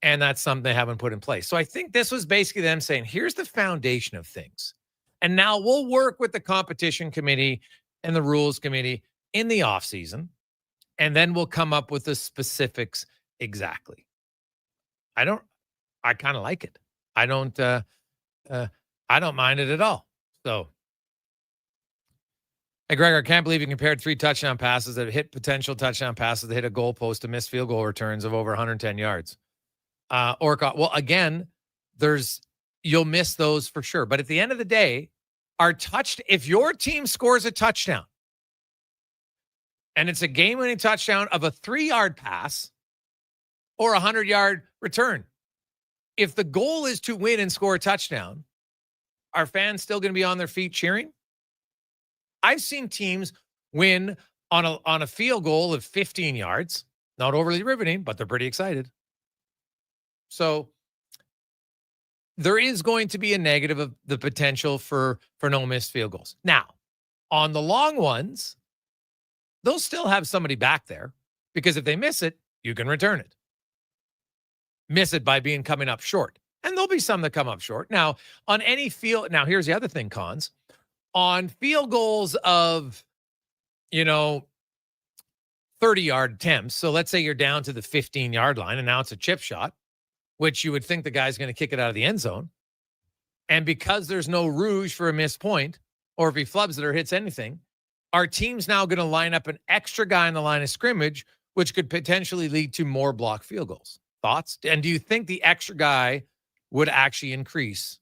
and that's something they haven't put in place. So I think this was basically them saying, here's the foundation of things, and now we'll work with the competition committee and the rules committee in the offseason, and then we'll come up with the specifics exactly. I kind of like it. I don't mind it at all. So, hey, Gregor, I can't believe you compared 3 touchdown passes that hit potential touchdown passes that hit a goalpost to missed field goal returns of over 110 yards. Well, again, you'll miss those for sure. But at the end of the day, if your team scores a touchdown and it's a game-winning touchdown of a 3-yard pass or a 100-yard return, if the goal is to win and score a touchdown, are fans still going to be on their feet cheering? I've seen teams win on a field goal of 15 yards. Not overly riveting, but they're pretty excited. So there is going to be a negative of the potential for no missed field goals. Now, on the long ones, they'll still have somebody back there, because if they miss it, you can return it. Miss it by coming up short. And there'll be some that come up short. Now, on any field, now here's the other thing, Cons. On field goals of, 30-yard attempts, so let's say you're down to the 15-yard line and now it's a chip shot, which you would think the guy's going to kick it out of the end zone. And because there's no rouge for a missed point, or if he flubs it or hits anything, our team's now going to line up an extra guy in the line of scrimmage, which could potentially lead to more blocked field goals. Thoughts? And do you think the extra guy would actually increase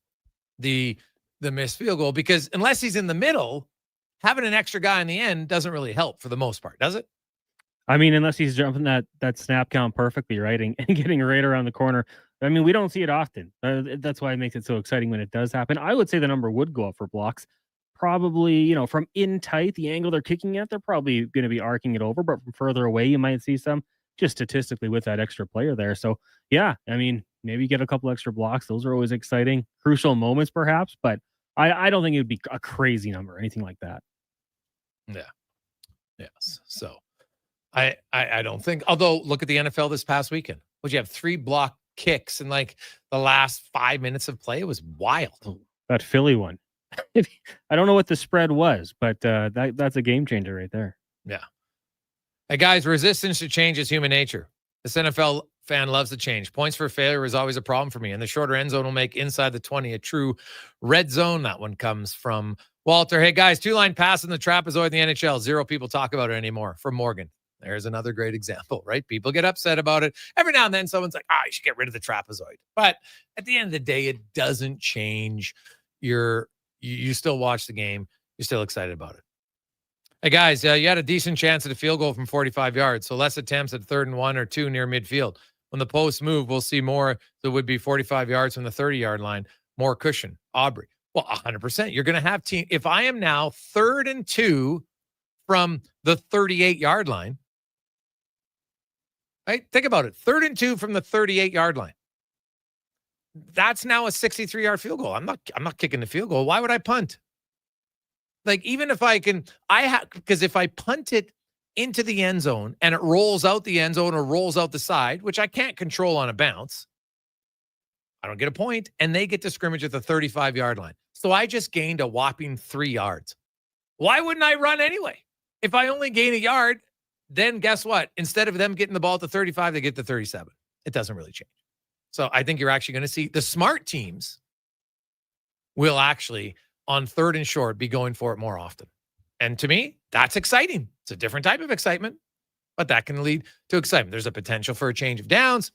the missed field goal? Because unless he's in the middle, having an extra guy in the end doesn't really help for the most part, does it? I mean, unless he's jumping that snap count perfectly, right, and getting right around the corner. I mean, we don't see it often. That's why it makes it so exciting when it does happen. I would say the number would go up for blocks. Probably, from in tight, the angle they're kicking at, they're probably going to be arcing it over, but from further away, you might see some, just statistically with that extra player there. So, yeah, I mean, maybe get a couple extra blocks. Those are always exciting, crucial moments perhaps, but I don't think it would be a crazy number or anything like that. Yeah. Yes. So I don't think, although look at the NFL this past weekend. Would you have 3 block kicks in like the last 5 minutes of play? It was wild. That Philly one. I don't know what the spread was, but that's a game changer right there. Yeah. Hey, guys, resistance to change is human nature. This NFL fan loves to change. Points for failure is always a problem for me, and the shorter end zone will make inside the 20 a true red zone. That one comes from Walter. Hey, guys, 2-line pass in the trapezoid in the NHL. 0 people talk about it anymore. From Morgan. There's another great example, right? People get upset about it. Every now and then someone's like, you should get rid of the trapezoid. But at the end of the day, it doesn't change you still watch the game. You're still excited about it. Hey, guys, you had a decent chance at a field goal from 45 yards, so less attempts at 3rd and 1 or 2 near midfield. When the posts move, we'll see more that would be 45 yards from the 30-yard line, more cushion. Aubrey. Well, 100%. You're going to have team. If I am now 3rd and 2 from the 38-yard line, right? Think about it. 3rd and 2 from the 38-yard line. That's now a 63-yard field goal. I'm not kicking the field goal. Why would I punt? Like, even if I can, because if I punt it into the end zone and it rolls out the end zone or rolls out the side, which I can't control on a bounce, I don't get a point, and they get to scrimmage at the 35-yard line. So I just gained a whopping 3 yards. Why wouldn't I run anyway? If I only gain a yard, then guess what? Instead of them getting the ball to 35, they get to 37. It doesn't really change. So I think you're actually going to see the smart teams will actually, on 3rd and short, be going for it more often. And to me, that's exciting. It's a different type of excitement, but that can lead to excitement. There's a potential for a change of downs.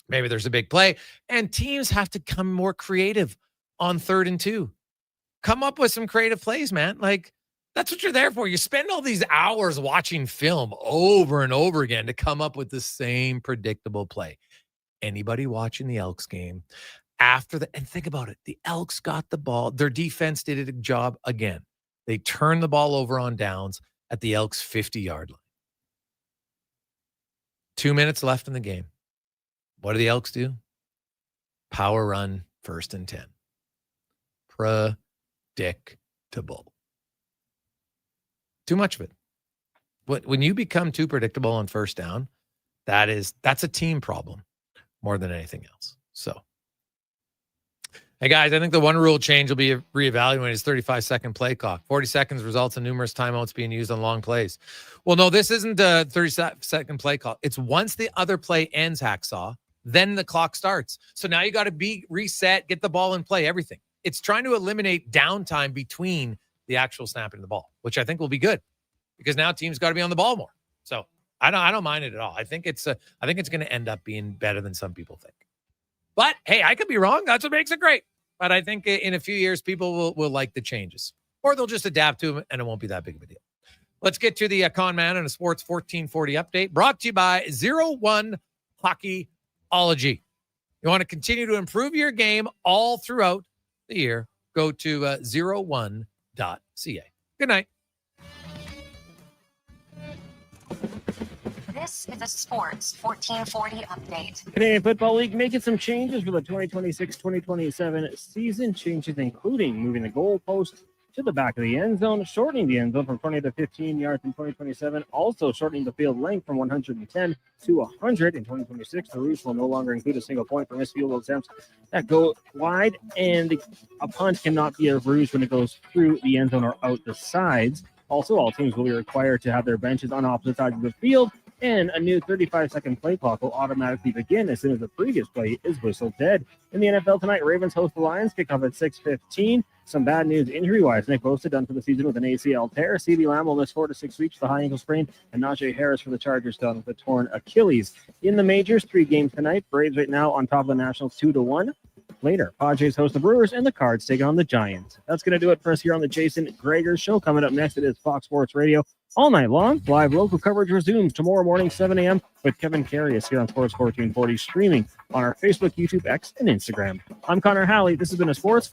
Maybe there's a big play. And teams have to come more creative on 3rd and 2. Come up with some creative plays, man. Like, that's what you're there for. You spend all these hours watching film over and over again to come up with the same predictable play. Anybody watching the Elks game after the, and think about it, the Elks got the ball. Their defense did a job again. They turned the ball over on downs at the Elks 50-yard line. 2 minutes left in the game. What do the Elks do? Power run, 1st and 10. Predictable. Too much of it. When you become too predictable on 1st down, that's a team problem more than anything else. So, hey guys, I think the one rule change will be reevaluated is 35-second play clock. 40 seconds results in numerous timeouts being used on long plays. Well, no, this isn't a 30-second play clock. It's once the other play ends, Hacksaw, then the clock starts. So now you got to be reset, get the ball in play, everything. It's trying to eliminate downtime between the actual snapping of the ball, which I think will be good because now teams got to be on the ball more. So I don't mind it at all. I think it's going to end up being better than some people think. But hey, I could be wrong. That's what makes it great. But I think in a few years, people will like the changes, or they'll just adapt to them, and it won't be that big of a deal. Let's get to the Con Man and a Sports 1440 update brought to you by 01 Hockeyology. You want to continue to improve your game all throughout the year? Go to 01.ca. Good night. This is a Sports 1440 update. Canadian Football League making some changes for the 2026-2027 season. Changes including moving the goalpost to the back of the end zone, shortening the end zone from 20 to 15 yards in 2027, also shortening the field length from 110 to 100 in 2026. The Rouge will no longer include a single point for missed field goal attempts that go wide, and a punt cannot be a Rouge when it goes through the end zone or out the sides. Also, all teams will be required to have their benches on opposite sides of the field, and a new 35-second play clock will automatically begin as soon as the previous play is whistled dead. In the NFL tonight, Ravens host the Lions, kickoff at 6:15. Some bad news injury-wise. Nick Bosa done for the season with an ACL tear. CeeDee Lamb will miss 4 to 6 weeks with a high ankle sprain, and Najee Harris for the Chargers done with a torn Achilles. In the majors, 3 games tonight. Braves right now on top of the Nationals 2-1. Later, Padres host the Brewers, and the Cards take on the Giants. That's going to do it for us here on the Jason Gregor Show. Coming up next, it is Fox Sports Radio all night long. Live local coverage resumes tomorrow morning, 7 a.m. with Kevin Carius here on Sports 1440, streaming on our Facebook, YouTube, X, and Instagram. I'm Connor Halley. This has been a Sports